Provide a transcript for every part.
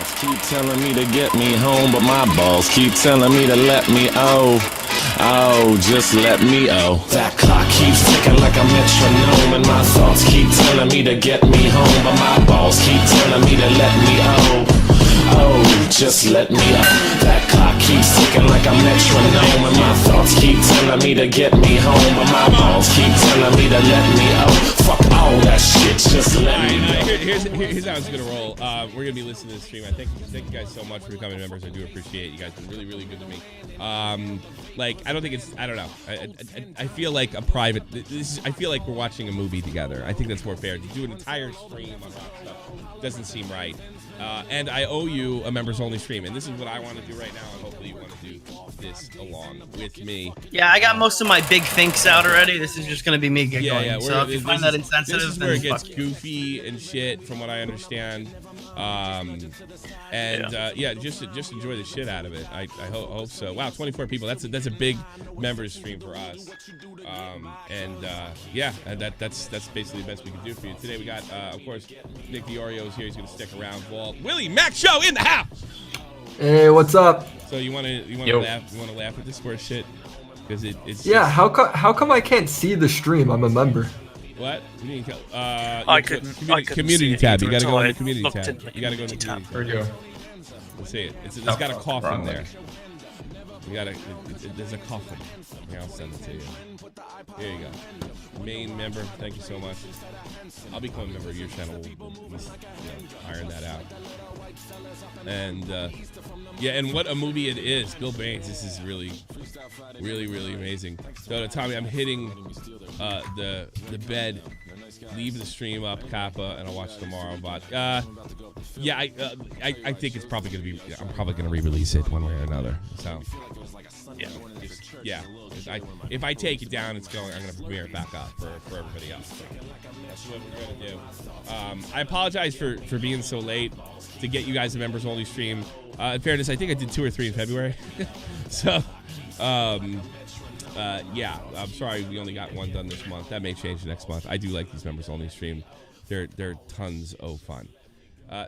thoughts keep telling me to get me home, but my balls keep telling me to let me just let me That clock keeps ticking like a metronome, and my thoughts keep telling me to get me home, but my balls keep telling me to let me just let me That clock keeps ticking like a metronome, and my thoughts keep telling me to get me home, but my balls keep telling me to let me fuck all that shit, just let me Here's how it's gonna roll. We're gonna be listening to the stream. I thank you guys so much for becoming members. I do appreciate it. You guys have been really, really good to me. Like, I don't think it's, I don't know. I feel like a private, I feel like we're watching a movie together. I think that's more fair. To do an entire stream on that stuff doesn't seem right. And I owe you a members only stream, and this is what I want to do right now, and hopefully you want to do this along with me. Yeah, I got most of my big thinks out already. This is just going to be me going. Yeah, so if you find that insensitive, this is where it gets goofy and shit, from what I understand. Just enjoy the shit out of it. I hope so. Wow, 24 people. That's a big members stream for us. That's basically the best we can do for you today. We got, of course, Nick the Oreo's here. He's going to stick around. Walt, Willie Mac Show in the house. Hey, what's up? So you want to laugh? You want to laugh at this sort of shit? Because it's yeah. How come I can't see the stream? I'm a member. What? You need I couldn't community tab. You gotta go in the community tab. You gotta go in the community tab. There you go. Let's see it. It's got a coffin there. You gotta. There's a coffin. Here, I'll send it to you. Here you go. Main member. Thank you so much. I'll become a member of your channel. We'll iron that out. And yeah, and what a movie it is. Bill Baines. This is really, really, really amazing. So Tommy, I'm hitting the bed. Leave the stream up, Kappa, and I'll watch tomorrow. But yeah, I think it's probably gonna be. I'm probably gonna re-release it one way or another. So yeah, if I take it down, it's going. I'm gonna premiere it back up for everybody else. So that's what we're gonna do. I apologize for being so late to get you guys a members only stream. In fairness, I think I did 2 or 3 in February. So yeah, I'm sorry we only got one done this month. That may change next month. I do like these members only stream. They're tons of fun.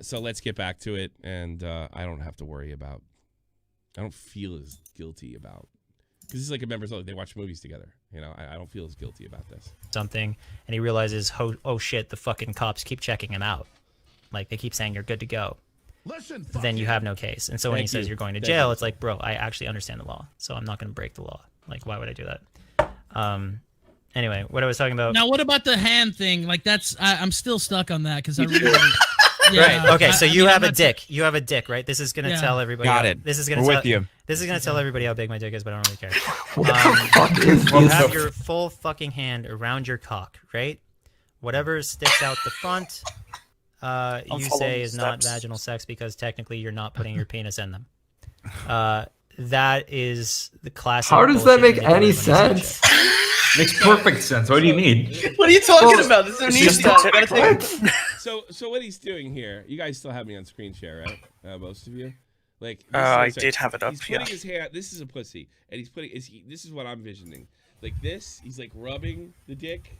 So let's get back to it, and I don't have to worry about. I don't feel as guilty about, because this is like a members only. They watch movies together. You know, I don't feel as guilty about this. Something, and he realizes, oh shit, the fucking cops keep checking him out. Like, they keep saying you're good to go. Listen, then you have no case. And so when he says you're going to jail, it's like, bro, I actually understand the law, so I'm not going to break the law. Like, why would I do that? Anyway, what I was talking about. Now, what about the hand thing? Like, that's I'm still stuck on that because I really. Yeah, right. Okay. So you have a dick. You have a dick, right? This is gonna tell everybody. Got it. This is gonna We're tell with you. This is gonna tell everybody how big my dick is, but I don't really care. What the fuck is You this? have your full fucking hand around your cock, right? Whatever sticks out the front, you say is not vaginal sex because technically you're not putting your penis in them. That is the classic. How does that make any sense? Makes perfect sense. What do you mean? What are you talking about? This is So what he's doing here? You guys still have me on screen share, right? Most of you. Like I did have it up. He's putting his hand. This is a pussy, and he's putting. This is what I'm visioning. Like this, he's like rubbing the dick.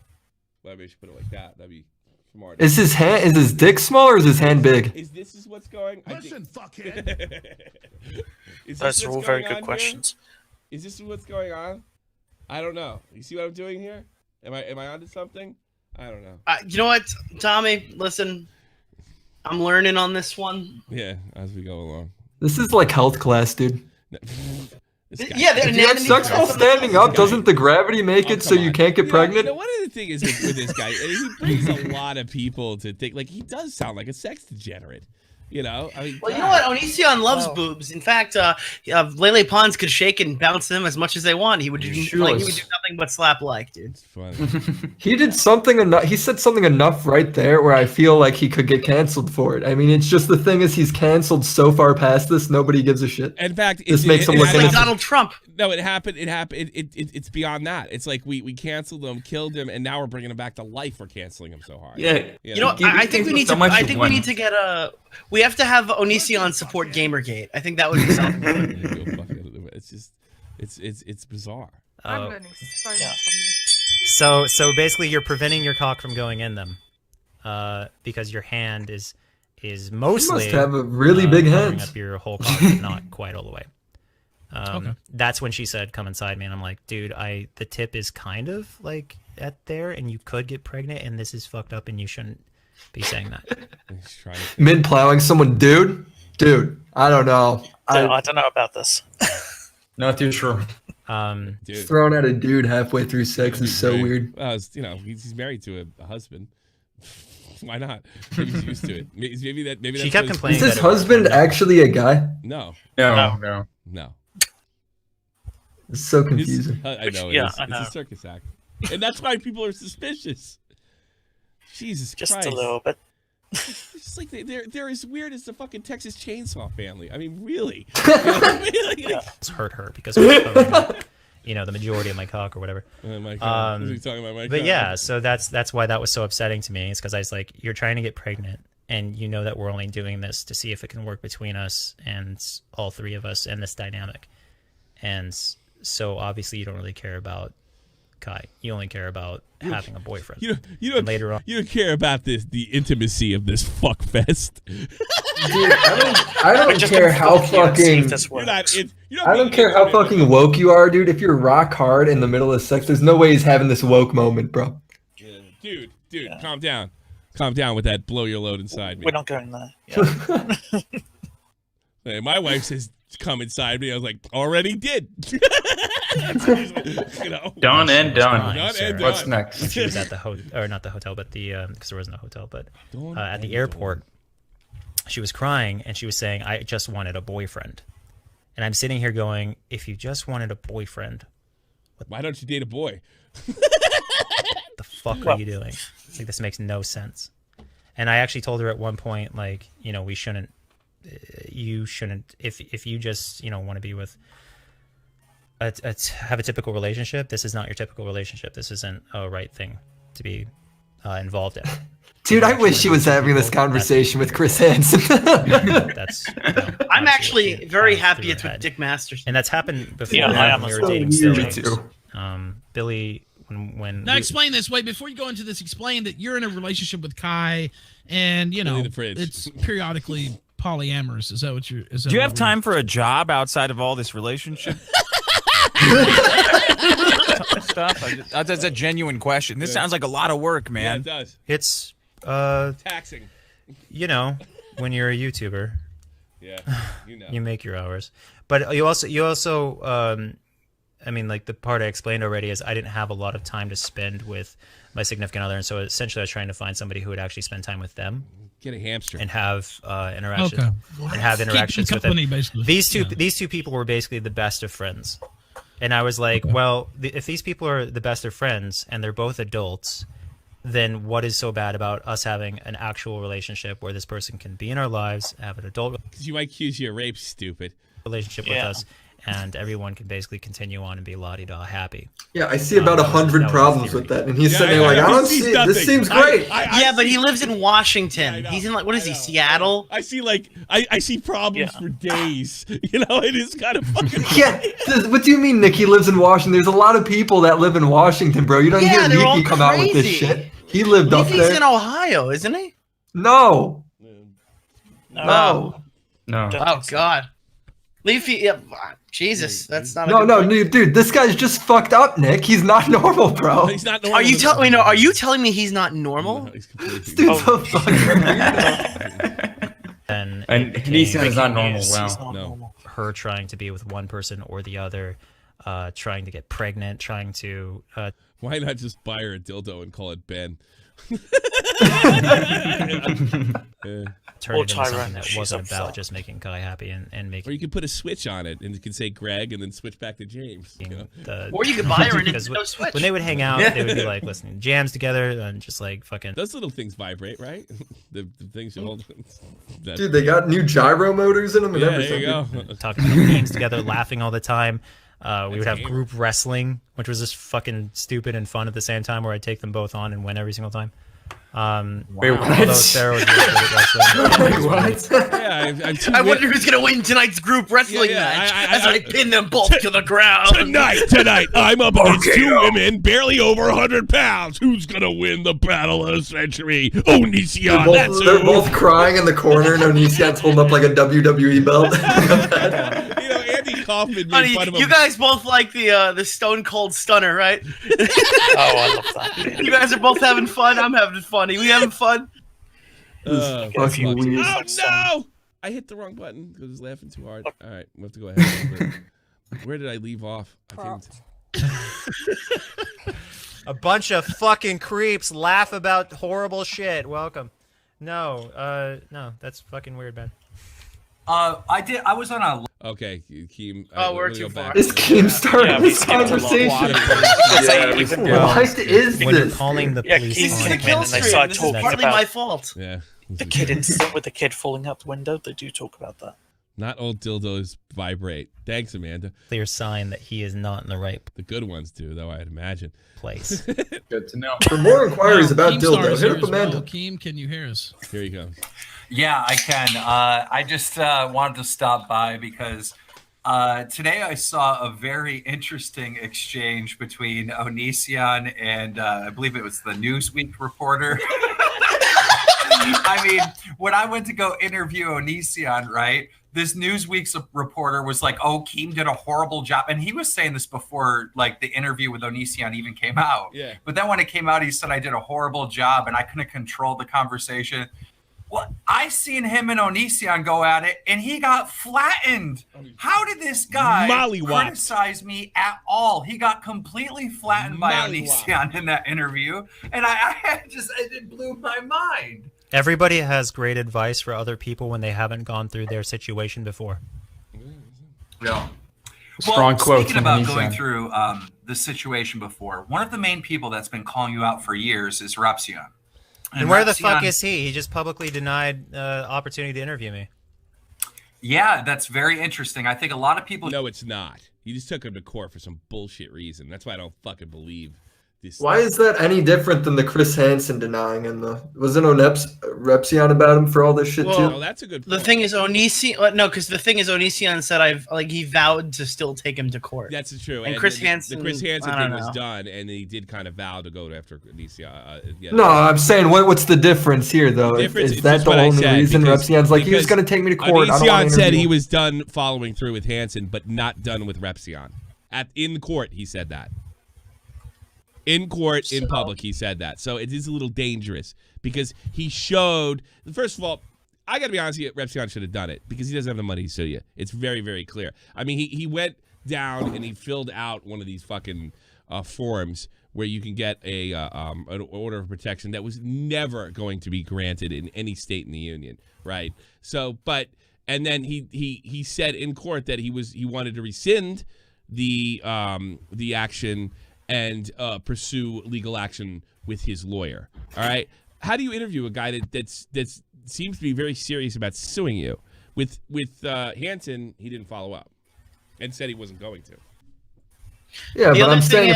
Well, maybe I should put it like that. That'd be smart. Is his dick small or is his hand big? Is what's going? Listen, fuckhead. Those are all very good questions. Is this what's going on? I don't know. You see what I'm doing here? Am I onto something? I don't know. You know what, Tommy? Listen, I'm learning on this one. Yeah, as we go along. This is like health class, dude. Yeah, if you have sex while standing up, doesn't the gravity make it so you can't get pregnant? You know, one of the things is with this guy, he brings a lot of people to think. Like, he does sound like a sex degenerate. You know, I mean, well, you know what? Onision loves boobs. In fact, Lele Pons could shake and bounce them as much as they want. He would do nothing but slap like, dude. It's funny. He did something enough. He said something enough right there where I feel like he could get canceled for it. I mean, it's just the thing is he's canceled so far past this, nobody gives a shit. In fact, this makes him look like Donald Trump. No, it happened. It's beyond that. It's like we canceled him, killed him, and now we're bringing him back to life. We're canceling him so hard. Yeah, you know, I think we need to. I think we need to get a. We have to have Onision support Gamergate. I think that would be something. It's just, it's bizarre. So basically, you're preventing your cock from going in them, because your hand is is mostly must have a really big covering hands. up your whole cock, but not quite all the way. Okay. That's when she said, "Come inside me," and I'm like, "Dude, the tip is kind of like at there, and you could get pregnant, and this is fucked up, and you shouldn't be saying that." Mid plowing someone, dude. I don't know. I don't know about this. Not too sure. Dude. Throwing at a dude halfway through sex is so weird. Well, he's married to a husband. Why not? Maybe he's used to it. Maybe that's She kept what complaining. Is his husband actually a guy? No. No. It's so confusing. I know. Yeah, It's I know. a circus act, and that's why people are suspicious. Jesus Just Christ! a little bit. It's just like they're as weird as the fucking Texas Chainsaw Family. I mean, really? Really? Yeah. It's hurt her because it was covering up, the majority of my cock or whatever. Oh my God. Was he talking about my But cock? yeah, so that's why that was so upsetting to me. It's because I was like, you're trying to get pregnant, and you know that we're only doing this to see if it can work between us and all three of us in this dynamic. And so obviously you don't really care about Kai. You only care about having a boyfriend. You don't later on. You don't care about the intimacy of this fuck fest. Dude, I don't Just care how gonna fuck you and see fucking. if this works. I don't care how fucking woke you are, dude. If you're rock hard in the middle of sex, there's no way he's having this woke moment, bro. Dude, calm down. Calm down with that blow your load inside me. We're not going there. Yeah. Hey, my wife says, "Come inside me." I was like, "Already did." Done and done. Fine, sir. What's next? When she was at the hotel, or not the hotel, but the because there wasn't a hotel, but at the airport, she was crying and she was saying, "I just wanted a boyfriend," and I'm sitting here going, "If you just wanted a boyfriend, Why don't you date a boy? what the fuck are you doing? It's like, this makes no sense." And I actually told her at one point, like, we shouldn't. You shouldn't. If you just want to be with. Have a typical relationship. This is not your typical relationship. This isn't a right thing to be involved in. Dude, I wish she was having this conversation with Chris Hansen. That's. I'm actually very happy through it's her with head. Dick Masterson. And that's happened before. Yeah, I am when we as were well. dating So still. weird, too. Billy, when Now we- explain this. Wait, before you go into this, explain that you're in a relationship with Kai, and Billy the Fridge. it's periodically polyamorous. Is that what you're? Is that Do you what have we're- time for a job outside of all this relationship stuff? That's a genuine question. This sounds like a lot of work, Yeah, man. it does. it's Taxing. when you're a YouTuber, Yeah, you make your hours, but you also I mean, like, the part I explained already is I didn't have a lot of time to spend with my significant other, and so essentially I was trying to find somebody who would actually spend time with them Get a hamster. and have interactions Okay. and have interactions with them. company, basically. These two people were basically the best of friends, and I was like, well, if these people are the best of friends and they're both adults, then what is so bad about us having an actual relationship where this person can be in our lives, have an adult Because you might accuse you of rape, stupid. relationship with us, and everyone can basically continue on and be la-di-da happy. Yeah, I see about that was 100 the problems theory. with that, and he's Yeah, sitting there like, I he don't sees see it. nothing. This seems great. Yeah, but he lives in Washington. I know, He's in what is he? I know. Seattle. I see I see problems Yeah. for days. It is kind of fucking. Yeah, what do you mean Nick? He lives in Washington. There's a lot of people that live in Washington, bro. You don't Yeah, hear they're all Nikki come out with this crazy. shit. He lived up He's in there. Ohio, isn't he? No. No. No. Oh God. Leafy. Yeah, Jesus, that's not. A No, good no, point. dude, this guy's just fucked up, Nick. He's not normal, bro. He's not normal. Are you telling me? No, are you telling me he's not normal? No, he's completely This dude's Oh. a fucking weirdo. And And it Nissan became is not normal. He's Wow. not No. normal. her trying to be with one person or the other, trying to get pregnant, trying to Why not just buy her a dildo and call it Ben? turn Or it into Tyrone, something that she's wasn't up about front. just making Kai happy and Or making you could put a switch on it and you can say Greg and then switch back to James. the. Or you could buy her a because Nintendo Switch. when they would hang out, they would be like listening to jams together and just like fucking. Those little things vibrate, right? the things you hold. That- Dude, they got new gyro motors in them and yeah, everything. there you go. Talking about games together, laughing all the time. We would have gamer. group wrestling, which was just fucking stupid and fun at the same time, where I'd take them both on and win every single time. Wait, what? Although Sarah was really good at wrestling. Wait, what? Yeah, I wonder who's gonna win tonight's group wrestling match as I pin them both to the ground. Tonight, I'm up against two women, barely over 100 pounds. Who's gonna win the battle of the century? Onision, that's They're who. both crying in the corner, and Onision's holding up like a WWE belt. You know, Andy Coffin made Honey, fun of you him. guys both like the Stone Cold Stunner, right? Oh, I love that. You guys are both having fun. I'm having fun. Are we having fun? Fucking weird. Oh no! I hit the wrong button because I was laughing too hard. All right, we have to go ahead. Where did I leave off? A bunch of fucking creeps laugh about horrible shit. Welcome. No, that's fucking weird, Ben. I was on a. Okay, Keem. Oh, we're too far. Is Keem starting this conversation? What is When you're this? calling the police Keem's on gonna him, and they start This is talking partly about my fault. Yeah. the kid incident with the kid falling out the window. They do talk about that. Not all dildos vibrate. Thanks, Amanda. clear sign that he is not in the right The good ones do, though, I'd imagine. place. Good to know. For more inquiries about Keem dildo, Star's hit here up as well. Amanda. Keem, can you hear us? Here he goes. Yeah, I can. I just wanted to stop by because today I saw a very interesting exchange between Onision and I believe it was the Newsweek reporter. I mean, when I went to go interview Onision, right? This Newsweek's reporter was like, "Oh, Keem did a horrible job," and he was saying this before, like the interview with Onision even came out. Yeah. But then when it came out, he said I did a horrible job, and I couldn't control the conversation. Well, I seen him and Onision go at it, and he got flattened. How did this guy Mollywopped. criticize me at all? He got completely flattened by Onision in that interview, and it blew my mind. Everybody has great advice for other people when they haven't gone through their situation before. Yeah. Strong quotes Speaking from about Onision. going through the situation before, one of the main people that's been calling you out for years is Repsion. And where the fuck is he? He just publicly denied opportunity to interview me. Yeah, that's very interesting. I think a lot of people. No, it's not. You just took him to court for some bullshit reason. That's why I don't fucking believe this. Why is that any different than the Chris Hansen denying and the wasn't Repsion about him for all this shit Well, too? Oh, that's a good The point. thing is, because the thing is, Onision said he vowed to still take him to court. That's true. And Chris the Hansen, Chris Hansen I don't thing was know. done, and he did kind of vow to go after Onision. Yeah. No, I'm saying what's the difference here though? Difference Is is that just the what I only said, reason because- Repsion's like he was because going to take me to court? I don't want Onision to said interview he him. was done following through with Hansen, but not done with Repsion. In court, he said that. In court, in public, he said that. So it is a little dangerous because he showed. First of all, I got to be honest with you, Repsion should have done it because he doesn't have the money to sue you. It's very, very clear. I mean, he went down and he filled out one of these fucking forms where you can get an order of protection that was never going to be granted in any state in the union, right? So, and then he said in court that he wanted to rescind the action and pursue legal action with his lawyer. All right. How do you interview a guy that seems to be very serious about suing you? With Hansen, he didn't follow up and said he wasn't going to. Yeah, The but other I'm thing saying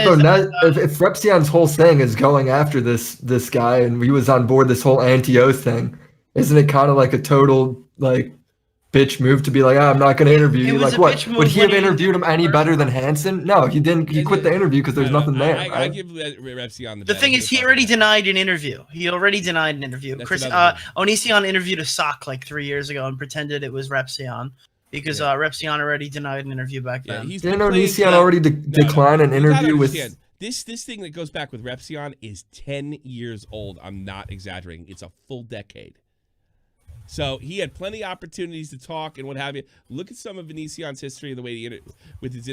is, if Repsion's whole thing is going after this guy and he was on board this whole anti-oath thing, isn't it kind of like a total like bitch move to be like, I'm not going to interview you? was Like a what? bitch move Would he when have he- interviewed him any better than Hansen? No, he didn't. He quit the interview because there's nothing there. I right? give Repsion The thing is, he already denied an interview. He already denied an interview. That's Chris another Onision interviewed a sock like 3 years ago and pretended it was Repsion because Repsion already denied an interview back then. he's Didn't been playing- Onision already decline an You gotta interview with? understand, this thing that goes back with Repsion is 10 years old. I'm not exaggerating. It's a full decade. So he had plenty of opportunities to talk and what have you. Look at some of Onision's history and the way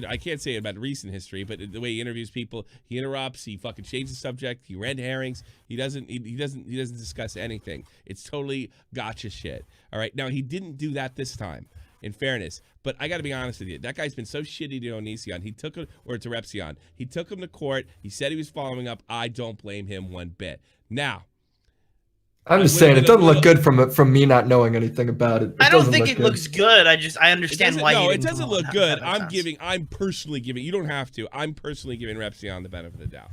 I can't say about recent history, but the way he interviews people, he interrupts, he fucking changes the subject, he red herrings, he doesn't discuss anything. It's totally gotcha shit. All right. Now he didn't do that this time, in fairness. But I got to be honest with you. That guy's been so shitty to Onision. He took him, or to Repsion. He took him to court. He said he was following up. I don't blame him one bit. Now, I'm just saying it doesn't look good from me not knowing anything about it. I don't think it looks good. I understand why. No, you it didn't doesn't come on. look good. That makes sense. I'm personally giving. You don't have to. I'm personally giving Repsion the benefit of the doubt,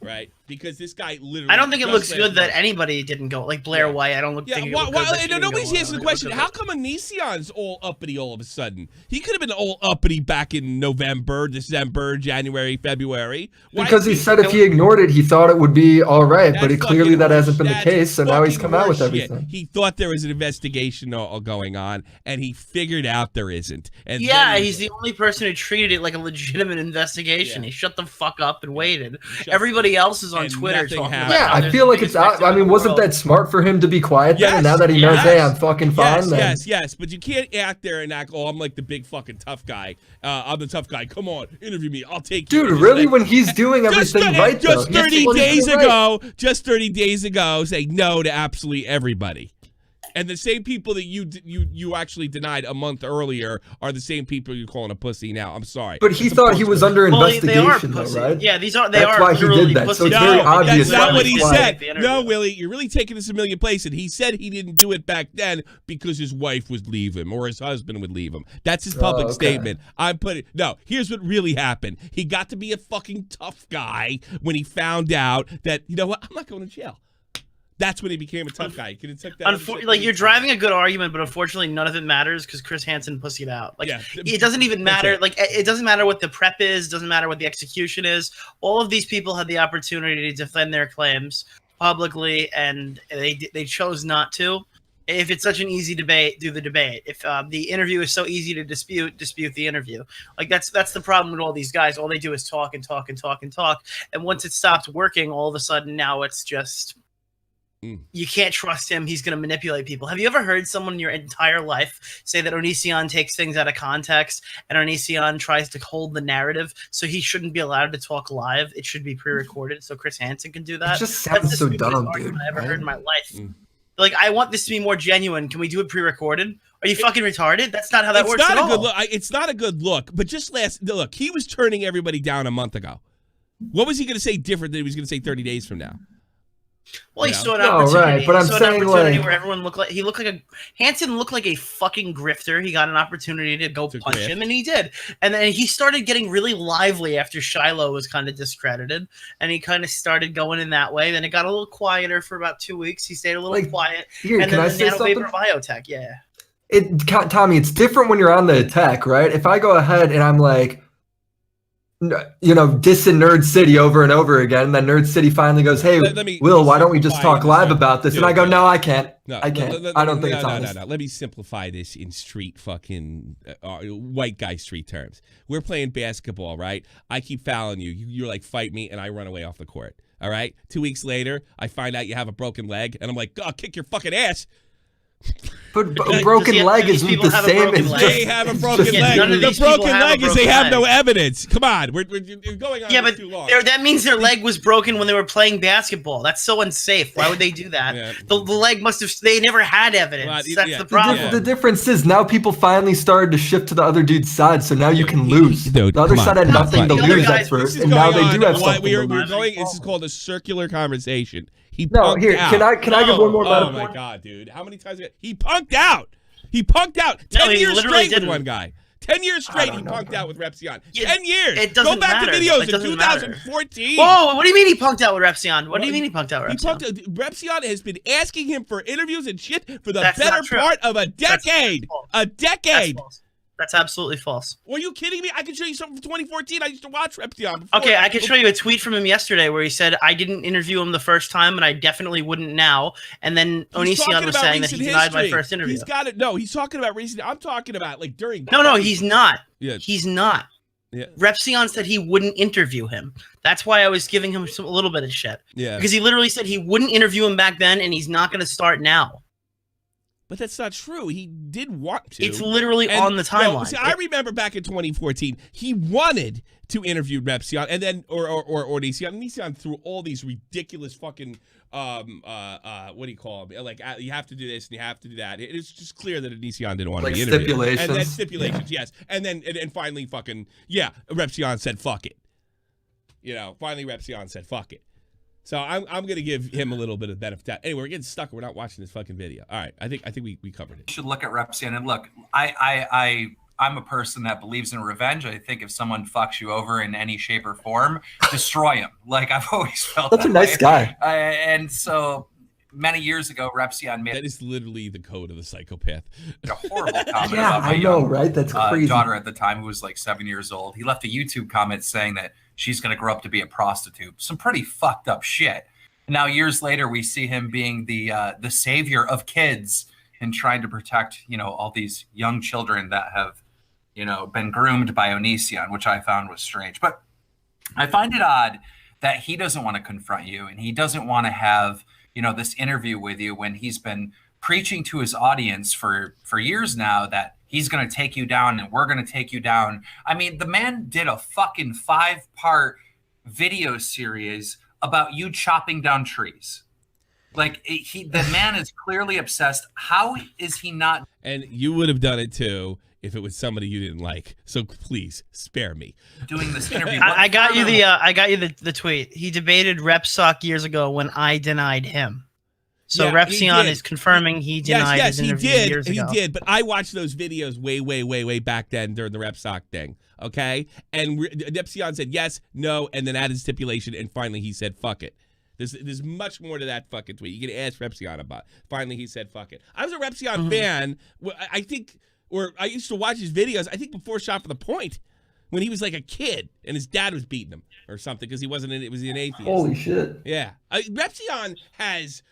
right? because this guy literally. I don't think it just looks last good that month- anybody didn't go. Like Blair White, I don't think it looked good that she didn't nobody's go. answering the question. How come Onision's all uppity all of a sudden? He could have been all uppity back in November, December, January, February. Because he said if he ignored it, he thought it would be all right, but clearly that hasn't been the case, so now he's come out with everything. He thought there was an investigation going on, and he figured out there isn't. And yeah, he's the only person who treated it like a legitimate investigation. He shut the fuck up and waited. Everybody else is on Twitter talking about yeah, I feel like it's out. I mean, wasn't that smart for him to be quiet then? And now that he knows, hey, I'm fucking fine. Yes, but you can't act there and act, oh, I'm like the big fucking tough guy. I'm the tough guy. Come on, interview me. I'll take you. Dude, really? When he's doing everything right, just 30 days ago, say no to absolutely everybody. And the same people that you actually denied a month earlier are the same people you're calling a pussy now. I'm sorry. But he thought he was under investigation, though, right? Yeah, they are. That's why he did that. So it's very obvious. That's not what he said. No, Willie, you're really taking this a million places. He said he didn't do it back then because his wife would leave him or his husband would leave him. That's his public statement. Here's what really happened. He got to be a fucking tough guy when he found out that, you know what, I'm not going to jail. That's when he became a tough guy. You could have took that. Like, you're driving a good argument, but unfortunately, none of it matters because Chris Hansen pussied out. Like, it doesn't even matter. Like, it doesn't matter what the prep is. Doesn't matter what the execution is. All of these people had the opportunity to defend their claims publicly, and they chose not to. If it's such an easy debate, do the debate. If the interview is so easy to dispute the interview. Like, that's the problem with all these guys. All they do is talk and talk and talk and talk. And once it stops working, all of a sudden now it's just. You can't trust him. He's going to manipulate people. Have you ever heard someone in your entire life say that Onision takes things out of context and Onision tries to hold the narrative so he shouldn't be allowed to talk live? It should be pre-recorded so Chris Hansen can do that. It just sounds so dumb, dude. I ever heard in my life. Like, I want this to be more genuine. Can we do it pre-recorded? Are you fucking retarded? That's not how that works at all. It's not a good look. But just look, he was turning everybody down a month ago. What was he going to say different than he was going to say 30 days from now? Well, he saw an opportunity. Right, but I'm saying, like, where everyone Hansen looked like a fucking grifter. He got an opportunity to go punch him, and he did. And then he started getting really lively after Shiloh was kind of discredited, and he kind of started going in that way. Then it got a little quieter for about 2 weeks. He stayed a little quiet. Here, and can then I say something? Biotech, yeah. Tommy, it's different when you're on the attack, right? If I go ahead and I'm like, you know, dissing Nerd City over and over again, and then Nerd City finally goes, hey, Will, why don't we just talk live about this? And I go, no, I can't. I can't. I don't think it's honest. No. Let me simplify this in street fucking white guy street terms. We're playing basketball, right? I keep fouling you. You're like, fight me, and I run away off the court. All right? 2 weeks later, I find out you have a broken leg, and I'm like, I'll kick your fucking ass. But a broken leg isn't the same as they have a broken leg. The broken leg is they have no evidence. Come on, we're going on too long. That means their leg was broken when they were playing basketball. That's so unsafe. Why would they do that? The leg must have. They never had evidence. That's the problem. The difference is now people finally started to shift to the other dude's side, so now you can lose. Dude, the other side had nothing to lose at first, and now they do have something to lose. This is called a circular conversation. He punked out. Can I give one more metaphor? Oh my god, dude! How many times he punked out? He punked out 10 years straight with one guy. 10 years straight he punked out with Repsion. 10 years. It doesn't matter. Go back to videos in 2014. Whoa, what do you mean he punked out with Repsion? What do you mean he punked out with Repsion? Repsion has been asking him for interviews and shit for the better part of a decade. A decade. That's absolutely false. Were you kidding me? I can show you something from 2014. I used to watch Repsion. Okay, I can show you a tweet from him yesterday where he said, I didn't interview him the first time, and I definitely wouldn't now. And then Onision was saying that he denied my first interview. He's got it. No, he's talking about recent. I'm talking about like during. No, he's not. Yeah. He's not. Yeah. Repsion said he wouldn't interview him. That's why I was giving him a little bit of shit. Yeah. Because he literally said he wouldn't interview him back then, and he's not going to start now. But that's not true. He did want to. It's literally on the timeline. See, I remember back in 2014, he wanted to interview Repsion and then or Onision. Onision threw all these ridiculous fucking what do you call them? Like you have to do this and you have to do that. It's just clear that Onision didn't want to be interviewed. Stipulations. And then stipulations, yes. And then and finally fucking Repsion said fuck it. You know, finally Repsion said fuck it. So I'm gonna give him a little bit of benefit. Anyway, we're getting stuck. We're not watching this fucking video. All right, I think we covered it. You should look at Repsion and look. I I'm a person that believes in revenge. I think if someone fucks you over in any shape or form, destroy him. Like, I've always felt That's that a nice way. guy. And so many years ago, Repsion made that is literally the code of the psychopath. a horrible comment Yeah, about my I know, young, right? That's crazy. daughter at the time, who was like 7 years old. He left a YouTube comment saying that she's going to grow up to be a prostitute. Some pretty fucked up shit. Now, years later, we see him being the savior of kids and trying to protect, all these young children that have, been groomed by Onision, which I found was strange. But I find it odd that he doesn't want to confront you, and he doesn't want to have, this interview with you when he's been preaching to his audience for years now that he's going to take you down and we're going to take you down. I mean, the man did a fucking 5-part video series about you chopping down trees. Like, the man is clearly obsessed. How is he not? And you would have done it too if it was somebody you didn't like. So please spare me. Doing this interview. I got you the tweet. He debated Repsock years ago when I denied him. So Yeah, Repsion is confirming he denied his interview years ago. He did, but I watched those videos way back then during the Repsock thing, okay? And Repsion said yes, no, and then added stipulation, and finally he said fuck it. There's much more to that fucking tweet. You can ask Repsion about it. Finally he said fuck it. I was a Repsion fan, I think, or I used to watch his videos, I think before Shot for the Point, when he was like a kid and his dad was beating him or something because he wasn't an atheist. Holy shit. Yeah. Repsion has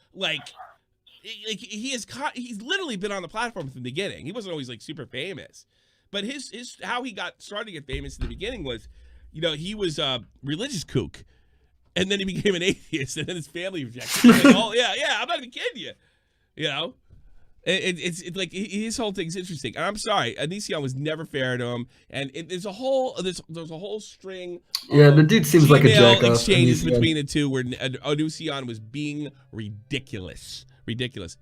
he's literally been on the platform from the beginning. He wasn't always like super famous, but his how he got started to get famous in the beginning was, he was a religious kook, and then he became an atheist, and then his family rejected him. Yeah, I'm not even kidding you. It's like his whole thing's interesting. And I'm sorry, Onision was never fair to him, and there's a whole string. Yeah, the dude seems like a Gmail jack-off. exchanges between the two where Onision was being ridiculous.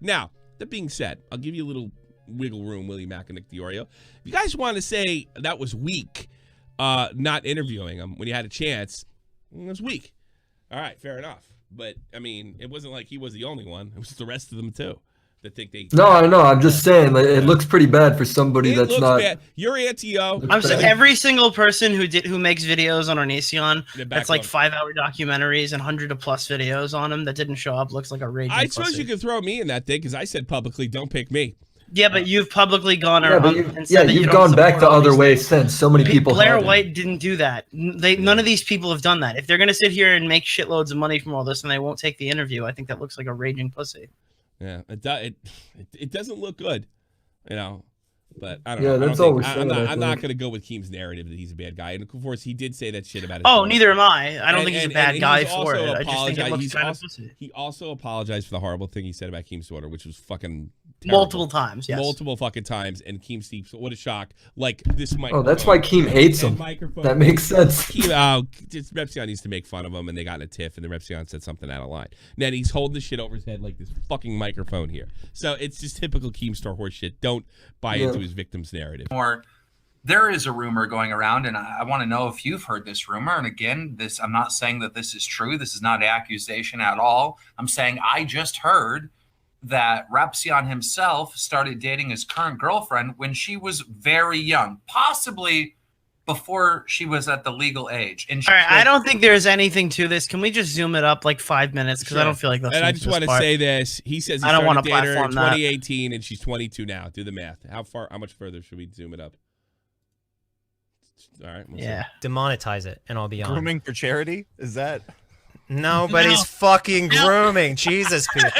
Now, that being said, I'll give you a little wiggle room, Willie Mack and Nick DiOrio. If you guys want to say that was weak, not interviewing him when you had a chance, it was weak. All right, fair enough. But I mean, it wasn't like he was the only one. It was the rest of them too. That think they. No, I know. I'm just saying, like, it looks pretty bad for somebody that's not. Bad. You're anti-O. I'm saying every single person who makes videos on Onision, that's like 5-hour documentaries and 100+ videos on him that didn't show up, looks like a raging I suppose pussy. you could throw me in that thing because I said publicly, don't pick me. Yeah, but you've publicly gone Yeah, around and said that you've you don't gone back the support all other these way things. since. So many people. Blair haven't. White didn't do that. None of these people have done that. If they're going to sit here and make shitloads of money from all this and they won't take the interview, I think that looks like a raging pussy. Yeah, it doesn't look good, but I don't Yeah, know. that's all we're saying, I'm not going to go with Keem's narrative that he's a bad guy. And of course, he did say that shit about his Oh, daughter. neither am I. I don't think he's a bad guy he's for also it. I just think it looks kind of also, pussy. he also apologized for the horrible thing he said about Keem's daughter, which was fucking terrible. Multiple times, yes. Multiple fucking times. And Keem Steve, what a shock. Like this microphone. Oh, that's why Keem hates him. That makes sense. Just Repsion used to make fun of him, and they got in a tiff, and then Repsion said something out of line. And then he's holding the shit over his head like this fucking microphone here. So it's just typical Keemstar horse shit. Don't buy into his victim's narrative. There is a rumor going around, and I want to know if you've heard this rumor. And again, I'm not saying that this is true. This is not an accusation at all. I'm saying I just heard that Repsion himself started dating his current girlfriend when she was very young, possibly before she was at the legal age. And all right, I don't think there's anything to this. Can we just zoom it up like 5 minutes? Because I don't feel like that's. And I just want to say this. He says he I don't want started to dating her in platform that. 2018, and she's 22 now. Do the math. How much further should we zoom it up? All right. Yeah. Demonetize it, and I'll be on. Grooming for charity? Is that? Nobody's fucking grooming. Jesus, people.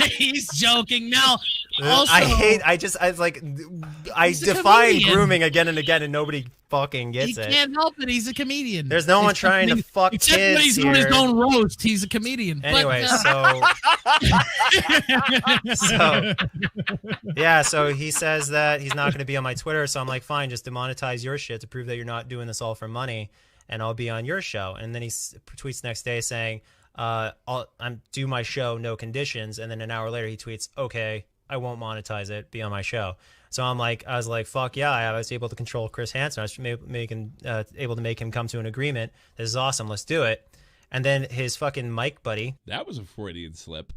He's joking. Now, also, I define comedian. grooming again and again, and nobody fucking he gets it. can't help it. He's a comedian. There's no one trying to fuck Except when kids he's on his here. own roast. He's a comedian. Anyway, so he says that he's not going to be on my Twitter. So I'm like, fine, just demonetize your shit to prove that you're not doing this all for money, and I'll be on your show. And then he tweets the next day saying, I'm do my show, no conditions. And then an hour later he tweets, okay, I won't monetize it, be on my show. So I was like, fuck yeah, I was able to control Chris Hansen. I was able to make him come to an agreement. This is awesome, let's do it. And then his fucking Mike buddy. That was a Freudian slip.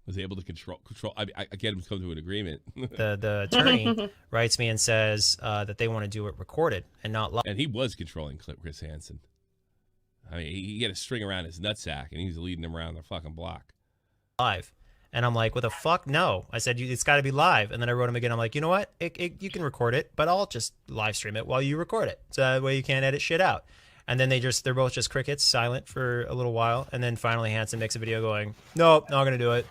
was able to control. I get him to come to an agreement. The attorney writes me and says that they want to do it recorded and not live. And he was controlling Chris Hansen. I mean, he had a string around his nutsack, and he was leading him around the fucking block. Live. And I'm like, what the fuck? No. I said, it's got to be live. And then I wrote him again. I'm like, you know what? You can record it, but I'll just live stream it while you record it. So that way you can't edit shit out. And then they're both just crickets, silent for a little while. And then finally Hansen makes a video going, nope, not going to do it.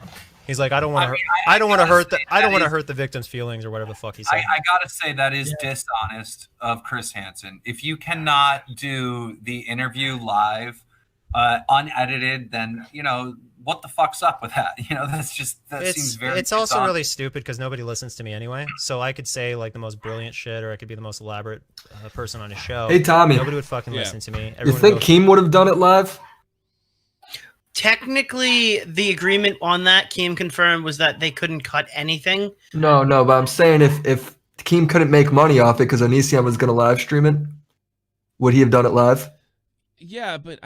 He's like, I don't want to hurt the victim's feelings or whatever the fuck he said. I gotta say that is dishonest of Chris Hansen. If you cannot do the interview live, unedited, then what the fuck's up with that? Seems very. It's also really stupid because nobody listens to me anyway. So I could say like the most brilliant shit, or I could be the most elaborate person on a show. Hey Tommy, nobody would fucking listen to me. You think Keem would have done it live? Technically, the agreement on that, Keem confirmed, was that they couldn't cut anything. No, but I'm saying if Keem couldn't make money off it because Onision was going to live stream it, would he have done it live? Yeah, but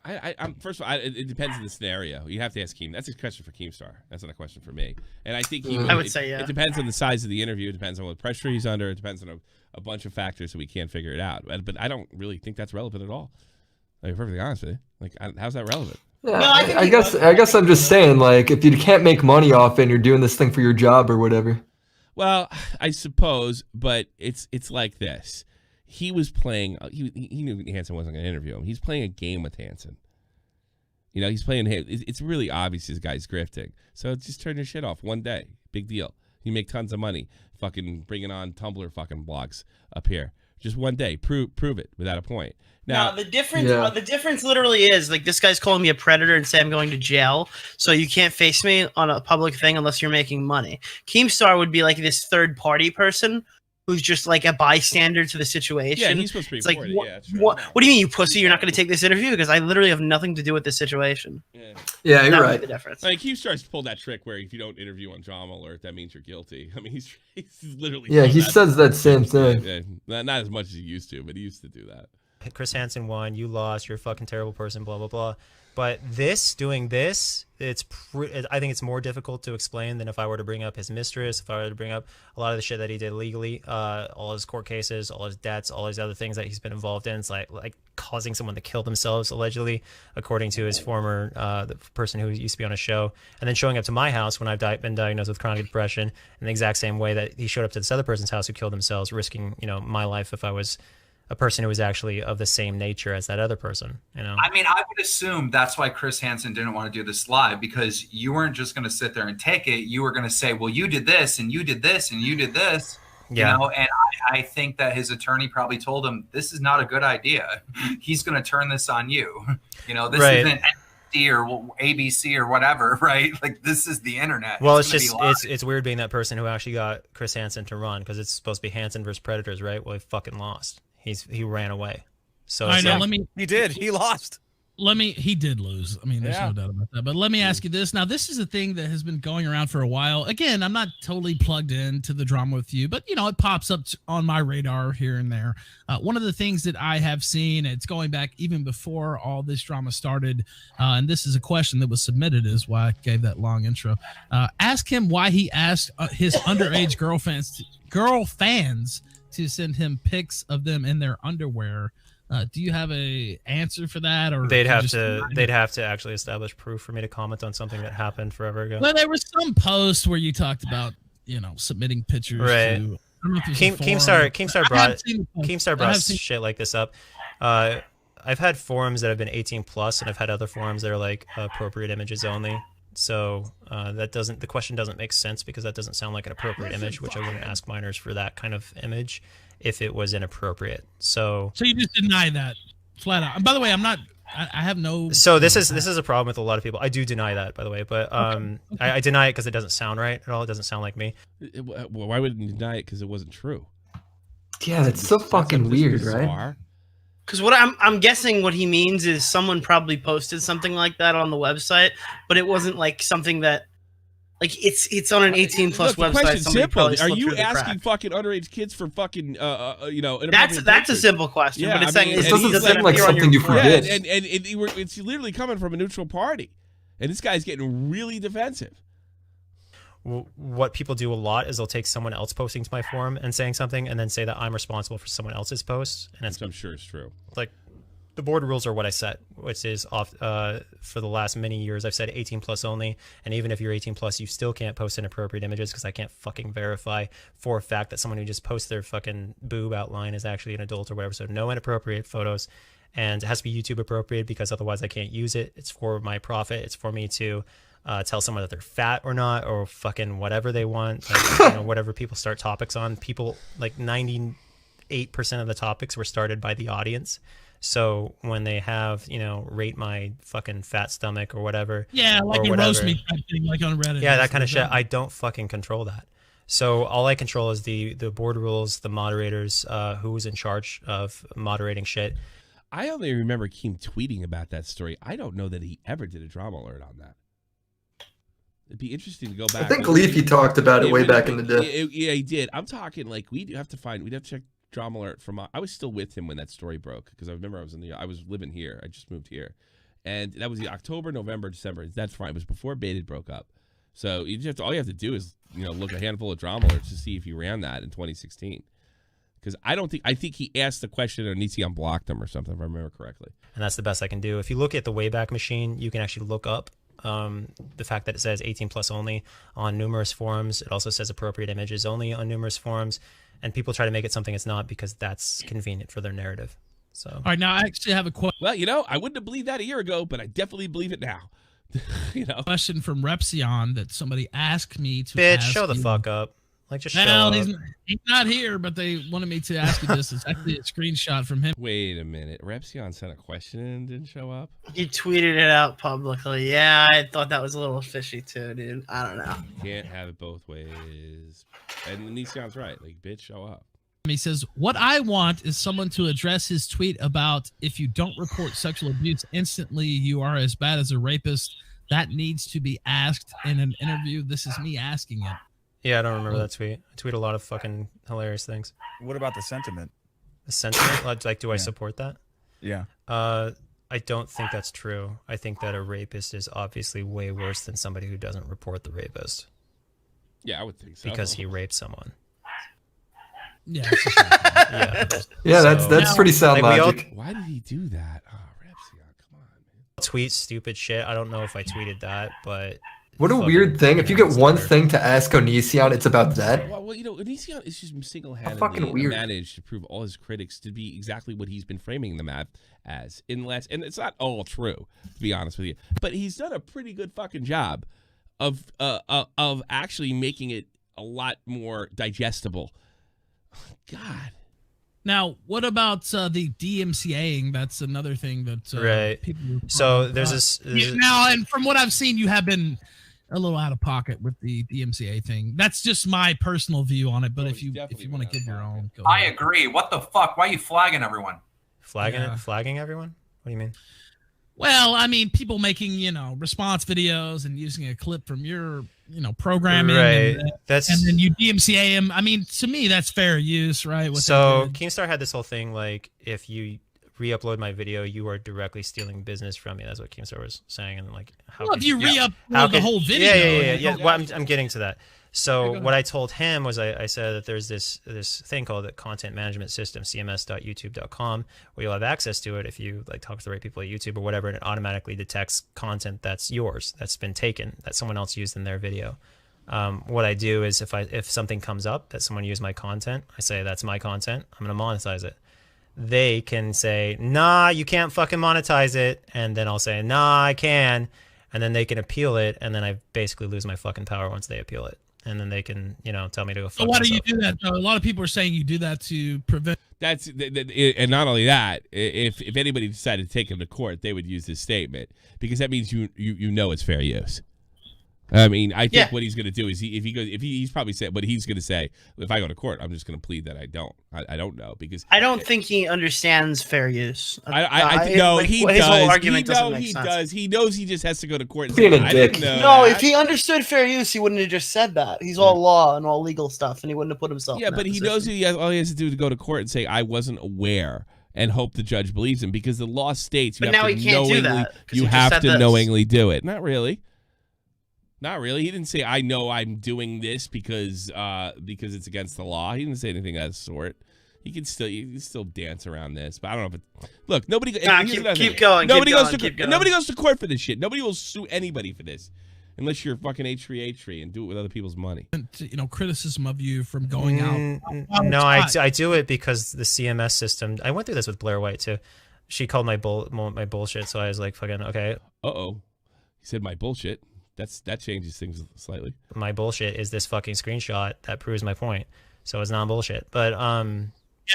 I'm first of all, it depends on the scenario. You have to ask Keem. That's a question for Keemstar. That's not a question for me. And I think I would say, yeah. It depends on the size of the interview. It depends on what pressure he's under. It depends on a bunch of factors, so we can't figure it out. But I don't really think that's relevant at all. I'll be perfectly honest with you. Like, how's that relevant? Yeah, no, I guess I'm just saying, like, if you can't make money off it and you're doing this thing for your job or whatever. Well, I suppose, but it's like this. He was playing. He knew Hansen wasn't going to interview him. He's playing a game with Hansen. He's playing. It's really obvious this guy's grifting. So just turn your shit off one day. Big deal. You make tons of money. Fucking bringing on Tumblr fucking blogs up here. Just one day. Prove it without a point. Now the difference literally is like this guy's calling me a predator and say I'm going to jail, so you can't face me on a public thing unless you're making money. Keemstar would be like this third party person who's just like a bystander to the situation. Yeah, he's supposed to be reported. What do you mean, you pussy? You're not going to take this interview? Because I literally have nothing to do with this situation. Yeah, you're right. The difference. Like Keemstar's pulled that trick where if you don't interview on Drama Alert, that means you're guilty. I mean, he's literally. Yeah, he says that same thing. Yeah, not as much as he used to, but he used to do that. Chris Hansen won. You lost. You're a fucking terrible person. Blah blah blah. But doing this, I think it's more difficult to explain than if I were to bring up his mistress, if I were to bring up a lot of the shit that he did legally, all his court cases, all his debts, all his other things that he's been involved in. It's like causing someone to kill themselves, allegedly, according to his former, the person who used to be on a show, and then showing up to my house when I've been diagnosed with chronic depression in the exact same way that he showed up to this other person's house who killed themselves, risking, my life if I was a person who was actually of the same nature as that other person, I mean, I would assume that's why Chris Hansen didn't want to do this live, because you weren't just going to sit there and take it. You were going to say, well, you did this and you did this and you did this, and I think that his attorney probably told him, this is not a good idea. He's going to turn this on you. This isn't NBC or ABC or whatever, right? Like, this is the internet. Well, it's weird being that person who actually got Chris Hansen to run, because it's supposed to be Hansen versus Predators, right? Well, he fucking lost. He ran away. So I know. He did. He lost. He did lose. I mean, there's no doubt about that. But let me ask you this. Now, this is a thing that has been going around for a while. Again, I'm not totally plugged into the drama with you, but it pops up on my radar here and there. One of the things that I have seen, it's going back even before all this drama started, and this is a question that was submitted, is why I gave that long intro. Ask him why he asked his underage girl fans to send him pics of them in their underwear. Do you have a answer for that, or they'd have to actually establish proof for me to comment on something that happened forever ago? Well, there was some post where you talked about submitting pictures. Right. Keemstar brought shit like this up. I've had forums that have been 18 plus, and I've had other forums that are like appropriate images only. So the question doesn't make sense, because that doesn't sound like an appropriate image, which I wouldn't ask minors for that kind of image if it was inappropriate. So you just deny that flat out. And by the way, I have no. So this is a problem with a lot of people. I do deny that, by the way, but I deny it because it doesn't sound right at all. It doesn't sound like me. Why wouldn't you deny it? Because it wasn't true. Yeah, that's so fucking weird, right? Because what I'm guessing what he means is someone probably posted something like that on the website, but it wasn't like something that, like, it's on an 18 plus website. The question's simple. Are you asking fucking underage kids for fucking That's a simple question, but it's saying it doesn't seem like something you forget. And it's literally coming from a neutral party. And this guy's getting really defensive. What people do a lot is they'll take someone else posting to my forum and saying something and then say that I'm responsible for someone else's post. And I'm sure it's true. Like, the board rules are what I set, which is off for the last many years. I've said 18 plus only. And even if you're 18 plus, you still can't post inappropriate images because I can't fucking verify for a fact that someone who just posts their fucking boob outline is actually an adult or whatever. So no inappropriate photos. And it has to be YouTube appropriate because otherwise I can't use it. It's for my profit. It's for me to tell someone that they're fat or not, or fucking whatever they want. Like, you know, whatever people start topics on. People, like 98% of the topics were started by the audience. So when they have, you know, rate my fucking fat stomach or whatever. Yeah, like a roast me type thing, like on Reddit. Yeah, that kind of shit. I don't fucking control that. So all I control is the board rules, the moderators, who's in charge of moderating shit. I only remember Keem tweeting about that story. I don't know that he ever did a drama alert on that. It'd be interesting to go back. I think Leafy talked about it way back in the day. Yeah, he did. I'm talking like we'd have to check drama alert from. I was still with him when that story broke because I remember I was living here. I just moved here, and that was the October, November, December. That's fine. It was before Baited broke up. So all you have to do is look a handful of drama alerts to see if he ran that in 2016. Because I think he asked the question and Onision blocked him or something, if I remember correctly. And that's the best I can do. If you look at the Wayback Machine, you can actually look up the fact that it says 18 plus only on numerous forums. It also says appropriate images only on numerous forums. And people try to make it something it's not because that's convenient for their narrative. So. All right, now I actually have a question. Well, I wouldn't have believed that a year ago, but I definitely believe it now. Question from Repsion that somebody asked me to Bitch, ask show the you. fuck up. Like, just show Well, up. he's not here, but they wanted me to ask you this. It's actually a screenshot from him. Wait a minute. Repsion sent a question and didn't show up? He tweeted it out publicly. Yeah, I thought that was a little fishy too, dude. I don't know. Can't have it both ways. And Onision's right. Like, bitch, show up. He says, what I want is someone to address his tweet about if you don't report sexual abuse instantly, you are as bad as a rapist. That needs to be asked in an interview. This is me asking it. Yeah, I don't remember that tweet. I tweet a lot of fucking hilarious things. What about the sentiment? The sentiment? Like, do I support that? Yeah. I don't think that's true. I think that a rapist is obviously way worse than somebody who doesn't report the rapist. Yeah, I would think so. Because he raped someone. Yeah. Yeah, that's pretty sound logic. Why did he do that? Oh, Repsion, come on, man. Tweet stupid shit. I don't know if I tweeted that, but what a weird thing. If you get one thing to ask Onision, it's about that. Well, Onision is just single-handedly managed to prove all his critics to be exactly what he's been framing them as. And it's not all true, to be honest with you. But he's done a pretty good fucking job of actually making it a lot more digestible. God. Now, what about the DMCAing? That's another thing that people. So there's this. Now, and from what I've seen, you have been a little out of pocket with the DMCA thing. That's just my personal view on it. But if you want to give your own, go I ahead. agree. What the fuck? Why are you flagging everyone? Flagging everyone? What do you mean? Well, I mean, people making response videos and using a clip from your programming, right? And then you DMCA him. I mean, to me, that's fair use, right? So Keemstar had this whole thing like, if you re-upload my video, you are directly stealing business from me. That's what Keemstar was saying, and like, if you re-upload the whole video, yeah. Well, I'm getting to that. So what I told him was I said that there's this thing called the content management system, cms.youtube.com, where you'll have access to it if you like talk to the right people at YouTube or whatever, and it automatically detects content that's yours, that's been taken, that someone else used in their video. What I do is if something comes up that someone used my content, I say that's my content, I'm going to monetize it. They can say, nah, you can't fucking monetize it, and then I'll say, nah, I can, and then they can appeal it, and then I basically lose my fucking power once they appeal it. And then they can, tell me to go fuck So why do you myself. do that, though? A lot of people are saying you do that to prevent. And not only that, if anybody decided to take him to court, they would use this statement because that means you know it's fair use. I mean, I think what he's going to do is he's probably said what he's going to say. If I go to court, I'm just going to plead that I don't know because I don't think he understands fair use. I know he does. His whole argument doesn't make sense. Does. He knows he just has to go to court and Being say, a I dick. didn't know No, that. if he understood fair use, he wouldn't have just said that. He's all law and all legal stuff, and he wouldn't have put himself. Yeah, in but that he position. knows all he has to do to go to court and say I wasn't aware and hope the judge believes him, because the law states But now he can't do that. You have to knowingly do it. Not really. Not really. He didn't say, I know I'm doing this because it's against the law. He didn't say anything of that sort. You can still dance around this, but I don't know if it. Look, nobody. Keep going. Nobody goes to court for this shit. Nobody will sue anybody for this, unless you're fucking H3 and do it with other people's money. You know, criticism of you from going out. No, I do it because the CMS system. I went through this with Blair White too. She called my bullshit, so I was like, fucking okay. He said my bullshit. That changes things slightly. My bullshit is this fucking screenshot that proves my point, so it's not bullshit. But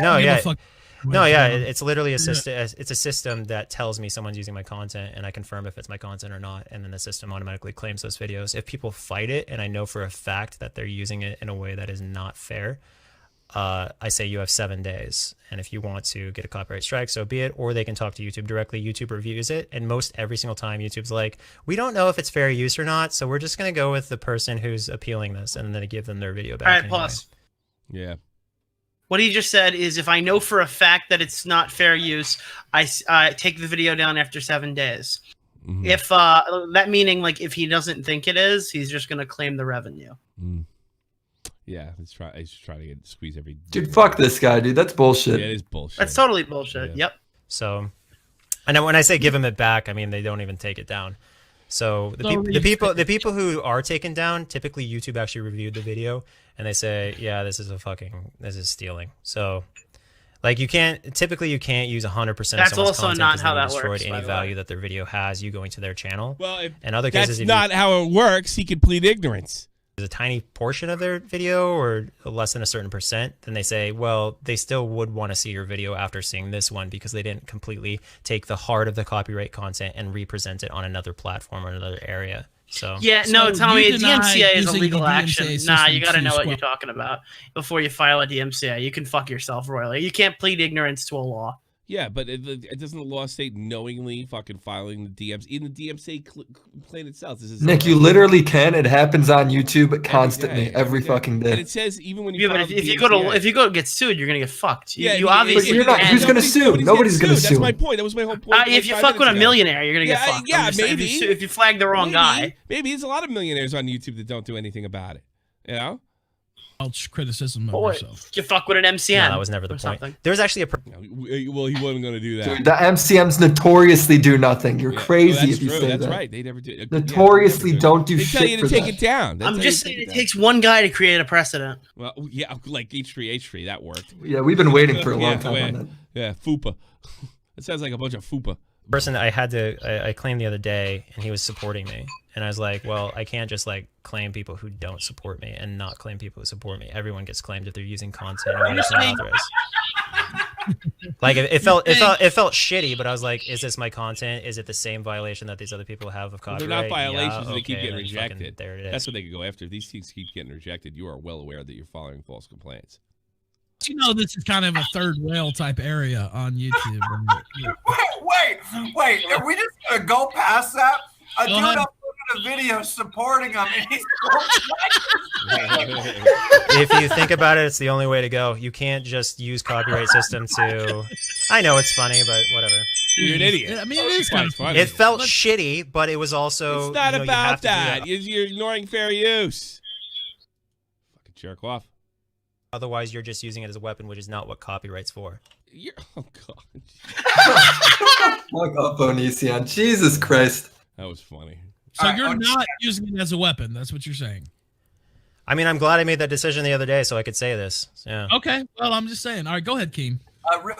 it's literally it's a system that tells me someone's using my content, and I confirm if it's my content or not, and then the system automatically claims those videos. If people fight it, and I know for a fact that they're using it in a way that is not fair, I say you have 7 days, and if you want to get a copyright strike, so be it, or they can talk to YouTube directly. YouTube reviews it, and most every single time YouTube's like, we don't know if it's fair use or not, so we're just going to go with the person who's appealing this, and then they give them their video back. All right, anyway. plus. Yeah. What he just said is, if I know for a fact that it's not fair use, I take the video down after 7 days. Mm-hmm. If that meaning, like, if he doesn't think it is, he's just going to claim the revenue. Mm. Yeah, he's trying to squeeze every. Dude, fuck this guy, dude. That's bullshit. Yeah, it is bullshit. That's totally bullshit. Yeah. Yep. So, and when I say give him it back, I mean they don't even take it down. So the people who are taken down, typically YouTube actually reviewed the video and they say, yeah, this is stealing. So, like you can't use 100% of someone's also content not because how they that destroyed works, any by the value way. that their video has. You going to their channel. Well, in other that's cases, not how it works. He could plead ignorance. There's a tiny portion of their video or less than a certain percent, then they say, well, they still would want to see your video after seeing this one because they didn't completely take the heart of the copyright content and represent it on another platform or another area. So Tommy, DMCA is a legal action. Nah, you got to know what squat. you're talking about before you file a DMCA. You can fuck yourself royally. You can't plead ignorance to a law. Yeah, but it doesn't the law state knowingly fucking filing the DMs in the DMCA complaint itself? Nick, you literally can. It happens on YouTube constantly, every fucking day. And it says even when you but if you go get sued, you're gonna get fucked. You But obviously you're not. Who's gonna sue? Nobody's gonna sue. That's my point. That was my whole point. If you fuck with a millionaire, you're gonna get fucked. Yeah, maybe if you flag the wrong guy. Maybe there's a lot of millionaires on YouTube that don't do anything about it. You know. Criticism of yourself. You fuck with an MCN. No, that was never the point. There's actually well, he wasn't going to do that. Dude, the MCMs notoriously do nothing. You're crazy if you say that. That's right. They never do. Notoriously don't do shit. They tell you to take that. it down. I'm just saying it takes one guy to create a precedent. Well, yeah, like H3 that worked. Yeah, we've been waiting for a long time on that. Yeah, FUPA. It sounds like a bunch of FUPA. Person I claimed the other day, and he was supporting me, and I was like, well, I can't just like claim people who don't support me and not claim people who support me. Everyone gets claimed if they're using content when it's not authorized. Like it felt shitty, but I was like, is this my content? Is it the same violation that these other people have of copyright? They're not violations. Yeah, They keep okay, getting rejected. There it is. That's what they could go after. If these things keep getting rejected, you are well aware that you're following false complaints. You know, this is kind of a third rail type area on YouTube. Wait. Are we just going to go past that? A dude uploaded a video supporting him, and he's If you think about it, it's the only way to go. You can't just use copyright system to... I know it's funny, but whatever. You're an idiot. I mean, it is kind of funny. It felt shitty, but it was also... It's not about that. You're ignoring fair use. Fucking jerk off. Otherwise, you're just using it as a weapon, which is not what copyright's for. Oh, God. Fuck up, Onision. Jesus Christ. That was funny. So you're not using it as a weapon. That's what you're saying. I mean, I'm glad I made that decision the other day so I could say this. Yeah. Okay. Well, I'm just saying. All right, go ahead, Keem.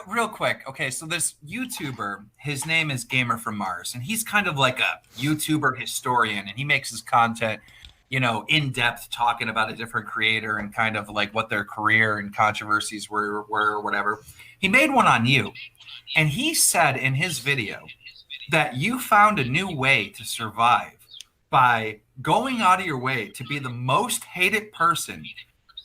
Real quick. Okay, so this YouTuber, his name is Gamer from Mars, and he's kind of like a YouTuber historian, and he makes his content, you know, in depth, talking about a different creator and kind of like what their career and controversies were or whatever. He made one on you, and he said in his video that you found a new way to survive by going out of your way to be the most hated person,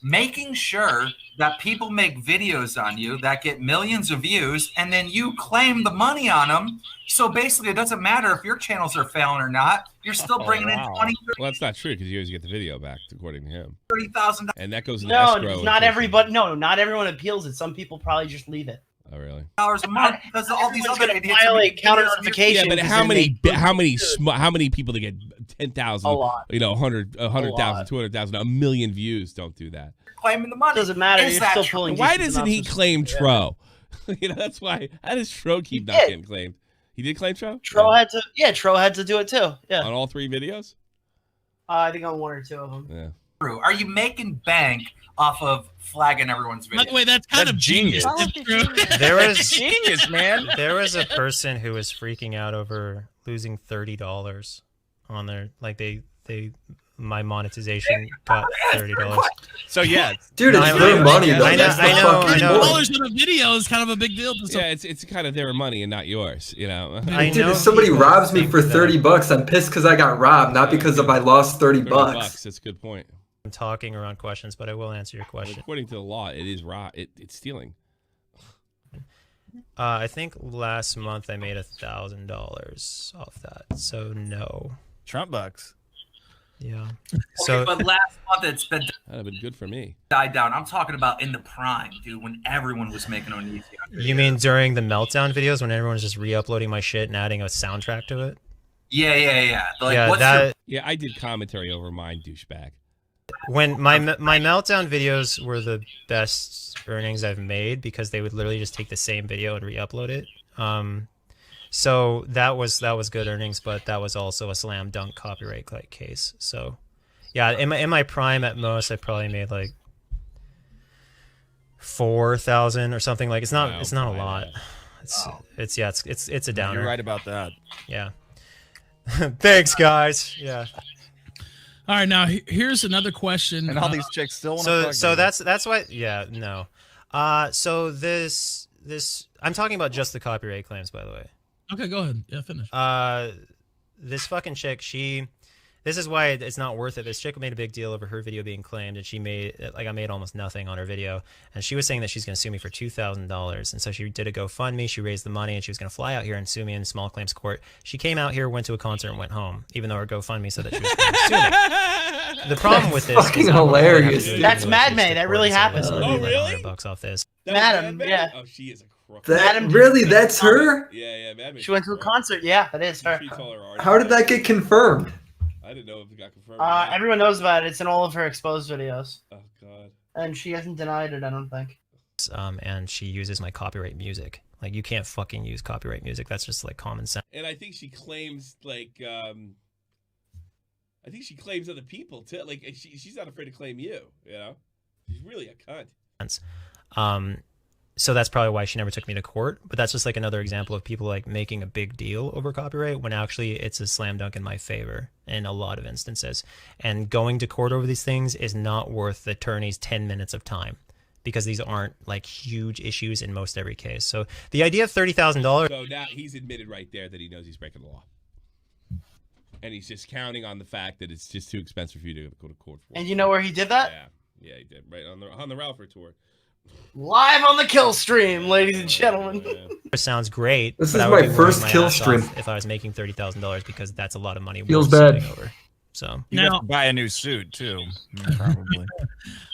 making sure that people make videos on you that get millions of views, and then you claim the money on them. So basically, it doesn't matter if your channels are failing or not. You're still bringing in 20, 30, well, that's not true because you always get the video back, according to him. $30,000. And that goes in escrow. Not everybody. No, not everyone appeals it. Some people probably just leave it. Oh, really? $1 a month because all these other idiots violate counter notifications. Yeah, but how many people that get 10,000, 100,000, 200,000, a million views don't do that? Claiming the money. Doesn't matter. You're still pulling. Why doesn't he claim Tro? That's why. How does Tro keep not getting claimed? He did claim Tro? Tro had to. Yeah, Tro had to do it too. Yeah. On all 3 videos? I think on 1 or 2 of them. Yeah. True. Are you making bank off of flagging everyone's video? By the way, that's kind of genius. There was genius, man. There was a person who was freaking out over losing $30 on their my monetization got $30. So yeah, dude, it's their money. Though. I know. $30 on a video is kind of a big deal. Yeah, it's kind of their money and not yours. You know. Dude, if somebody robs me for $30, I'm pissed because I got robbed, not because I lost $30. That's a good point. I'm talking around questions, but I will answer your question. Well, according to the law, it is it's stealing. I think last month I made $1,000 off that. So no. Trump bucks. Yeah. So, but last month it's been that'd have been good for me. Died down. I'm talking about in the prime, dude, when everyone was making Onision. You mean during the meltdown videos when everyone was just re-uploading my shit and adding a soundtrack to it? Yeah. Like, yeah, I did commentary over mine, douchebag. When my meltdown videos were the best earnings I've made because they would literally just take the same video and re-upload it. So that was good earnings, but that was also a slam dunk copyright case. So yeah, in my prime at most I probably made like 4,000 or something. Like it's not a lot. It's a downer. You're right about that. Yeah. Thanks guys. Yeah. All right, now here's another question. And all these chicks still want to. So that's why. Yeah, no. So this I'm talking about just the copyright claims, by the way. Okay, go ahead. Yeah, finish. This fucking chick, this is why it's not worth it. This chick made a big deal over her video being claimed, and I made almost nothing on her video, and she was saying that she's going to sue me for $2,000, and so she did a GoFundMe, she raised the money, and she was going to fly out here and sue me in small claims court. She came out here, went to a concert, and went home, even though her GoFundMe said that she was going to sue me. The problem with this fucking hilarious. That's Mad May. That really happens. Oh, really? $100 off this. Madam, yeah. Oh, she is a crook. Really? That's her? Yeah, Madam. She went to a concert. Yeah, that is her. How did that get confirmed? I didn't know if it got confirmed. Everyone knows about it. It's in all of her exposed videos. Oh God. And she hasn't denied it, I don't think. And she uses my copyright music. Like, you can't fucking use copyright music. That's just like common sense. And I think she claims other people too. Like she's not afraid to claim you. You know, she's really a cunt. So that's probably why she never took me to court. But that's just like another example of people like making a big deal over copyright when actually it's a slam dunk in my favor in a lot of instances. And going to court over these things is not worth the attorney's 10 minutes of time because these aren't like huge issues in most every case. So the idea of $30,000. So now he's admitted right there that he knows he's breaking the law. And he's just counting on the fact that it's just too expensive for you to go to court for. And you know where he did that? Yeah, he did. Right on the Ralph tour. Live on the kill stream, ladies and gentlemen. It sounds great. This is my first kill stream. If I was making $30,000 because that's a lot of money. Feels bad. Over. So you have to buy a new suit too, probably.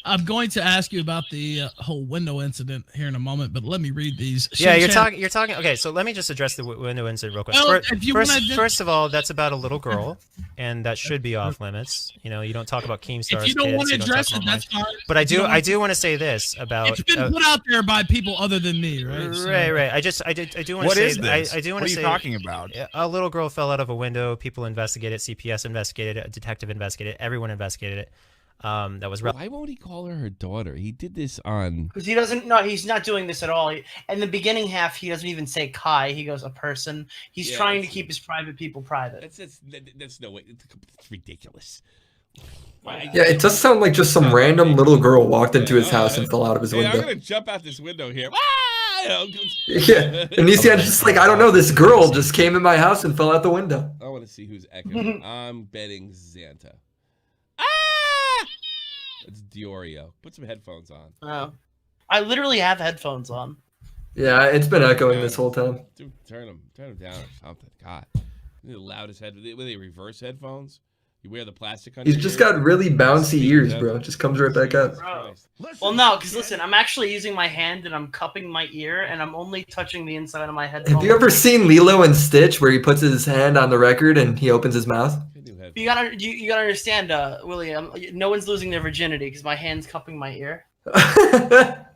I'm going to ask you about the whole window incident here in a moment, but let me read these. Yeah, you're talking. Okay, so let me just address the window incident real quick. Well, first of all, that's about a little girl, and that should be off limits. You know, you don't talk about Keemstar's kids. If you don't want to address it, that's fine. But I do want to say this about. It's been put out there by people other than me, right? So. Right. I do want to say. What is this? I do want to say. What are you talking about? A little girl fell out of a window. People investigated. CPS investigated it. A detective investigated it. Everyone investigated it. That was why won't he call her daughter? He did this on because he doesn't. No, he's not doing this at all. In the beginning half, he doesn't even say Kai. He goes a person. He's trying to keep his private people private. That's no way. It's ridiculous. Yeah, it does sound like just some random little girl walked into his house and fell out of his window. I'm gonna jump out this window here. Yeah, and you see, I'm just like, I don't know. This girl just came in my house and fell out the window. I want to see who's echoing. I'm betting Xanta. It's Diorio. Put some headphones on. Oh, I literally have headphones on. Yeah, it's been echoing this whole time. Dude, turn them down or something. God, the loudest were they reverse headphones? You wear the plastic on He's your just ear? got really bouncy ears, bro. It just comes right back up. Well, no, because listen, I'm actually using my hand and I'm cupping my ear and I'm only touching the inside of my head. Have you ever seen Lilo and Stitch where he puts his hand on the record and he opens his mouth? You gotta understand, Willie. No one's losing their virginity because my hand's cupping my ear. I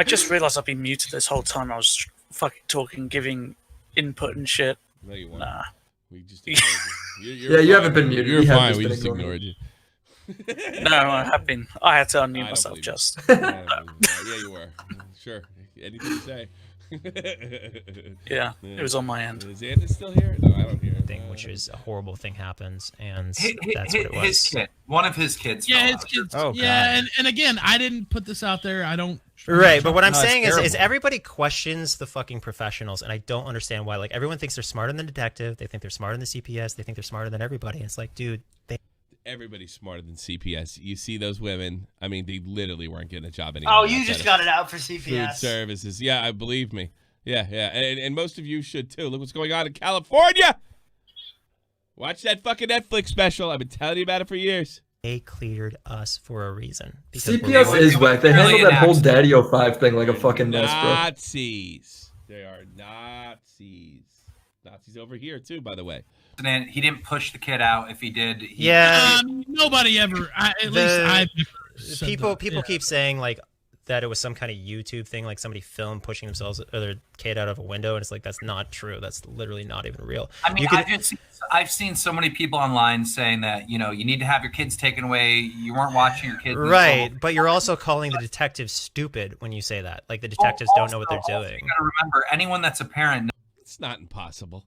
just realized I've been muted this whole time. I was fucking talking, giving input and shit. No, you weren't. Nah. We just yeah, you haven't been muted. You're fine. We just ignored you. No, I have been. I had to unmute myself just. Yeah, you were. Sure. Anything to say. Yeah, it was on my end. Is Andy still here? No, I don't hear it. Which is a horrible thing happens, and that's what it was. His kid, one of his kids. Yeah, his kids. Oh, yeah, and again, I didn't put this out there. I don't. Right, but what I'm saying is everybody questions the fucking professionals, and I don't understand why. Like, everyone thinks they're smarter than the detective. They think they're smarter than the CPS. They think they're smarter than everybody. And it's like, dude, everybody's smarter than CPS. You see those women? I mean, they literally weren't getting a job anymore. Oh, you just got it out for CPS. Food services. Yeah, believe me. Yeah, and most of you should too. Look what's going on in California. Watch that fucking Netflix special. I've been telling you about it for years. They cleared us for a reason. CPS is whack. They handled that whole Daddy-O5 thing like a fucking mess, bro. Nazis. They are Nazis. Nazis over here too, by the way. And he didn't push the kid out. If he did, nobody ever. People keep saying like that it was some kind of YouTube thing, like somebody filmed pushing themselves or their kid out of a window, and it's like that's not true. That's literally not even real. I mean, I've seen so many people online saying that you need to have your kids taken away. You weren't watching your kids, right? But you're also calling the detectives stupid when you say that. Like the detectives don't know what they're doing. You gotta remember, anyone that's a parent. It's not impossible.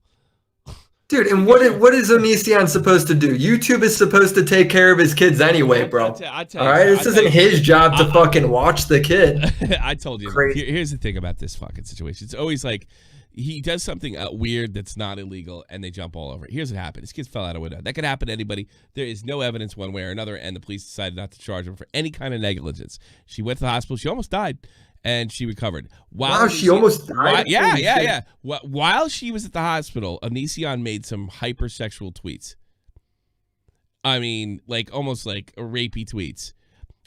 Dude, and what is Onision supposed to do? YouTube is supposed to take care of his kids anyway, bro. All right, this isn't his job to fucking watch the kid. I told you. Here's the thing about this fucking situation. It's always like he does something weird that's not illegal, and they jump all over it. Here's what happened. This kid fell out a window. That could happen to anybody. There is no evidence one way or another, and the police decided not to charge him for any kind of negligence. She went to the hospital. She almost died. And she recovered. Wow, she almost died? Yeah. While she was at the hospital, Onision made some hypersexual tweets. I mean, like almost like rapey tweets.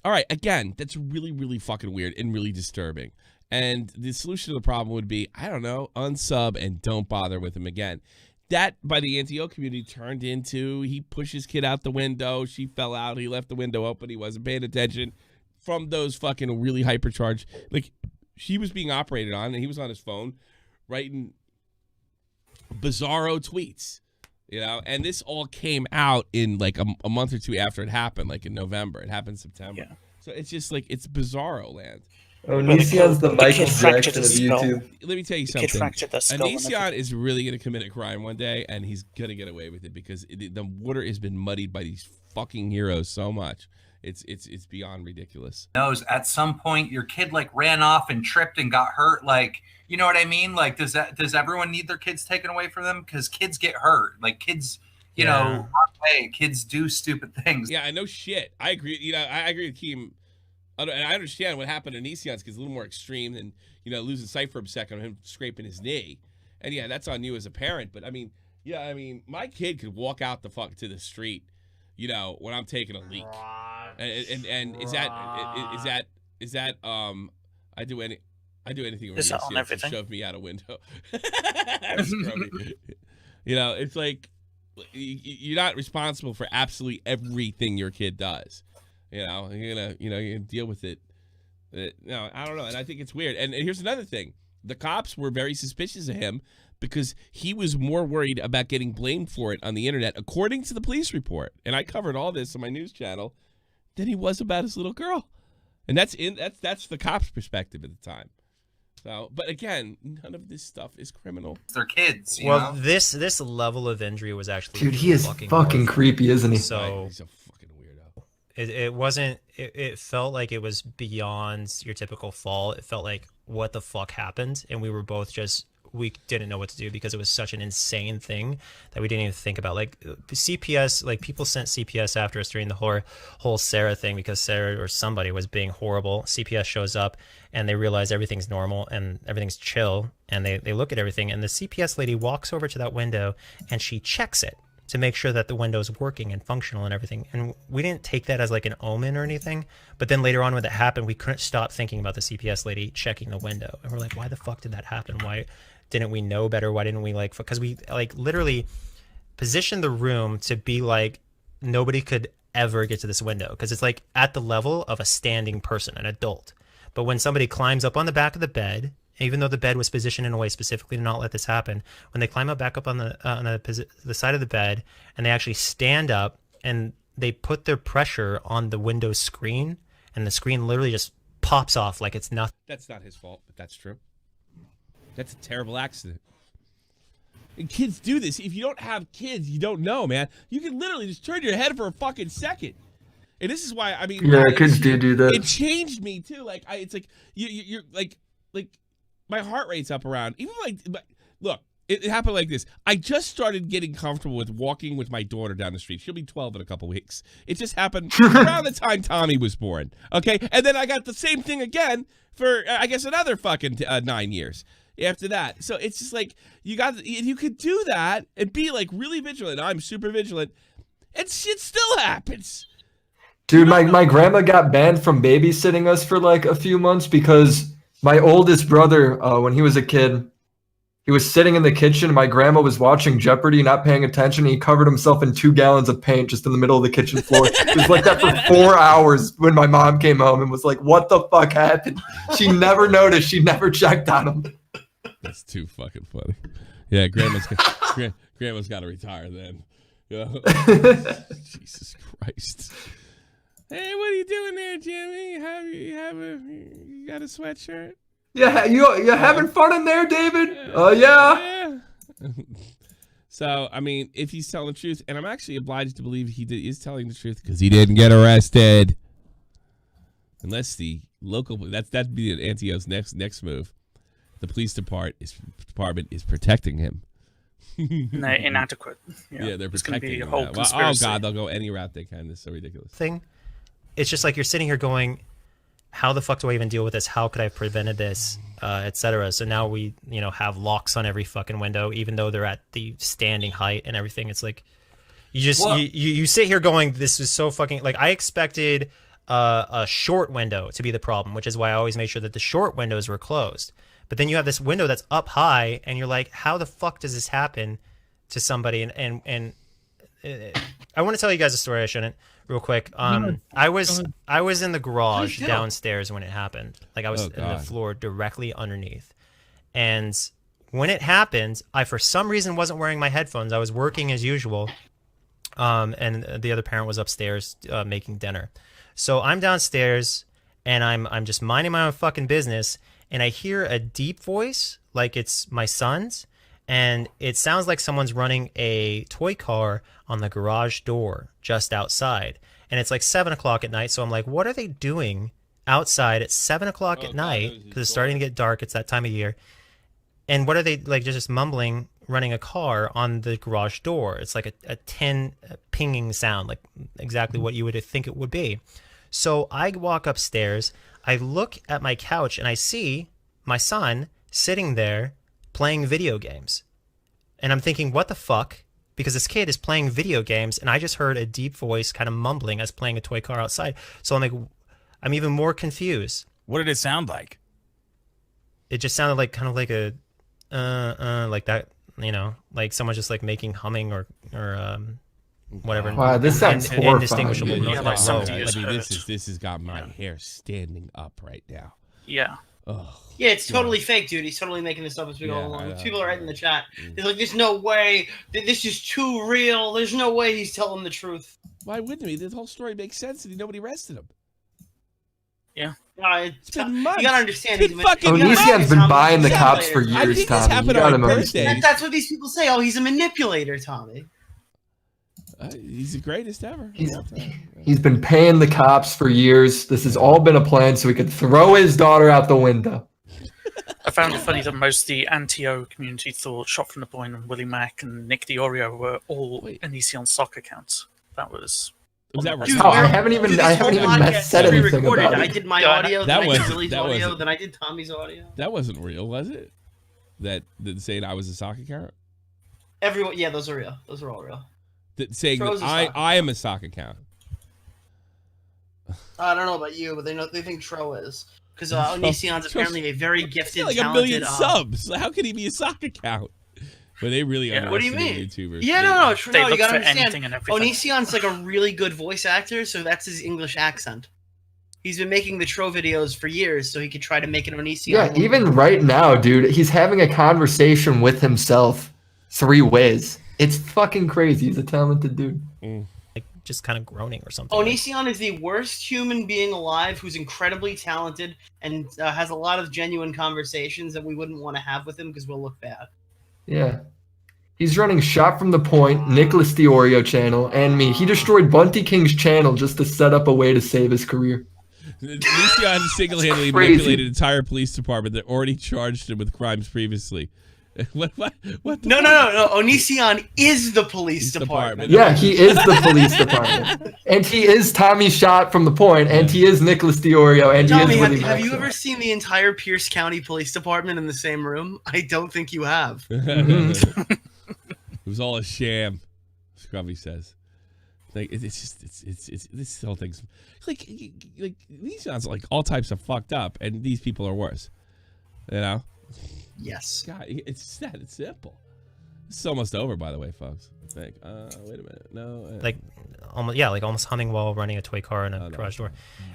All right, again, that's really, really fucking weird and really disturbing. And the solution to the problem would be, I don't know, unsub and don't bother with him again. That, by the anti-O community, turned into he pushed his kid out the window. She fell out. He left the window open. He wasn't paying attention. From those fucking really hypercharged, like she was being operated on, and he was on his phone writing bizarro tweets, and this all came out in like a month or two after it happened, like in November. It happened in September. Yeah. So it's just like it's bizarro land. Onision's the Michael Jackson of YouTube. Let me tell you something. Onision is really going to commit a crime one day, and he's going to get away with it because the water has been muddied by these fucking heroes so much. It's beyond ridiculous. Knows at some point your kid like ran off and tripped and got hurt. Like, you know what I mean? Like, does everyone need their kids taken away from them? Because kids get hurt. Like kids, kids do stupid things. Yeah, I know shit. I agree. I agree with Keem. And I understand what happened to Onision's because it's a little more extreme than losing sight for a second, him scraping his knee. And yeah, that's on you as a parent. But I mean, my kid could walk out the fuck to the street. When I'm taking a leak, and is that I do anything is that on to everything? shove me out a window. It's like you're not responsible for absolutely everything your kid does. You're gonna deal with it. No, I don't know, and I think it's weird. And here's another thing: the cops were very suspicious of him. Because he was more worried about getting blamed for it on the internet, according to the police report, and I covered all this on my news channel, than he was about his little girl, and that's the cops' perspective at the time. So, but again, none of this stuff is criminal. They're kids. Well, this level of injury was actually dude. He is fucking creepy, isn't he? So he's a fucking weirdo. It wasn't. It felt like it was beyond your typical fall. It felt like what the fuck happened, and we were both just. We didn't know what to do because it was such an insane thing that we didn't even think about. Like CPS, like people sent CPS after us during the whole Sarah thing because Sarah or somebody was being horrible. CPS shows up and they realize everything's normal and everything's chill. And they look at everything and the CPS lady walks over to that window and she checks it to make sure that the window is working and functional and everything. And we didn't take that as like an omen or anything. But then later on when that happened, we couldn't stop thinking about the CPS lady checking the window. And we're like, why the fuck did that happen? Why didn't we know better? Why didn't we like, because we like literally positioned the room to be like nobody could ever get to this window. Because it's like at the level of a standing person, an adult. But when somebody climbs up on the back of the bed, even though the bed was positioned in a way specifically to not let this happen, when they climb up back up on the side of the bed and they actually stand up and they put their pressure on the window screen, and the screen literally just pops off like it's nothing. That's not his fault, but that's true. That's a terrible accident. And kids do this. If you don't have kids, you don't know, man. You can literally just turn your head for a fucking second. And this is why, I mean... Yeah, kids do that. It changed me, too. Like, it's like, you're like... My heart rate's up around, even like, look, it happened like this. I just started getting comfortable with walking with my daughter down the street. She'll be 12 in a couple weeks. It just happened around the time Tommy was born. Okay. And then I got the same thing again for, I guess, another fucking 9 years after that. So it's just like, you could do that and be like really vigilant. I'm super vigilant and shit still happens. Dude, my grandma got banned from babysitting us for like a few months because my oldest brother, when he was a kid, he was sitting in the kitchen. My grandma was watching Jeopardy, not paying attention. He covered himself in 2 gallons of paint just in the middle of the kitchen floor. It was like that for 4 hours when my mom came home and was like, what the fuck happened? She never noticed. She never checked on him. That's too fucking funny. Yeah, grandma's got to retire then. Jesus Christ. Hey, what are you doing there, Jimmy? You got a sweatshirt? Yeah, you having fun in there, David? Yeah. So, I mean, if he's telling the truth, and I'm actually obliged to believe is telling the truth because he didn't get arrested. Unless the local, that'd be Antio's next move. The police department is protecting him. They're inadequate. Yeah, they're protecting him. Whole conspiracy. Oh God, they'll go any route they can. This is so ridiculous. It's just like you're sitting here going, how the fuck do I even deal with this? How could I have prevented this, etc. So now we, have locks on every fucking window, even though they're at the standing height and everything. It's like you just you sit here going, this is so fucking like I expected a short window to be the problem, which is why I always made sure that the short windows were closed. But then you have this window that's up high, and you're like, how the fuck does this happen to somebody? And I want to tell you guys a story. I shouldn't. Real quick, I was in the garage downstairs when it happened. Like I was in the floor directly underneath, and when it happened, I for some reason wasn't wearing my headphones. I was working as usual, and the other parent was upstairs making dinner. So I'm downstairs, and I'm just minding my own fucking business, and I hear a deep voice, like it's my son's. And it sounds like someone's running a toy car on the garage door just outside. And it's like 7 o'clock at night. So I'm like, what are they doing outside at 7 o'clock at night? Because it's starting to get dark. It's that time of year. And what are they like just mumbling, running a car on the garage door? It's like a tin pinging sound, like exactly what you would think it would be. So I walk upstairs. I look at my couch and I see my son sitting there playing video games. And I'm thinking, what the fuck? Because this kid is playing video games, and I just heard a deep voice kind of mumbling as playing a toy car outside. So I'm like, I'm even more confused. What did it sound like? It just sounded like kind of like a like that, like someone just like making humming or whatever. Wow, this sounds horrifying. Indistinguishable. Yeah, like somebody I mean, this has got my hair standing up right now. Yeah. Oh. Yeah, it's totally fake, dude. He's totally making this up as we go along. People are right in the chat. They're like, there's no way. This is too real. There's no way he's telling the truth. Why wouldn't he? This whole story makes sense and nobody arrested him. Yeah. It's been months. You gotta understand. Onision's been buying the cops for years, I think this Tommy. happened on my birthday. That's what these people say. Oh, he's a manipulator, Tommy. He's the greatest ever. He's been paying the cops for years. This has all been a plan so he could throw his daughter out the window. I found it funny that most of the anti-O community thought Shot from the Point and Willie Mack and Nick the Oreo were all Onision stock accounts. That was that right? Dude, I haven't even said anything about it. I did my audio, then I did Willie's audio, audio, then I did Tommy's audio. That wasn't real, was it? That saying I was a sock account? Everyone, yeah, those are real. Those are all real. saying that I am a sock account. I don't know about you, but they think Tro is. Because Onision's apparently a very gifted, like talented... 1 million subs. How can he be a sock account? But they really are. What do you mean? YouTubers. Yeah, no, you gotta understand. Anything. Onision's like a really good voice actor, so that's his English accent. He's been making the Tro videos for years, so he could try to make an Onision. Yeah, even right now, dude, he's having a conversation with himself 3 ways. It's fucking crazy. He's a talented dude. Like just kind of groaning or something. Onision is the worst human being alive who's incredibly talented and has a lot of genuine conversations that we wouldn't want to have with him because we'll look bad. Yeah. He's running Shot from the Point, Nicholas the Oreo channel, and me. He destroyed Bunty King's channel just to set up a way to save his career. Onision single-handedly manipulated an entire police department that already charged him with crimes previously. What No. Onision is the police department. Yeah, he is the police department. And he is Tommy Shot from the Point, and he is Nicholas the Oreo, and Tommy, he is Willie have you ever seen the entire Pierce County Police Department in the same room? I don't think you have. It was all a sham, Scrubby says. Like it's this whole thing's like these sounds like all types of fucked up, and these people are worse. You know? Yes. God, it's that it's simple. It's almost over, by the way, folks. Like, wait a minute, no. Like almost humming while running a toy car in a garage door.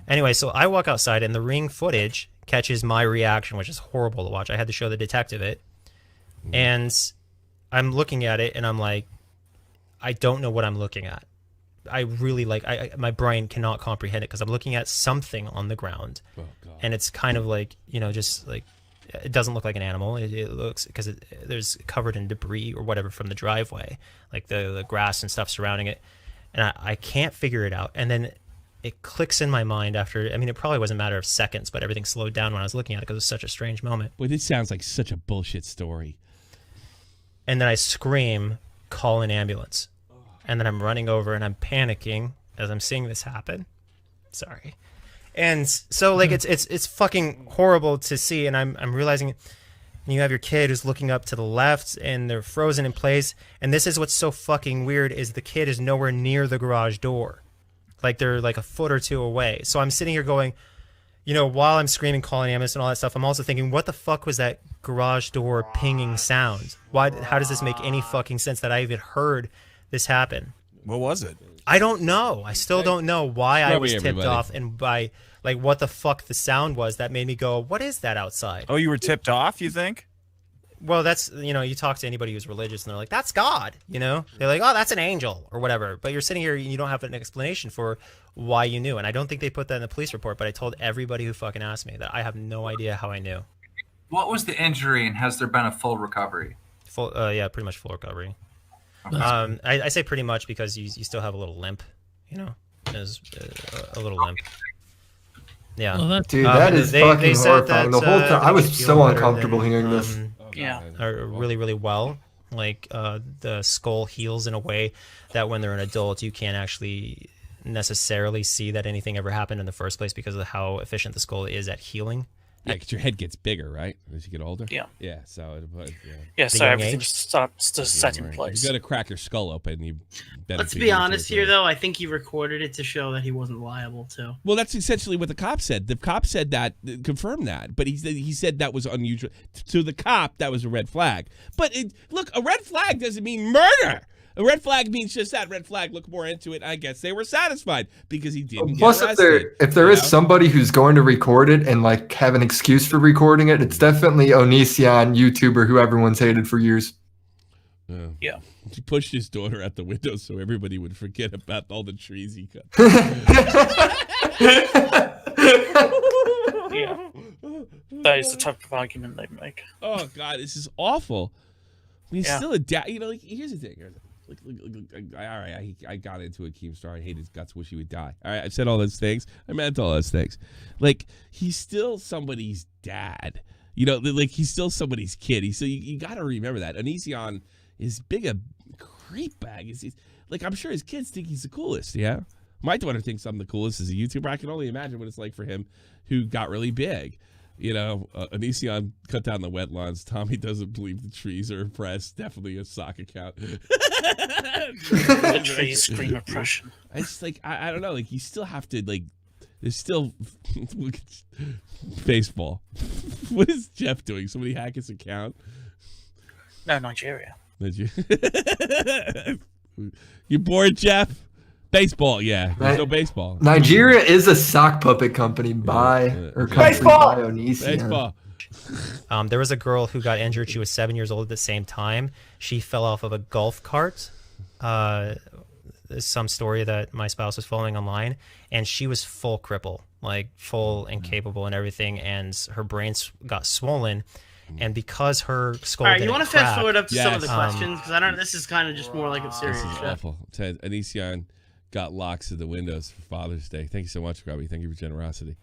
Anyway, so I walk outside, and the Ring footage catches my reaction, which is horrible to watch. I had to show the detective it, and I'm looking at it, and I'm like, I don't know what I'm looking at. I really my brain cannot comprehend it because I'm looking at something on the ground, and it's kind of like, just like, it doesn't look like an animal. It looks, because there's covered in debris or whatever from the driveway, like the grass and stuff surrounding it, and I can't figure it out. And then it clicks in my mind after, it probably wasn't a matter of seconds, but everything slowed down when I was looking at it because it was such a strange moment. Boy, this sounds like such a bullshit story. And then I scream, call an ambulance. And then I'm running over and I'm panicking as I'm seeing this happen. Sorry. And so like it's fucking horrible to see, and I'm realizing you have your kid who's looking up to the left and they're frozen in place, and this is what's so fucking weird is the kid is nowhere near the garage door. Like they're like a foot or two away. So I'm sitting here going, while I'm screaming, calling ambulance and all that stuff, I'm also thinking, what the fuck was that garage door pinging sound? How does this make any fucking sense that I even heard this happen? What was it? I don't know. I still don't know why I was tipped off and by like what the fuck the sound was that made me go, what is that outside? Oh, you were tipped off, you think? Well, that's, you talk to anybody who's religious and they're like, that's God, They're like, oh, that's an angel or whatever. But you're sitting here and you don't have an explanation for why you knew. And I don't think they put that in the police report, but I told everybody who fucking asked me that I have no idea how I knew. What was the injury, and has there been a full recovery? Yeah, pretty much full recovery. I say pretty much because you still have a little limp, there's a little limp. Yeah. Well, dude, that is fucking horrifying. The whole time I was so uncomfortable hearing this. Really, really well. Like the skull heals in a way that when they're an adult, you can't actually necessarily see that anything ever happened in the first place because of how efficient the skull is at healing. Yeah, because your head gets bigger, right, as you get older. Yeah. Yeah. So. So everything starts to set in place. You got to crack your skull open. Let's be honest here, though. I think he recorded it to show that he wasn't liable too. Well, that's essentially what the cop said. The cop said that, confirmed that, but he said that was unusual to the cop. That was a red flag. But look, a red flag doesn't mean murder. A red flag means just that. Red flag, look more into it. I guess they were satisfied because he didn't Plus, get arrested. if there is somebody who's going to record it and like have an excuse for recording it, it's definitely Onision, YouTuber who everyone's hated for years. Yeah. He pushed his daughter out the window so everybody would forget about all the trees he cut. Yeah. That is the type of argument they make. Oh, God, this is awful. He's still a dad. Here's the thing. All right, I got into it, Keemstar. I hate his guts. Wish he would die. All right, I've said all those things. I meant all those things. Like, he's still somebody's dad. Like, he's still somebody's kid. So you got to remember that. Onision is big a creep bag. He's like, I'm sure his kids think he's the coolest, yeah? My daughter thinks I'm the coolest as a YouTuber. I can only imagine what it's like for him who got really big. Onision cut down the wet lawns. Tommy doesn't believe the trees are impressed. Definitely a sock account. Face scream oppression. It's like I don't know. Like you still have to like. There's still baseball. What is Jeff doing? Somebody hack his account? No, Nigeria. Did you? You bored, Jeff? Baseball, yeah. There's no baseball. Nigeria is a sock puppet company by Baseball! Onision. There was a girl who got injured. She was 7 years old at the same time. She fell off of a golf cart. Some story that my spouse was following online, and she was full cripple, like full incapable and everything, and her brain got swollen. And because her skull. All right, you want to fast forward up to some of the questions because I don't. This is kind of just more like a serious. This is awful. Ted, Onision got locks of the windows for Father's Day. Thank you so much, Scrubby. Thank you for generosity.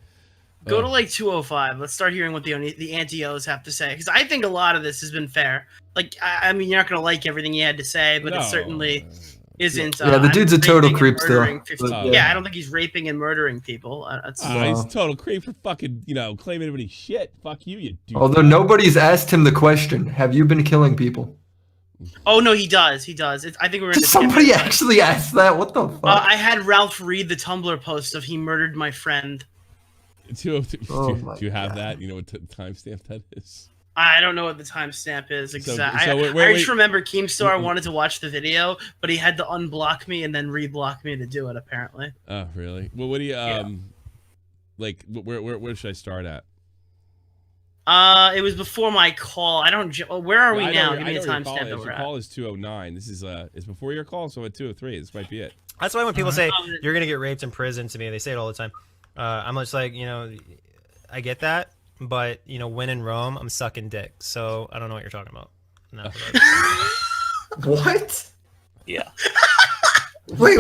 Go to like 205. Let's start hearing what the anti-Os have to say because I think a lot of this has been fair. Like, I mean, you're not gonna like everything he had to say, but it certainly isn't. Yeah, the dude's a total creep still. Yeah, I don't think he's raping and murdering people. He's a total creep for fucking, claiming everybody's shit. Fuck you, you dude. Although nobody's asked him the question, have you been killing people? Oh no, he does. He does. I think we're. Did somebody actually ask that? What the fuck? I had Ralph read the Tumblr post of he murdered my friend. Do you have that? You know what timestamp that is? I don't know what the timestamp is exactly. I just remember Keemstar wanted to watch the video, but he had to unblock me and then reblock me to do it. Apparently. Oh, really? Well, what do you like? Where should I start at? It was before my call. I don't. Where are we now? Give me a timestamp. Your call is 2:09. This is it's before your call, so at 2:03. This might be it. That's why when people say you're gonna get raped in prison to me, they say it all the time. I'm just like, I get that. But, when in Rome, I'm sucking dick. So I don't know what you're talking about. No. What? Yeah. Wait,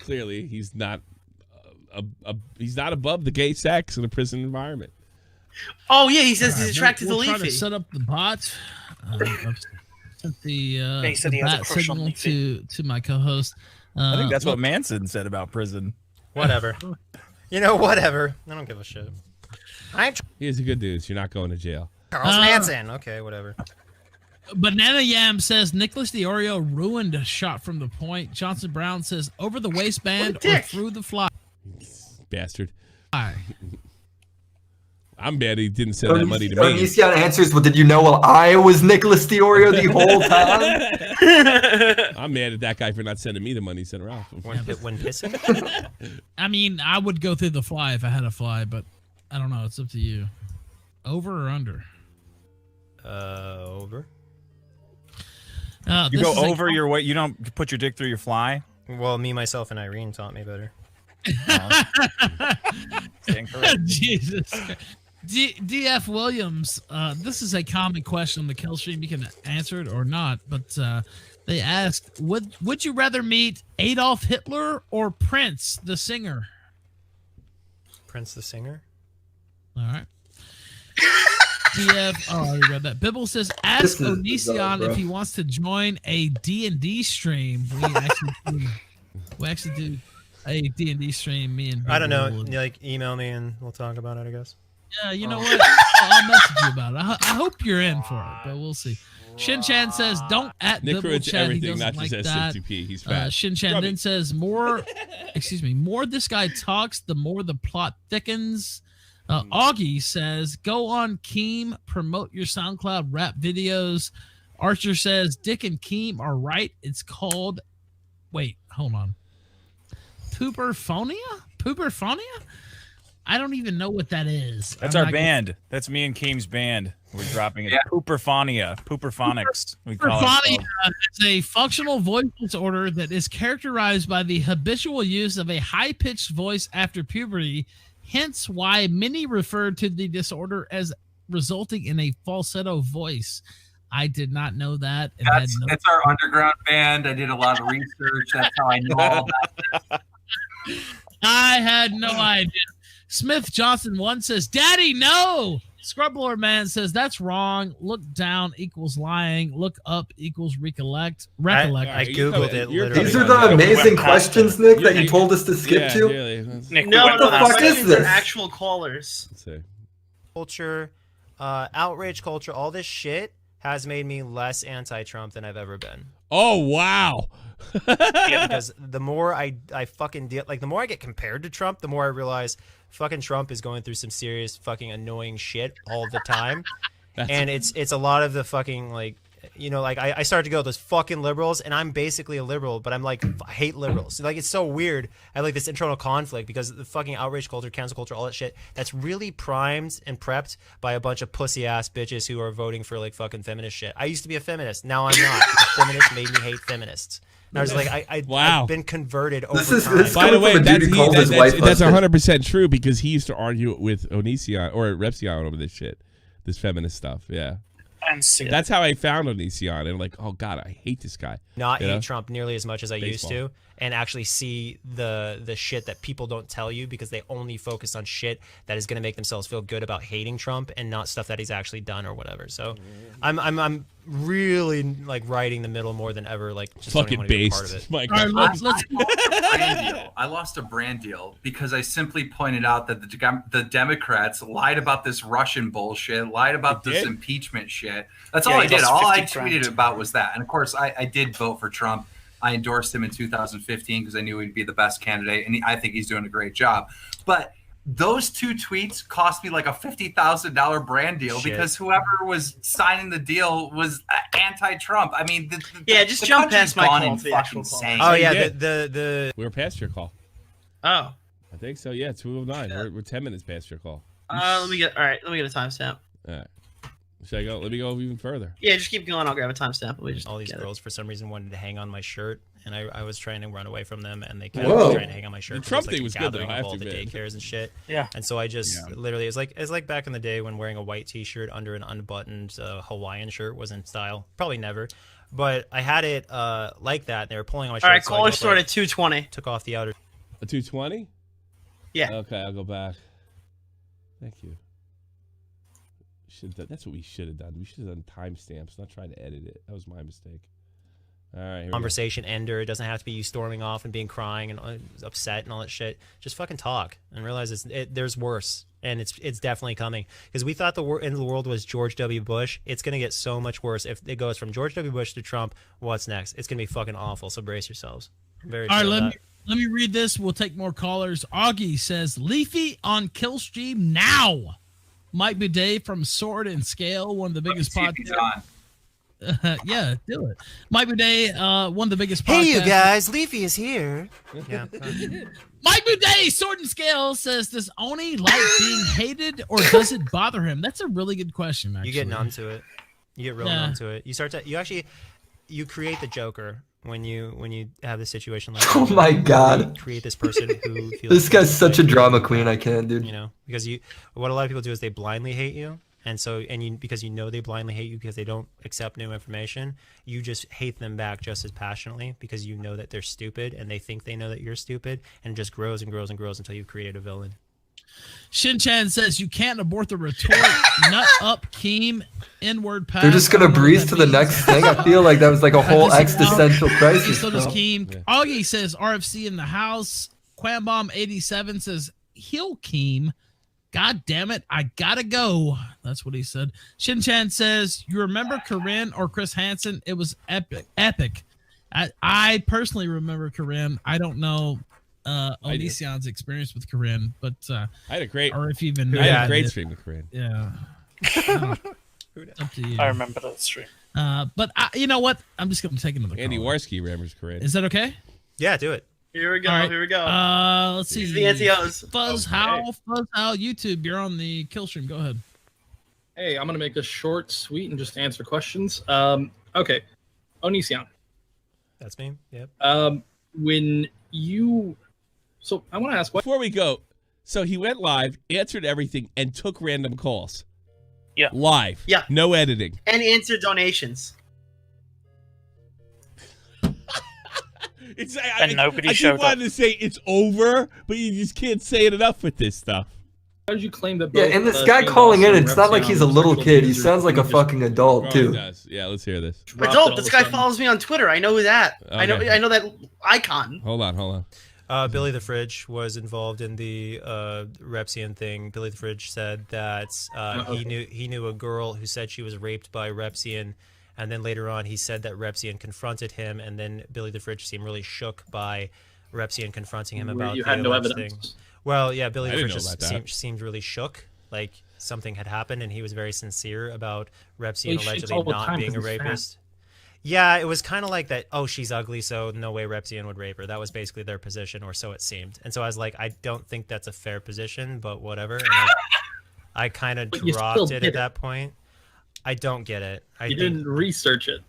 Clearly, he's not he's not above the gay sex in a prison environment. Oh, yeah, he says he's attracted to Leafy. We'll try to set up the bot. Sent the bat signal to my co-host. I think that's what Manson said about prison. Whatever. Whatever. I don't give a shit. He's a good dude. So you're not going to jail. Charles Manson. Okay, whatever. Banana Yam says Nicholas DiOrio ruined a shot from the point. Johnson Brown says over the waistband or through the fly. Bastard. I'm bad he didn't send that money to me. Onision answers, well, did you know I was Nicholas DiOrio the whole time? I'm mad at that guy for not sending me the money he sent Ralph. When pissing? I mean, I would go through the fly if I had a fly, but I don't know. It's up to you. Over or under? Over. You go over your weight. You don't put your dick through your fly? Well, me, myself, and Irene taught me better. Jesus. DF Williams, this is a common question on the kill stream. You can answer it or not, but they asked, would you rather meet Adolf Hitler or Prince the singer? Prince the singer? All right. DF, I already read that. Bibble says, ask Onision if he wants to join a D&D stream. We actually do a D&D stream. Me and Bibble, I don't know. Email me and we'll talk about it, I guess. Yeah, you know what? I'll message you about it. I hope you're in for it, but we'll see. Shin Chan says, don't at Nick Bibble Chat. He doesn't not like just that. SFTP. He's fat. Shin Chan then says, more this guy talks, the more the plot thickens. Augie says, go on Keem, promote your SoundCloud rap videos. Archer says, Dick and Keem are right. It's called, wait, hold on. Pooperphonia? I don't even know what that is. That's our band. That's me and Keem's band. We're dropping it. Yeah. Pooperphonics. Pooperphonia is a functional voice disorder that is characterized by the habitual use of a high-pitched voice after puberty, hence why many refer to the disorder as resulting in a falsetto voice. I did not know that. That's our underground band. I did a lot of research. That's how I know all that. I had no idea. Smith Johnson 1 says, Daddy, no! Scrublord Man says, that's wrong. Look down equals lying. Look up equals recollect. I Googled it. Literally. These are the amazing questions, Nick, that you told us to skip to? Nick, what the fuck is this? Actual callers. Let's see. Culture, outrage culture, all this shit has made me less anti-Trump than I've ever been. Oh, wow. Yeah, because the more I fucking deal, like the more I get compared to Trump, the more I realize fucking Trump is going through some serious fucking annoying shit all the time. And it's a lot of the fucking like, you know, like I started to go those fucking liberals, and I'm basically a liberal, but I'm like, I hate liberals. Like, it's so weird. I have like this internal conflict because the fucking outrage culture, cancel culture, all that shit, that's really primed and prepped by a bunch of pussy ass bitches who are voting for like fucking feminist shit. I used to be a feminist. Now I'm not. Because feminists made me hate feminists. And I was like, I've been converted over time. By the way, that's 100% true, because he used to argue with Onision or Repsion over this shit, this feminist stuff. Yeah. And that's how I found Onision, and like, oh god, I hate this guy. Not hate Trump nearly as much as I used to, and actually see the shit that people don't tell you because they only focus on shit that is going to make themselves feel good about hating Trump and not stuff that he's actually done or whatever. So I'm really like riding the middle more than ever. Like, just fucking based. I lost a brand deal because I simply pointed out that the Democrats lied about this Russian bullshit, lied about this impeachment shit. That's all I did. All I tweeted about was that. And of course, I did vote for Trump. I endorsed him in 2015 because I knew he'd be the best candidate, and I think he's doing a great job. But those two tweets cost me like a $50,000 brand deal because whoever was signing the deal was anti-Trump. I mean, just jump past my call to the actual call. Oh yeah, the we were past your call. Oh, I think so. Yeah, 2:09. We're 10 minutes past your call. Let me get a timestamp. All right. Should I go? Let me go even further. Yeah, just keep going. I'll grab a timestamp. All these girls, for some reason, wanted to hang on my shirt, and I was trying to run away from them, and they kept trying to hang on my shirt. The Trump thing was good, though. I have all to the admit. daycares and shit. Yeah. And so I just literally, it's like back in the day when wearing a white T-shirt under an unbuttoned Hawaiian shirt was in style. Probably never, but I had it like that. And they were pulling on my shirt. All right, caller started at 2:20. Took off the outer. A 2:20? Yeah. Okay, I'll go back. Thank you. That's what we should have done. We should have done timestamps, not trying to edit it. That was my mistake. All right. Conversation ender. It doesn't have to be you storming off and being crying and upset and all that shit. Just fucking talk and realize there's worse, and it's definitely coming. Because we thought the end of the world was George W. Bush. It's gonna get so much worse if it goes from George W. Bush to Trump. What's next? It's gonna be fucking awful. So brace yourselves. I'm very all right. Let me read this. We'll take more callers. Augie says, "Leafy on Killstream now." Mike Bidet from Sword and Scale, one of the biggest podcasts. Yeah, do it. Mike Bidet, one of the biggest podcasts. Hey, you guys, Leafy is here. Yeah. Mike Bidet, Sword and Scale, says, does Oni like being hated or does it bother him? That's a really good question, actually. You get numb to it. You get real numb to it. You create the Joker when you have this situation like oh my god, create this person who feels this guy's such a drama queen. I can't, dude. You know, because what a lot of people do is they blindly hate you, because you know they blindly hate you because they don't accept new information. You just hate them back just as passionately because you know that they're stupid and they think they know that you're stupid, and it just grows and grows and grows until you create a villain. Shin-Chan says you can't abort the retort. Nut up, Keem, N-word pass. They're just gonna breeze to the next thing. I feel like that was like a whole existential crisis. So does Keem. Yeah. Augie says RFC in the house. Quambomb87 says heal Keem. God damn it, I gotta go. That's what he said. Shin-Chan says, you remember Corinne or Chris Hansen? It was epic. I personally remember Corinne. I don't know Onision's experience with Corinne, but I had a great, or if even I had a great stream with Corinne. Yeah. Up to you. I remember that stream. But you know what? I'm just gonna take another. Andy Warski remembers Corinne. Is that okay? Yeah, do it. Here we go. Right. Here we go. Let's see. The NTOs. Fuzzhowl, YouTube. You're on the kill stream. Go ahead. Hey, I'm gonna make this short, sweet, and just answer questions. Okay, Onision. That's me. Yep. So I want to ask. Before we go, so he went live, answered everything, and took random calls. Yeah. Live. Yeah. No editing. And answered donations. And nobody showed up. I wanted to say it's over, but you just can't say it enough with this stuff. How did you claim that? Yeah, and this guy calling in, it's not like he's a little kid. He sounds like a fucking adult too. Yeah, let's hear this. Adult. This guy follows me on Twitter. I know that. Okay. I know that icon. Hold on. Billy the Fridge was involved in the Repsian thing. Billy the Fridge said that he knew a girl who said she was raped by Repsian, And then later on, he said that Repzion confronted him, and then Billy the Fridge seemed really shook by Repzion confronting him about you the had no alleged evidence. thing. Well, yeah, Billy the didn't Fridge know about that. seemed really shook, like something had happened, and he was very sincere about Well, Repzion he shits allegedly all the not time being a 'cause he's fat. rapist. Yeah, it was kind of like that, oh, she's ugly, so no way Repzion would rape her. That was basically their position, or so it seemed. And so I was like, I don't think that's a fair position, but whatever. And I kind of But you still dropped it did at that point. I don't get it. You didn't research it.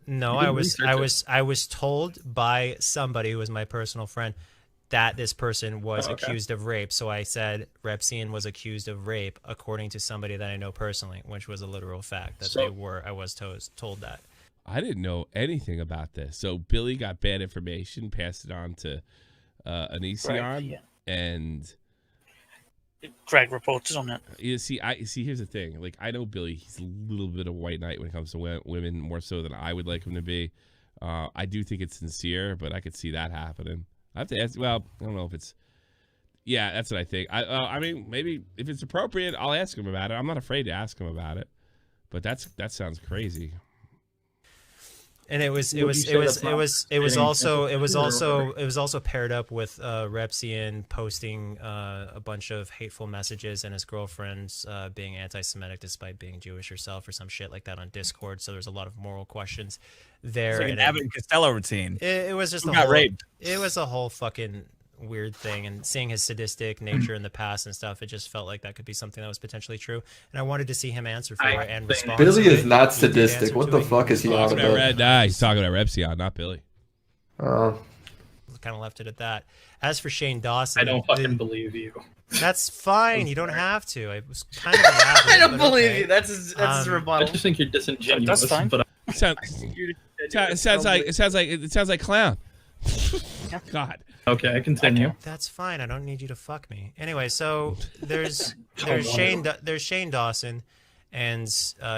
No, You I didn't was research told by somebody who was my personal friend that this person was Oh, okay. accused of rape. So I said Repzion was accused of rape according to somebody that I know personally, which was a literal fact that So- they were. I was told that. I didn't know anything about this. So Billy got bad information, passed it on to Onision, Right, yeah. and Greg reported on it. you see, here's the thing. Like, I know Billy; he's a little bit of a white knight when it comes to women, more so than I would like him to be. I do think it's sincere, but I could see that happening. I have to ask. Well, I don't know if it's. Yeah, that's what I think. I mean, maybe if it's appropriate, I'll ask him about it. I'm not afraid to ask him about it, but that sounds crazy. And it was also paired up with Repzion posting a bunch of hateful messages and his girlfriend's being anti-Semitic despite being Jewish herself or some shit like that on Discord. So there's a lot of moral questions there. It's like an and Abbott and Costello routine. it was just Who a got whole, raped? It was a whole fucking weird thing, and seeing his sadistic nature in the past and stuff, it just felt like that could be something that was potentially true. And I wanted to see him answer for it and respond. Billy to is it. not He did sadistic. answer What to the it. fuck is he on Talking about about? he's talking about Repzion, not Billy. Oh. Kind of left it at that. As for Shane Dawson, I don't fucking believe you. That's fine. You don't have to. I was kind of elaborate, I don't but believe okay. you. That's his I rebuttal. just think you're disingenuous. That's fine. But It sounds like clown. God. okay, continue. That's fine. I don't need you to fuck me. Anyway, so there's Shane Dawson, and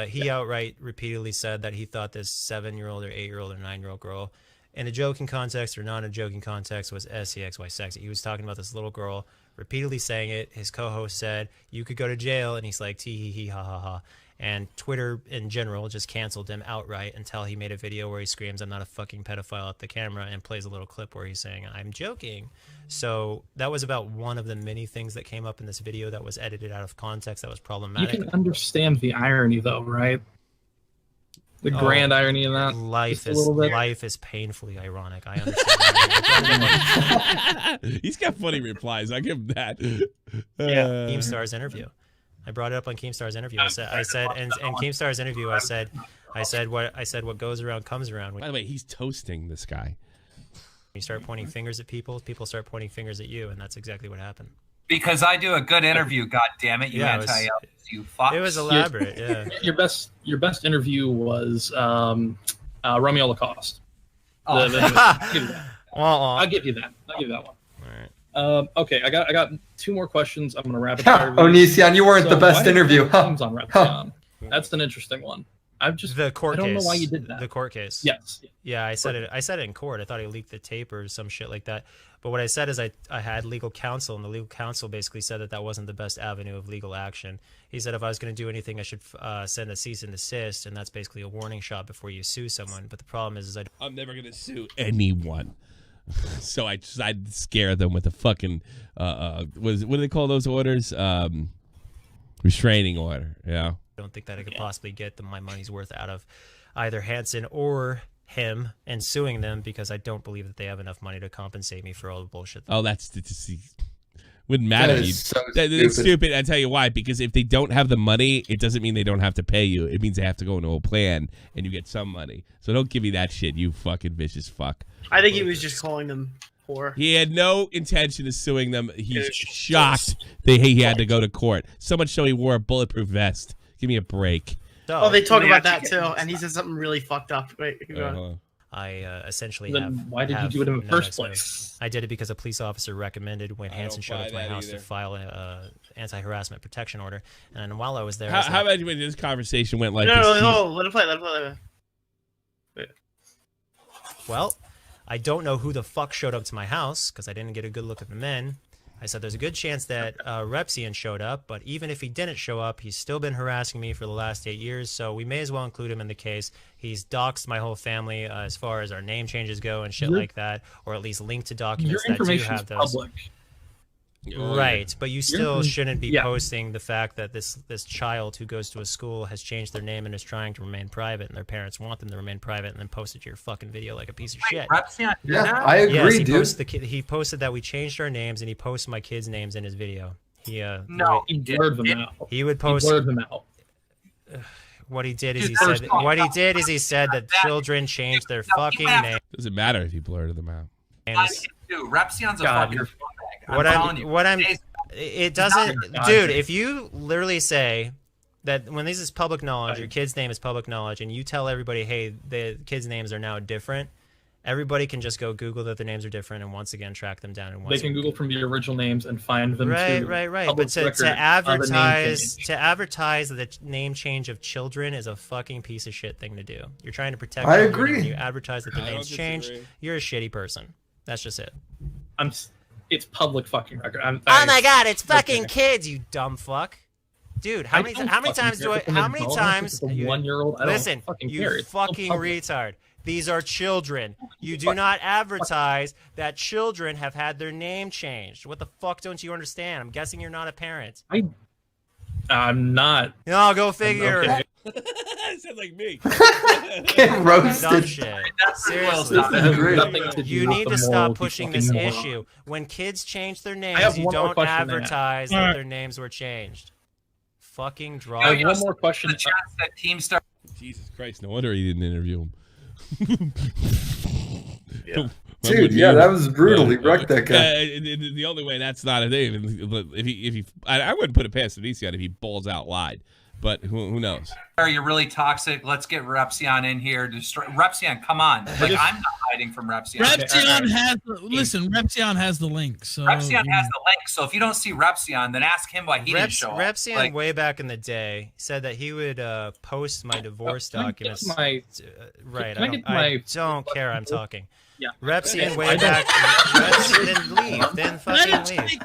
he outright repeatedly said that he thought this 7-year-old or 8-year-old or 9-year-old girl, in a joking context or not in a joking context, was SEXY sexy. He was talking about this little girl, repeatedly saying it. His co-host said, "You could go to jail," and he's like, "Tee hee hee ha ha ha." And Twitter in general just canceled him outright until he made a video where he screams, "I'm not a fucking pedophile" at the camera, and plays a little clip where he's saying, "I'm joking." So that was about one of the many things that came up in this video that was edited out of context that was You problematic. can understand the irony, though, right? The grand irony in that. Life just a little bit. life is painfully ironic. I understand. He's got funny replies. I give him that. Yeah, Keemstar's interview. I brought it up on Keemstar's interview. I said, and Keemstar's interview, I said what goes around comes around. By the way, he's toasting this guy. You start pointing fingers at people start pointing fingers at you, and that's exactly what happened. Because I do a good interview, God damn it, you Yeah, you fucks. It was elaborate, yeah. Your best interview was Romeo Lacoste. I'll give you that. I'll give you that one. All right. Okay, I got 2 more questions. I'm gonna rapid fire. these. Onision, you weren't the best why interview. did you put names on Repzion? That's an interesting one. The court I don't case. know why you did that. The court case. Yes. Yeah, I said it in court. I thought he leaked the tape or some shit like that. But what I said is I had legal counsel, and the legal counsel basically said that wasn't the best avenue of legal action. He said if I was going to do anything, I should send a cease and desist, and that's basically a warning shot before you sue someone. But the problem is I'm never going to sue anyone. So I'd scare them with a fucking what do they call those orders? Restraining order. Yeah. I don't think that I could possibly get my money's worth out of either Hansen or him and suing them, because I don't believe that they have enough money to compensate me for all the bullshit. Oh, wouldn't matter. It's stupid. I tell you why. Because if they don't have the money, it doesn't mean they don't have to pay you. It means they have to go into a plan, and you get some money. So don't give me that shit, you fucking vicious fuck. I think he was just calling them poor. He had no intention of suing them. He's shocked that he had to go to court. So much so he wore a bulletproof vest. Give me a break. Oh, they talk about that too, and he said something really fucked up. Wait, keep going. I essentially Then have. why did you do it in the first place? I did it because a police officer recommended when Hansen showed up to my house to file an anti-harassment protection order, and while I was there, how about when this conversation went like no, this? No, let it play. Wait. Well, I don't know who the fuck showed up to my house because I didn't get a good look at the men. I said there's a good chance that Repsian showed up, but even if he didn't show up, he's still been harassing me for the last 8 years, so we may as well include him in the case. He's doxed my whole family as far as our name changes go and shit like that, or at least linked to documents that do have those. Public. Right, but you still shouldn't be posting the fact that this child who goes to a school has changed their name and is trying to remain private, and their parents want them to remain private, and then post it to your fucking video like a piece of shit. I agree, yes, he posted that we changed our names, and he posted my kids' names in his video. He blurred them out. He would post. He blurred them out. What he did is he said. What he did is he said that children change their fucking name. Doesn't matter if he blurred them out. Repsion's a fucking. It doesn't, dude. If you literally say that when this is public knowledge, your kid's name is public knowledge, and you tell everybody, hey, the kids' names are now different, everybody can just go Google that their names are different and once again track them down. And they can Google from the original names and find them. Right. But to advertise that the name change of children is a fucking piece of shit thing to do. You're trying to protect. I agree. When you advertise that the names changed, you're a shitty person. That's just it. It's public fucking record. Oh my god, it's fucking kids, you dumb fuck. Dude, how many times do I? How many times? 1-year-old. Listen, you fucking retard. These are children. You do not advertise that children have had their name changed. What the fuck don't you understand? I'm guessing you're not a parent. I'm not. No, go figure. Okay. Sounds like me. Get roasted. Dumb shit. Seriously. You need to stop pushing this issue. When kids change their names, you don't advertise that their names were changed. Fucking draw. I have one more question. The chat said Team Star. Jesus Christ, no wonder he didn't interview him. Dude, that was brutal. He wrecked that guy. The only way that's not a thing, I wouldn't put it past Onision if he balls out lied. But who knows? You're really toxic. Let's get Repsion in here. Repsion, come on. Like, I'm not hiding from Repsion. Repsion has the link. So Repsion has the link. So if you don't see Repsion, then ask him why he didn't show up. Repsion, way back in the day, said that he would post my divorce documents. I don't care. I'm talking. Yeah. Repsian way back. Then leave. Then fucking leave.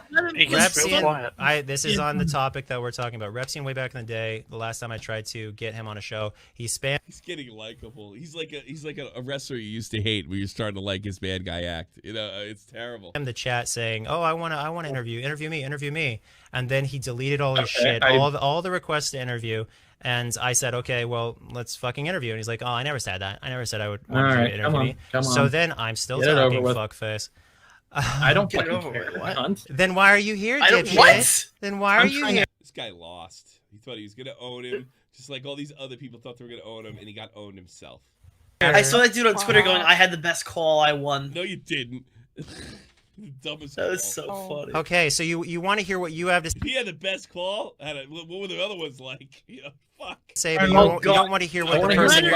Repsian. This is on the topic that we're talking about. Repsian way back in the day. The last time I tried to get him on a show, he spammed. He's getting likable. He's like a wrestler you used to hate, where you're starting to like his bad guy act. You know, it's terrible. The chat saying, "Oh, I want to interview me," and then he deleted all his shit, all the requests to interview. And I said, okay, well, let's fucking interview. And he's like, oh, I never said that. I never said I would want you to interview me. So then I'm still talking, fuckface. I don't get it over with. What? Then why are you here, dipshit? Then why are you here? This guy lost. He thought he was going to own him, just like all these other people thought they were going to own him, and he got owned himself. I saw that dude on Twitter going, I had the best call, I won. No, you didn't. The dumbest that was so funny. Okay, so you want to hear what you have to say? He had the best call. What were the other ones like? You know, fuck. Say, but you don't want to hear what the person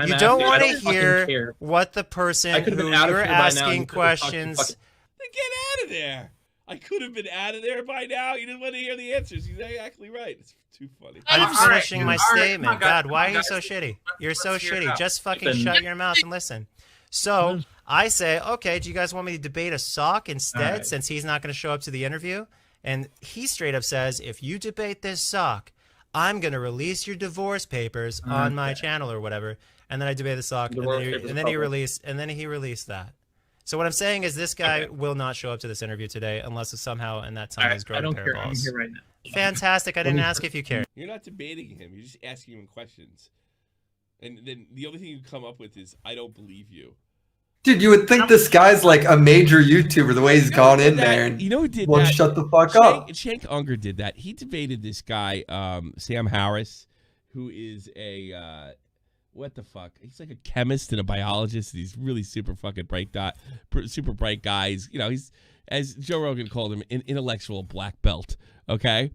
you don't want to hear what the person who you're asking questions. Then get out of there. I could have been out of there by now. You didn't want to hear the answers. He's exactly right. It's too funny. I'm finishing my statement. God, why are you so shitty? You're so shitty. Just fucking shut your mouth and listen. So I say, okay, do you guys want me to debate a sock instead, since he's not going to show up to the interview? And he straight up says, if you debate this sock, I'm going to release your divorce papers on my channel or whatever. And then I debate the sock, and then he released that. So what I'm saying is this guy will not show up to this interview today unless somehow in that time he's growing a pair of balls. I'm here right now. Fantastic. I didn't ask if you cared. You're not debating him. You're just asking him questions. And then the only thing you come up with is, I don't believe you. Dude, you would think this guy's like a major YouTuber the way he's gone in there and who did won't that? Shut the fuck up. Shank Unger did that. He debated this guy, Sam Harris, who is a what the fuck? He's like a chemist and a biologist. He's really super fucking bright guy. He's, you know, he's, as Joe Rogan called him, an intellectual black belt. Okay,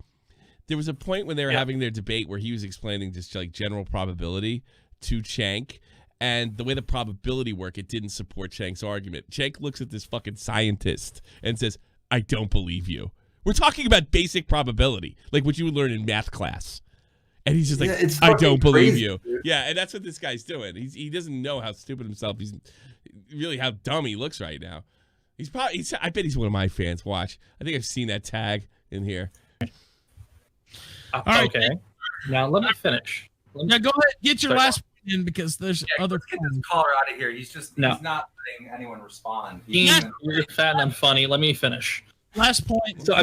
there was a point when they were having their debate where he was explaining just like general probability to Shank. And the way the probability worked, it didn't support Shank's argument. Shank looks at this fucking scientist and says, I don't believe you. We're talking about basic probability, like what you would learn in math class. And he's just like, I don't believe you. Dude. Yeah, and that's what this guy's doing. He doesn't know how stupid himself, he's really how dumb he looks right now. He's probably. I bet he's one of my fans. Watch. I think I've seen that tag in here. Okay. Now let me finish. Yeah, go ahead. Get your last point in because there's other. Let's get this caller out of here. He's not letting anyone respond. You're fat and unfunny. Let me finish. Last point. So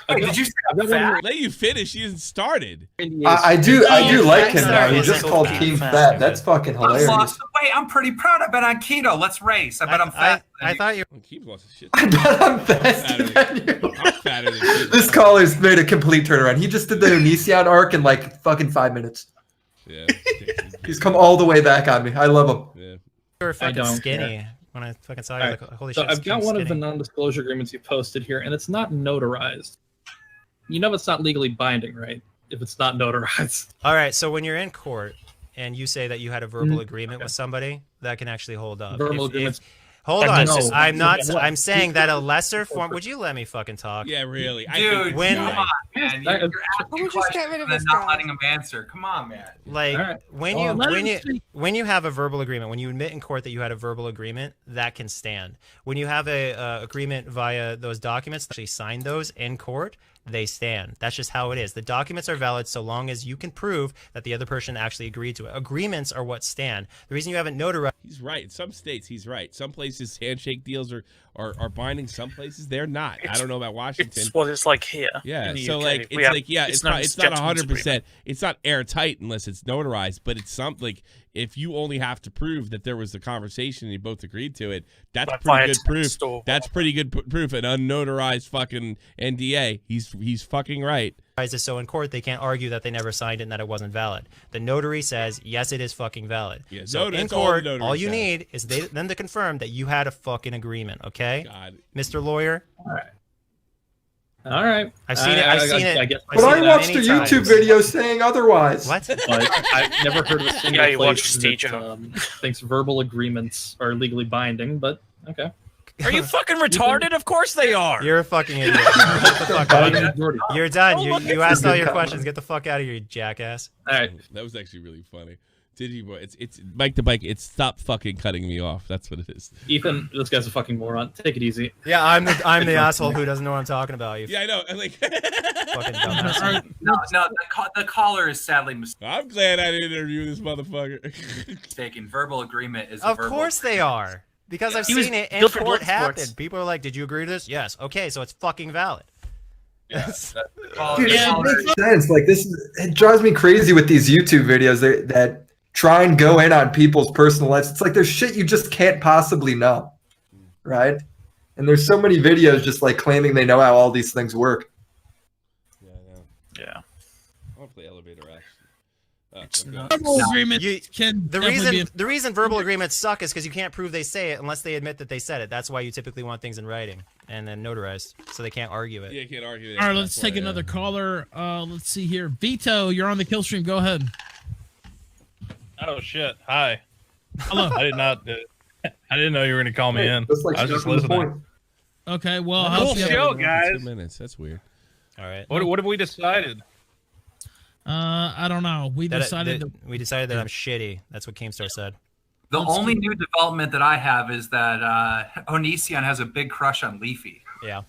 did you say fat? Let you finish. You hasn't started. I do like him now. He just called Team Fat. That's fucking hilarious. I lost the weight. I'm pretty proud. I bet on keto. Let's race. I bet I'm fat. I thought you. Keith lost his shit. I bet I'm faster than you. I'm fatter than you. This caller's made a complete turnaround. He just did the Onision arc in like fucking 5 minutes. Yeah. He's come all the way back on me. I love him. Yeah. You were fucking skinny. When I fucking saw you, like, holy shit. So I've got one of the non-disclosure agreements you posted here, and it's not notarized. You know it's not legally binding, right? If it's not notarized. All right, so when you're in court and you say that you had a verbal agreement with somebody, that can actually hold up. Verbal agreements. Hold on, I'm not. I'm saying that a lesser form. Would you let me fucking talk? Yeah, really. Dude, when come on, man. You're asking questions and not letting him answer. Come on, man. Like when you have a verbal agreement, when you admit in court that you had a verbal agreement, that can stand. When you have a agreement via those documents, actually sign those in court, they stand. That's just how it is. The documents are valid so long as you can prove that the other person actually agreed to it. Agreements are what stand. The reason you haven't notarized. He's right. In some states, he's right. Some places, handshake deals are binding. Some places, they're not. I don't know about Washington. It's what it's like here. Yeah. In the So UK. like, it's not 100%. It's not airtight unless it's notarized. But it's something like if you only have to prove that there was a conversation and you both agreed to it, that's pretty good proof. That's pretty good proof. An unnotarized fucking NDA. He's fucking right. So in court, they can't argue that they never signed it and that it wasn't valid. The notary says, yes, it is fucking valid. Yeah, so in court, all you need is them to confirm that you had a fucking agreement, okay? God. Mr. Lawyer? All right. I've seen it. But I watched a YouTube video saying otherwise. What? I've never heard of a single place that thinks verbal agreements are legally binding, but okay. Are you fucking retarded? Of course they are. You're a fucking idiot. Get the fuck out of here. You're done. You asked all your questions. Get the fuck out of here, you jackass. All right. That was actually really funny. Digibot, it's Mike the Bike. It's stop fucking cutting me off. That's what it is. Ethan, this guy's a fucking moron. Take it easy. Yeah, I'm the asshole who doesn't know what I'm talking about. Yeah, I know. I'm like, fucking dumbass. No, the caller is sadly mistaken. I'm glad I didn't interview this motherfucker. Mistaken. Verbal agreement is. Of course they are. Because I've seen it in court happen. People are like, did you agree to this? Yes. Okay, so it's fucking valid. Yeah, Dude, it makes sense. Like it drives me crazy with these YouTube videos that try and go in on people's personal lives. It's like there's shit you just can't possibly know, right? And there's so many videos just like claiming they know how all these things work. Yeah, I know. Yeah. I want to play elevator action. Verbal agreements can the reason verbal agreements suck is because you can't prove they say it unless they admit that they said it. That's why you typically want things in writing and then notarized, so they can't argue it. Yeah, you can't argue that. All right, let's take another caller. Let's see here. Vito, you're on the kill stream. Go ahead. Oh shit! Hi. Hello. I didn't know you were gonna call me in. Like I was just listening. Okay, well, cool show, guys. 2 minutes. That's weird. All right. What have we decided? I don't know. We decided that I'm shitty. That's what Keemstar said. The only new development that I have is that Onision has a big crush on Leafy. Yeah.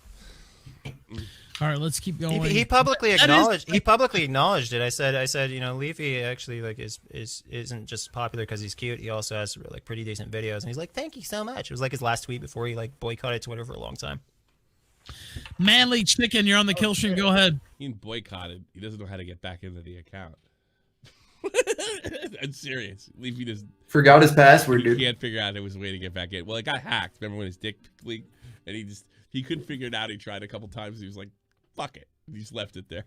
All right, let's keep going. He publicly acknowledged. He publicly acknowledged it. I said, Leafy actually like isn't just popular because he's cute. He also has like pretty decent videos, and he's like, thank you so much. It was like his last tweet before he like boycotted Twitter for a long time. Manly Chicken, you're on the kill stream. Go ahead. He boycotted. He doesn't know how to get back into the account. I'm serious. Leafy just forgot his password, dude. He can't figure out there was a way to get back in. Well, it got hacked. Remember when his dick leaked? And he couldn't figure it out. He tried a couple times. He was like, fuck it. He just left it there.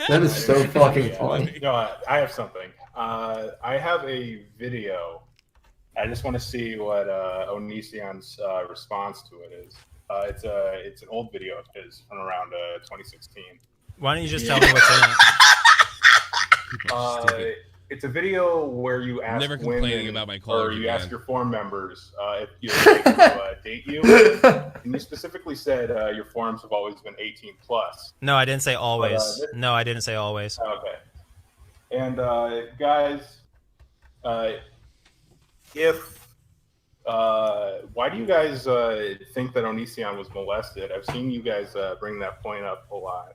That is so fucking funny. No, I have something. I have a video. I just want to see what Onision's response to it is. It's an old video of his from around 2016. Why don't you just tell me what's in it? It's a video where you ask women, about my quality, or you ask your forum members if they can date you. And you specifically said your forums have always been 18 plus. No, I didn't say always. No, I didn't say always. Okay. And guys, if Why do you guys think that Onision was molested? I've seen you guys bring that point up a lot.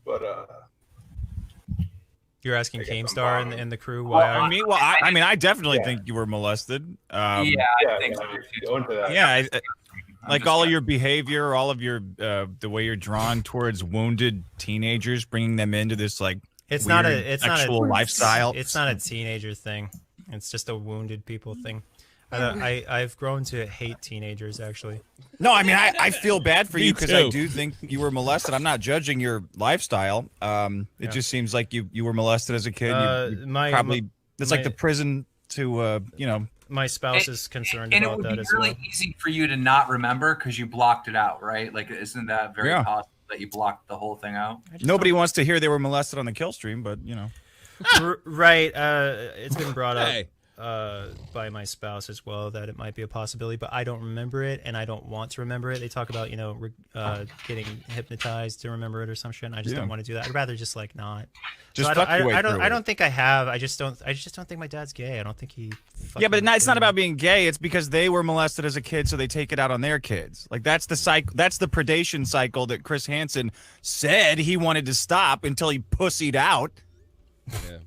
But you're asking Keemstar and the crew why? I definitely think you were molested. I think so. Go into that. Yeah, like all of your behavior, all of your the way you're drawn towards wounded teenagers, bringing them into this like it's weird not a sexual lifestyle. It's not a teenager thing. It's just a wounded people thing. I've grown to hate teenagers, actually. No, I mean, I feel bad for you because I do think you were molested. I'm not judging your lifestyle. It just seems like you were molested as a kid. It's like the prison to, My spouse is concerned about that as well. And it would be really easy for you to not remember because you blocked it out, right? Like, isn't that very possible that you blocked the whole thing out? Nobody wants to hear they were molested on the kill stream, but, Right. It's been brought up. By my spouse as well that it might be a possibility, but I don't remember it and I don't want to remember it. They talk about getting hypnotized to remember it or some shit, and I just don't want to do that. I'd rather just like not. Just so I don't think I have. I just don't think my dad's gay. I don't think he. But it's not about being gay. It's because they were molested as a kid, so they take it out on their kids. Like that's the cycle. That's the predation cycle that Chris Hansen said he wanted to stop until he pussied out. Yeah.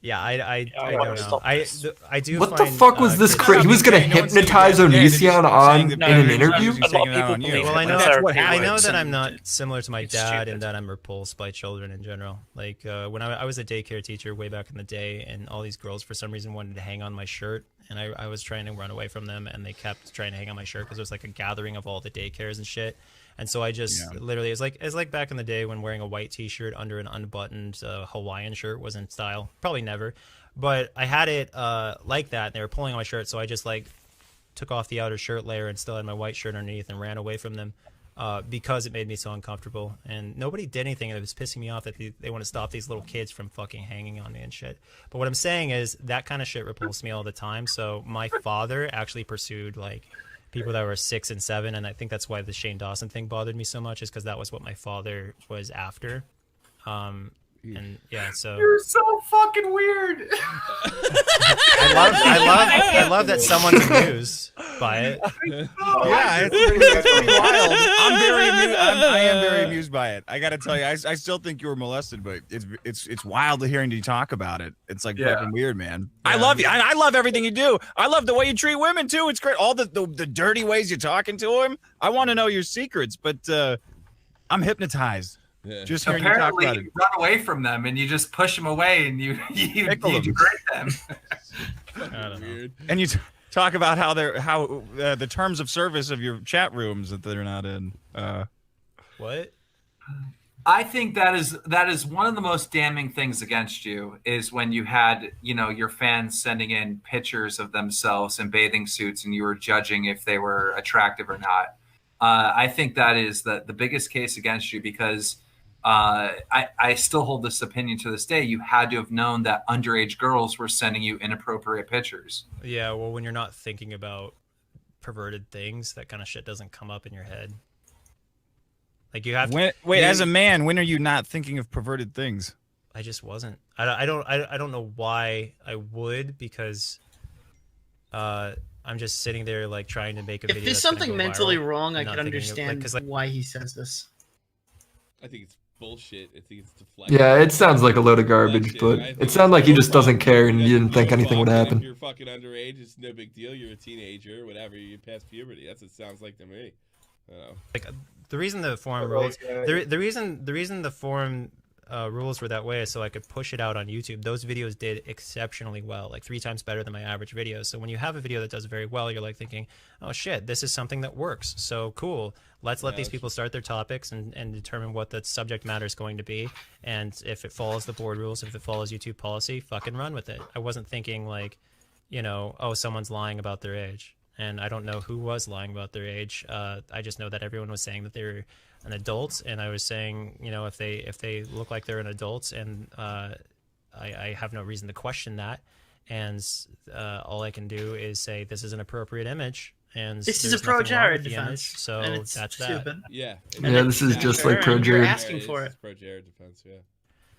Yeah, I don't know. I do. What the fuck was this? He was gonna hypnotize Onision in an interview. Well, I know that I'm not similar to my dad in that I'm repulsed by children in general. Like when I was a daycare teacher way back in the day, and all these girls for some reason wanted to hang on my shirt, and I was trying to run away from them, and they kept trying to hang on my shirt because it was like a gathering of all the daycares and shit. And so I just literally, it's like back in the day when wearing a white t-shirt under an unbuttoned Hawaiian shirt was in style. Probably never, but I had it like that. And they were pulling on my shirt, so I just like took off the outer shirt layer and still had my white shirt underneath and ran away from them because it made me so uncomfortable. And nobody did anything, and it was pissing me off that they want to stop these little kids from fucking hanging on me and shit. But what I'm saying is that kind of shit repulsed me all the time. So my father actually pursued like people that were 6 and 7, and I think that's why the Shane Dawson thing bothered me so much, is because that was what my father was after. And yeah, so you're so fucking weird. I love that someone's amused by it. Yeah, it's pretty wild. I am very amused by it. I gotta tell you, I still think you were molested, but it's wild to hearing you talk about it. It's like fucking weird, man. I love you. I love everything you do. I love the way you treat women too. It's great. All the dirty ways you're talking to them. I want to know your secrets, but I'm hypnodized. Yeah. Just hearing apparently you talk about it. You run away from them and you just push them away and you degrade them. I don't know. And you talk about how the terms of service of your chat rooms that they're not in. What? I think that is one of the most damning things against you is when you had your fans sending in pictures of themselves in bathing suits and you were judging if they were attractive or not. I think that is the biggest case against you because. I still hold this opinion to this day. You had to have known that underage girls were sending you inappropriate pictures. Yeah, well, when you're not thinking about perverted things, that kind of shit doesn't come up in your head. Like you have to, as a man, when are you not thinking of perverted things? I just wasn't. I don't know why I would, because I'm just sitting there like trying to make a video. If there's something mentally wrong, I can understand why he says this. I think it's bullshit. I think it's deflection. Yeah, it sounds like a load of garbage, but it sounds like he just doesn't care and you didn't think anything would happen. If you're fucking underage, it's no big deal. You're a teenager, whatever. You're past puberty. That's what it sounds like to me. Like the reason the forum rules, the reason the forum rules were that way is so I could push it out on YouTube. Those videos did exceptionally well, like 3 times better than my average videos. So when you have a video that does very well, you're like thinking, oh shit, this is something that works. So cool. Let's let these people start their topics and determine what the subject matter is going to be. And if it follows the board rules, if it follows YouTube policy, fucking run with it. I wasn't thinking like, oh, someone's lying about their age. And I don't know who was lying about their age. I just know that everyone was saying that they were an adult, and I was saying, if they look like they're an adult, and I have no reason to question that. And all I can do is say this is an appropriate image. And this is a pro Jared defense, so that's stupid. that. Yeah. Yeah, this is just like pro Jared. You're asking for it. Pro Jared defense, yeah.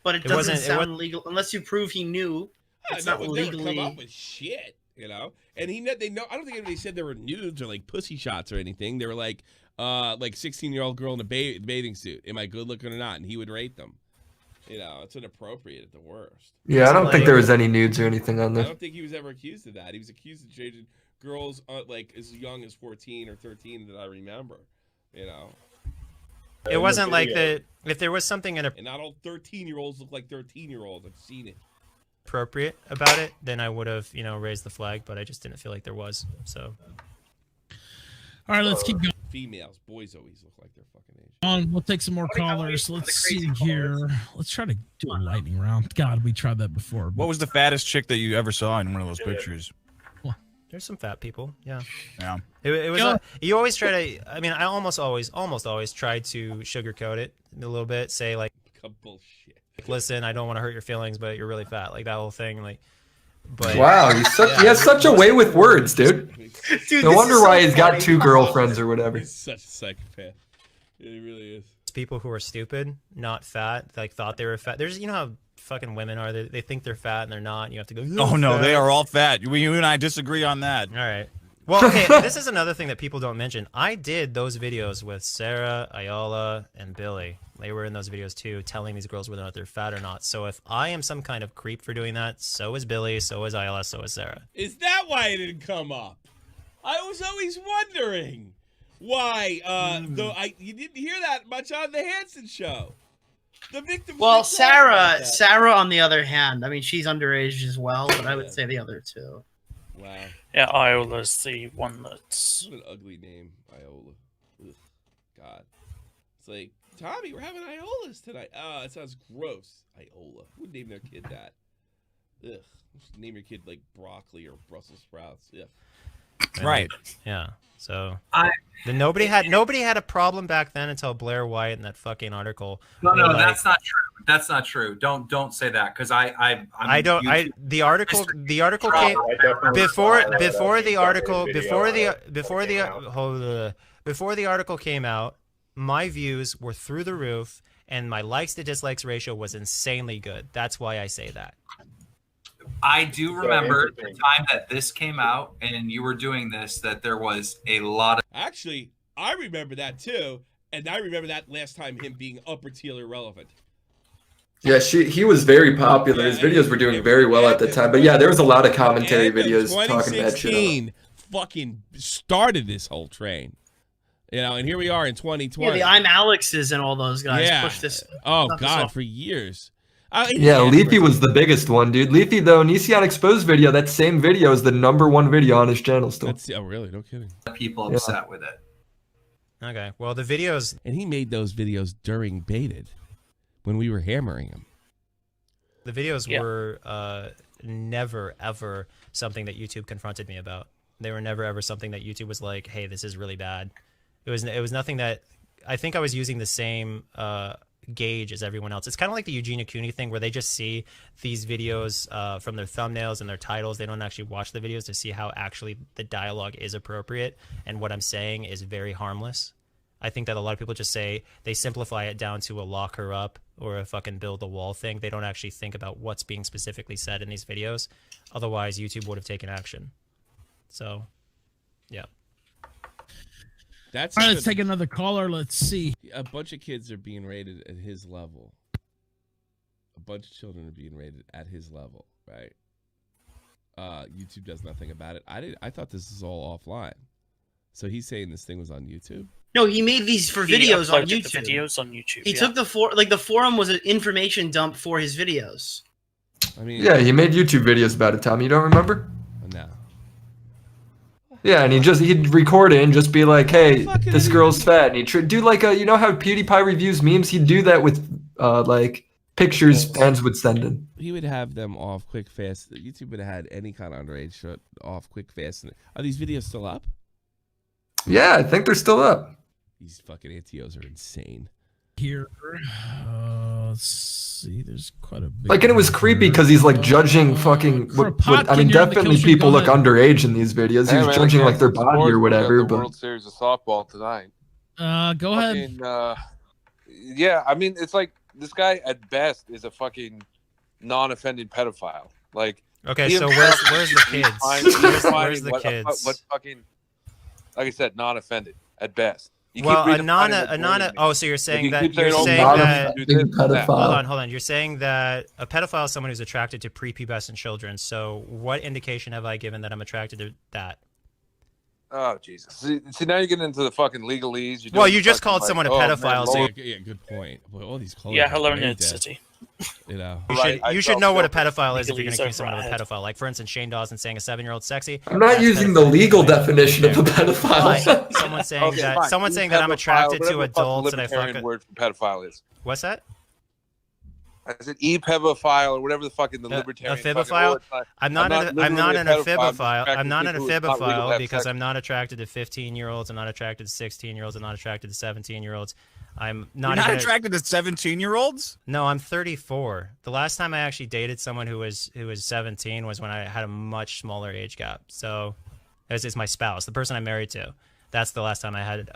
But it doesn't sound legal unless you prove he knew. It's not legally. Come up with shit. you know. And they know. I don't think anybody said there were nudes or like pussy shots or anything. They were like 16-year-old girl in a bathing suit. Am I good looking or not? And he would rate them. You know, it's inappropriate at the worst. Yeah, I don't think there was any nudes or anything on there. I don't think he was ever accused of that. He was accused of changing girls like as young as 14 or 13 that I remember. You know. It wasn't like the if there was something and not all 13-year-olds look like 13-year-olds. I've seen it. Appropriate about it, then I would have, raised the flag, but I just didn't feel like there was. So. All right, let's keep going. Females, boys always look like they're fucking age. We'll take some more callers. Let's see here. Let's try to do a lightning round. God, we tried that before. What was the fattest chick that you ever saw in one of those pictures? There's some fat people, yeah. Yeah. It was. You always try to. I mean, I almost always try to sugarcoat it a little bit. Say like, bullshit. Listen, I don't want to hurt your feelings, but you're really fat. Like that whole thing. Like, but wow, he has such a way with words, dude. No wonder why he's got 2 girlfriends or whatever. He's such a psychopath. Yeah, he really is. People who are stupid, not fat, like thought they were fat. There's, how fucking women are. They think they're fat and they're not. And you have to go. Oh no, they are all fat. You and I disagree on that. All right. Well, okay. This is another thing that people don't mention. I did those videos with Sarah, Ayala, and Billy. They were in those videos too, telling these girls whether or not they're fat or not. So if I am some kind of creep for doing that, so is Billy, so is Ayala, so is Sarah. Is that why it didn't come up? I was always wondering why. You didn't hear that much on the Hansen show. The victim. Well, Sarah, on the other hand, I mean, she's underage as well, but I would say the other two. Wow. Yeah, Iola's the one that's. What an ugly name, Iola. Ugh. God. It's like, Tommy, we're having Iolas tonight. Oh, it sounds gross. Iola. Who would name their kid that? Ugh. Just name your kid like broccoli or Brussels sprouts. Yeah. Right. Yeah. So nobody had a problem back then until Blair White and that fucking article. No, that's not true. That's not true. Don't say that because the article came before the article came out. My views were through the roof, and my likes to dislikes ratio was insanely good. That's why I say that. I do remember the time that this came out and you were doing this, that there was a lot of... Actually, I remember that too, and I remember that last time him being upper tier irrelevant. Yeah, he was very popular. His videos were doing very well at the time. But yeah, there was a lot of commentary videos talking about shit. 2016 fucking started this whole train. And here we are in 2020. Yeah, the I'm Alex's and all those guys pushed this. Oh, God, for years. Yeah, Leafy was the biggest one, dude. Leafy, though, Onision Exposed video, that same video is the #1 video on his channel still. Oh, really? No kidding. People upset with it. Okay, well, the videos... And he made those videos during Baited, when we were hammering him. The videos were never, ever something that YouTube confronted me about. They were never, ever something that YouTube was like, hey, this is really bad. It was nothing that... I think I was using the same... gauge as everyone else. It's kind of like the Eugenia Cooney thing where they just see these videos from their thumbnails and their titles. They don't actually watch the videos to see how actually the dialogue is appropriate and what I'm saying is very harmless. I think that a lot of people just say they simplify it down to a lock her up or a fucking build a wall thing. They don't actually think about what's being specifically said in these videos. Otherwise, YouTube would have taken action. So, yeah. All right, let's take another caller. Let's see. A bunch of kids are being rated at his level. A bunch of children are being rated at his level, right? YouTube does nothing about it. I thought this was all offline. So he's saying this thing was on YouTube? No, he made these for videos on YouTube. The videos on YouTube. He took the forum was an information dump for his videos. I mean, yeah, he made YouTube videos about it, Tommy. You don't remember? No. Yeah, and he'd record it and just be like, "Hey, this girl's fat," and he'd do like you know how PewDiePie reviews memes? He'd do that with like pictures fans would send in. He would have them off quick, fast. YouTube would have had any kind of underage shit off quick, fast. Are these videos still up? Yeah, I think they're still up. These fucking ATOs are insane. Here, let's see. There's quite a big and it was creepy because he's like judging fucking. I mean, definitely people look underage in these videos. He's judging like their body or whatever. The World Series of softball tonight. Go ahead. Yeah, I mean, it's like this guy at best is a fucking non-offending pedophile. Like Okay, so where's the kids? Where's the kids? What fucking, like I said, non-offended at best. Well, oh, so you're saying that hold on. You're saying that a pedophile is someone who's attracted to prepubescent children. So what indication have I given that I'm attracted to that? Oh, Jesus. See, now you're getting into the fucking legalese. Well, you just called someone a pedophile. So yeah, good point. Boy, all these colors. Yeah, hello, Nerd City. You know, you should know what a pedophile is if you're going to accuse someone of a pedophile. Like, for instance, Shane Dawson saying a 7-year-old sexy. I'm not using the legal definition of a pedophile. Someone saying that I'm attracted to adults and I fuck. Word for pedophile is. What's that? Is it e-pedophile or whatever the fucking the libertarian? A fibophile? I'm not in a fibophile. I'm not in a fibophile because I'm not attracted to 15-year-olds. I'm not attracted to 16-year-olds. I'm not attracted to 17-year-olds. I'm not. You're not attracted to 17-year-olds? No, I'm 34. The last time I actually dated someone who was 17 was when I had a much smaller age gap. So, it's my spouse, the person I'm married to. That's the last time I had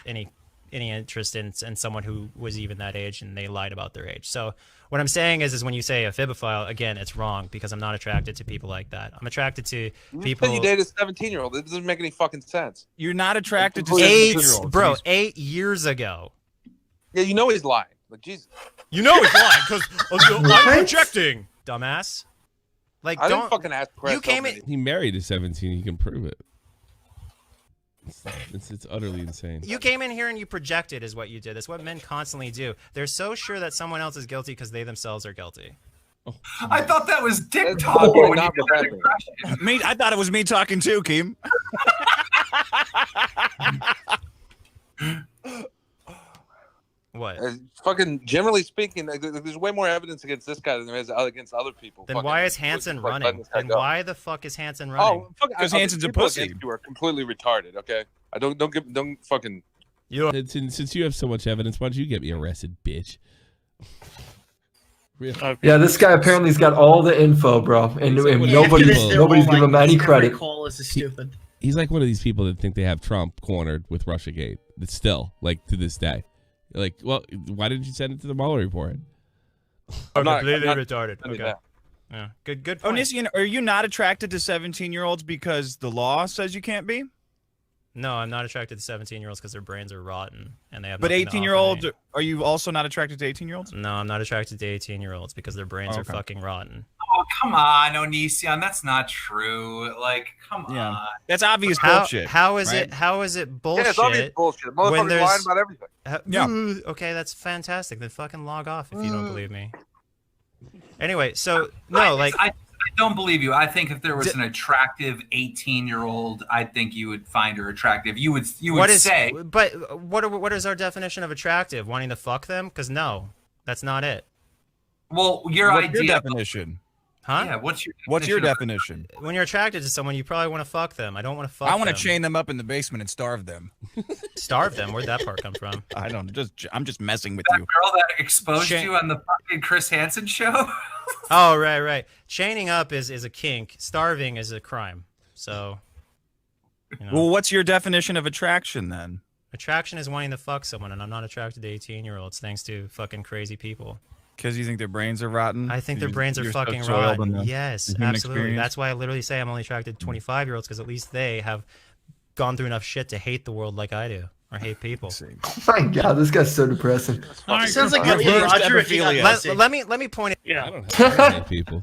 any interest in someone who was even that age, and they lied about their age. So what I'm saying is when you say a fibophile, again, it's wrong because I'm not attracted to people like that. I'm attracted to people. You dated a 17-year-old. It doesn't make any fucking sense. You're not attracted to 17-year-olds, bro. 8 years ago. Yeah, you know he's lying. Like, Jesus. You know he's lying because I'm projecting, dumbass. Like, I didn't fucking ask. You came in. He married a 17. He can prove it. It's utterly insane. You came in here and you projected is what you did. That's what men constantly do. They're so sure that someone else is guilty because they themselves are guilty. Oh, I thought that was dick talk. I thought it was me talking too, Keem. What? Fucking generally speaking, there's way more evidence against this guy than there is against other people. Then why is Hansen running? And why the fuck is Hansen running? Oh, because Hansen's a pussy. You are completely retarded. Okay, I don't fucking. Since you have so much evidence, why don't you get me arrested, bitch? Yeah, this guy apparently has got all the info, bro, and nobody's giving him any credit. Call is stupid. He's like one of these people that think they have Trump cornered with Russiagate. That's still like to this day. Like, well, why didn't you send it to the Mueller report? I'm completely retarded. Okay. Yeah. Good point. Onision, are you not attracted to 17-year-olds because the law says you can't be? No, I'm not attracted to 17-year-olds because their brains are rotten and they have. But 18-year-olds, are you also not attracted to 18-year-olds? No, I'm not attracted to 18-year-olds because their brains are fucking rotten. Oh, come on, Onision, that's not true. Like, come on. That's obvious bullshit. How is it bullshit? Yeah, it's obvious bullshit. Motherfuckers lying about everything. Yeah. Okay, that's fantastic. Then fucking log off if you don't believe me. Anyway, so no, I don't believe you. I think if there was an attractive 18-year-old, I think you would find her attractive. You would say. But what is our definition of attractive? Wanting to fuck them? Because no, that's not it. Well, what's your definition? Huh? Yeah, what's your definition? When you're attracted to someone, you probably want to fuck them. I don't want to fuck them. I want to chain them up in the basement and starve them. Starve them? Where'd that part come from? I don't. I'm just messing with that you. Girl that exposed you on the fucking Chris Hansen show. Oh, right. Chaining up is a kink. Starving is a crime. So. You know. Well, what's your definition of attraction then? Attraction is wanting to fuck someone, and I'm not attracted to 18-year-olds thanks to fucking crazy people. Because you think their brains are rotten? I think their brains are fucking rotten. Yes, absolutely. Experience. That's why I literally say I'm only attracted to 25-year-olds because at least they have gone through enough shit to hate the world like I do or hate people. Oh my God, this guy's so depressing. It sounds like Roger. Let me point it. Yeah, I don't have to hate people.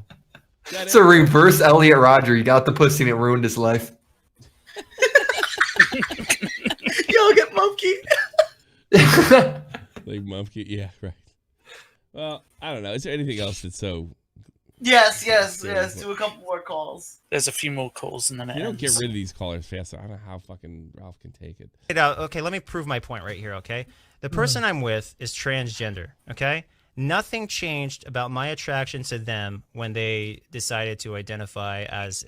It's a reverse Elliot Rodger. He got the pussy and it ruined his life. Yo, get Mumkey. Like Mumkey, yeah, right. Well, I don't know. Is there anything else that's so? Yes. Do a couple more calls. There's a few more calls and then it You don't ends. get rid of these callers fast. I don't know how fucking Ralph can take it. Okay, let me prove my point right here. Okay, the person I'm with is transgender. Okay, nothing changed about my attraction to them when they decided to identify as,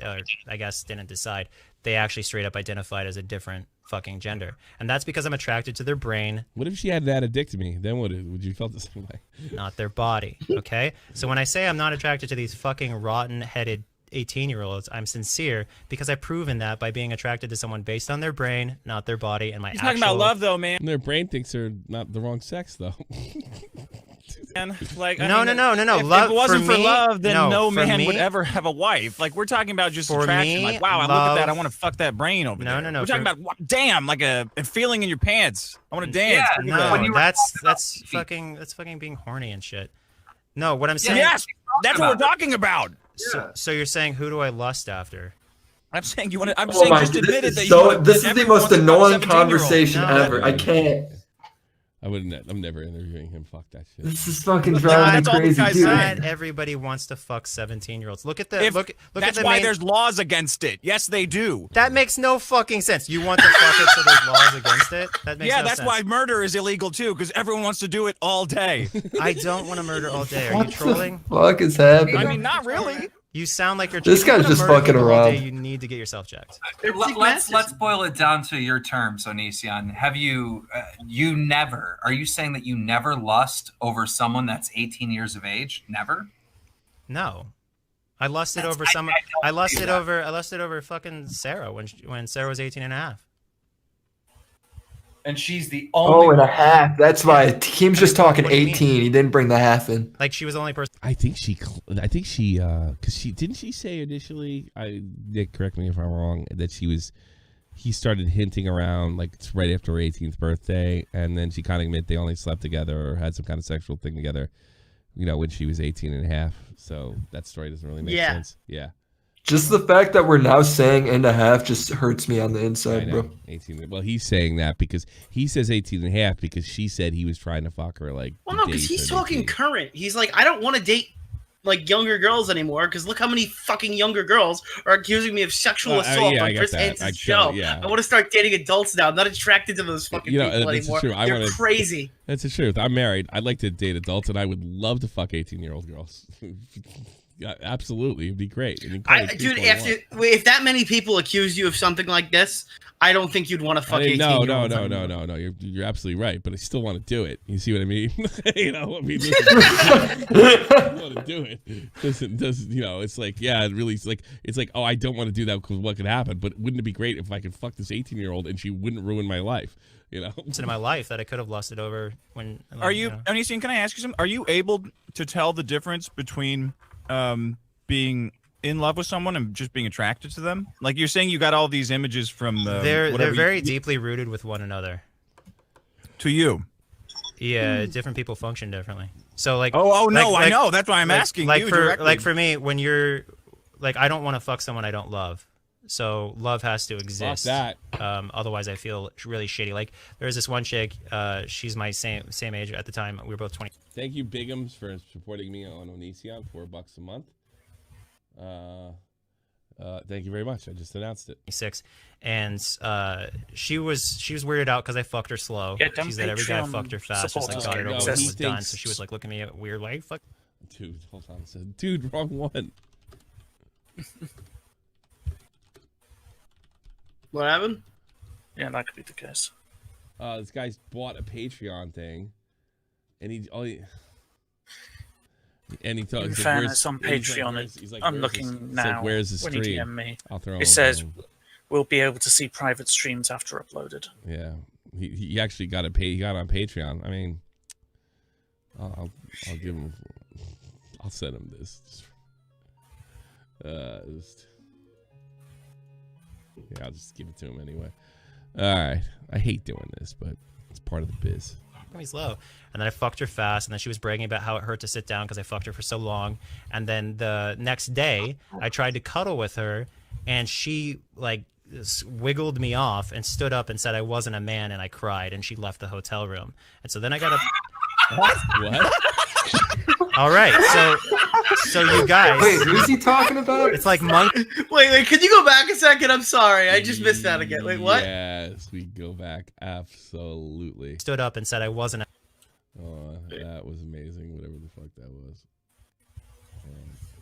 I guess, didn't decide. They actually straight up identified as a different fucking gender, and that's because I'm attracted to their brain. What if she had that addicted then would you felt the same way? Not their body. Okay, so when I say I'm not attracted to these fucking rotten-headed 18-year-olds, I'm sincere because I've proven that by being attracted to someone based on their brain, not their body, and my. He's talking about love, though, man. Their brain thinks they're not the wrong sex, though. Like, no. If it wasn't for love, then no man would me, ever have a wife. Like, we're talking about just for attraction. Me, like, wow, I look at that, I want to fuck that brain over there. No. We're talking about, damn, like a feeling in your pants. I want to dance. Yeah, no, that's fucking being horny and shit. No, what I'm saying. Yes, that's what we're talking about. So you're saying, who do I lust after? I'm saying you want to. I'm saying just admitted that you. This is the most annoying conversation ever. I can't. I'm never interviewing him. Fuck that shit. This is fucking driving me crazy, dude. Not everybody wants to fuck 17-year-olds. Look at the look. That's why there's laws against it. Yes, they do. That makes no fucking sense. You want to fuck it, so there's laws against it. That makes no that's sense. why murder is illegal too, because everyone wants to do it all day. I don't want to murder all day. Are you trolling? What the fuck is happening? I mean, not really. You sound like you're. This guy's just fucking around. You need to get yourself checked. Let's boil it down to your terms, Onision. Have you you never? Are you saying that you never lust over someone that's 18 years of age? Never. No, I lusted over someone. I lusted over fucking Sarah when Sarah was 18 and a half. And she's the only. Oh, and a half. That's why Team's just talking 18. He didn't bring the half in. Like she was the only person. I think she, because didn't she say initially? Nick, correct me if I'm wrong. That he started hinting around like it's right after her 18th birthday, and then she kind of admitted they only slept together or had some kind of sexual thing together, when she was 18 and a half. So that story doesn't really make sense. Yeah. Just the fact that we're now saying and a half just hurts me on the inside, bro. 18. Well, he's saying that because he says 18 and a half because she said he was trying to fuck her like. Well, no, because he's talking current. He's like, I don't want to date like younger girls anymore because look how many fucking younger girls are accusing me of sexual assault on Chris Hansen's show. I want to start dating adults now. I'm not attracted to those fucking people anymore. They're crazy. That's the truth. I'm married. I'd like to date adults, and I would love to fuck 18-year-old girls. Yeah, absolutely, it'd be great. Dude, if that many people accuse you of something like this, I don't think you'd want to fuck 18-year-olds. No. You're absolutely right, but I still want to do it. You see what I mean? I want to do it. It's like, it really, it's like, oh, I don't want to do that because what could happen? But wouldn't it be great if I could fuck this 18-year-old and she wouldn't ruin my life? It's in my life that I could have lusted over when. Are you, Onision? Can I ask you something? Are you able to tell the difference between being in love with someone and just being attracted to them? Like you're saying, you got all these images from the. They're very deeply rooted with one another. To you. Yeah, different people function differently. So like. I know. That's why I'm asking you directly. Like for me, when you're, like, I don't want to fuck someone I don't love. So love has to exist. Fuck that. Otherwise, I feel really shitty. Like there's this one chick. She's my same age at the time. We were both 20. Thank you, Bigums, for supporting me on Onision, $4 a month. Thank you very much. I just announced it. 6, and she was weirded out because I fucked her slow. She said every guy fucked her fast, just like got it over and was done. So she was like looking at me weird, like fuck. Dude, hold on. Dude, wrong one. What happened? Yeah, that could be the case. This guy's bought a Patreon thing, and he thought. In fairness, on Patreon, I'm looking now. Like, where's the stream? When you DM me, I'll throw it says we'll be able to see private streams after uploaded. Yeah, he actually got he got on Patreon. I mean, I'll give him. I'll send him this. Yeah, I'll just give it to him anyway. All right. I hate doing this, but it's part of the biz. He's low. And then I fucked her fast, and then she was bragging about how it hurt to sit down because I fucked her for so long. And then the next day, I tried to cuddle with her, and she, like, wiggled me off and stood up and said I wasn't a man, and I cried, and she left the hotel room. And so then I got a... What? All right, so you guys... Wait, who's he talking about? It's like monkey... Wait, could you go back a second? I'm sorry, I just missed that again. Wait, what? Yes, we go back. Absolutely. Stood up and said I wasn't a... Oh, that was amazing, whatever the fuck that was.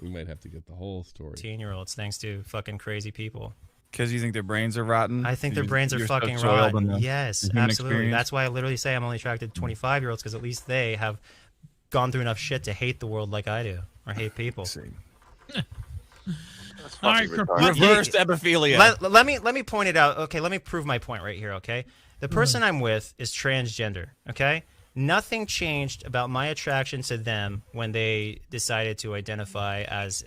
We might have to get the whole story. 18-year-olds, thanks to fucking crazy people. Because you think their brains are rotten? I think their brains are fucking rotten. Yes, absolutely. Experience. That's why I literally say I'm only attracted to 25-year-olds, because at least they have gone through enough shit to hate the world like I do, or hate people. All right, reversed epiphilia. Let me point it out. Okay, let me prove my point right here. Okay, the person I'm with is transgender. Okay, Nothing changed about my attraction to them when they decided to identify as,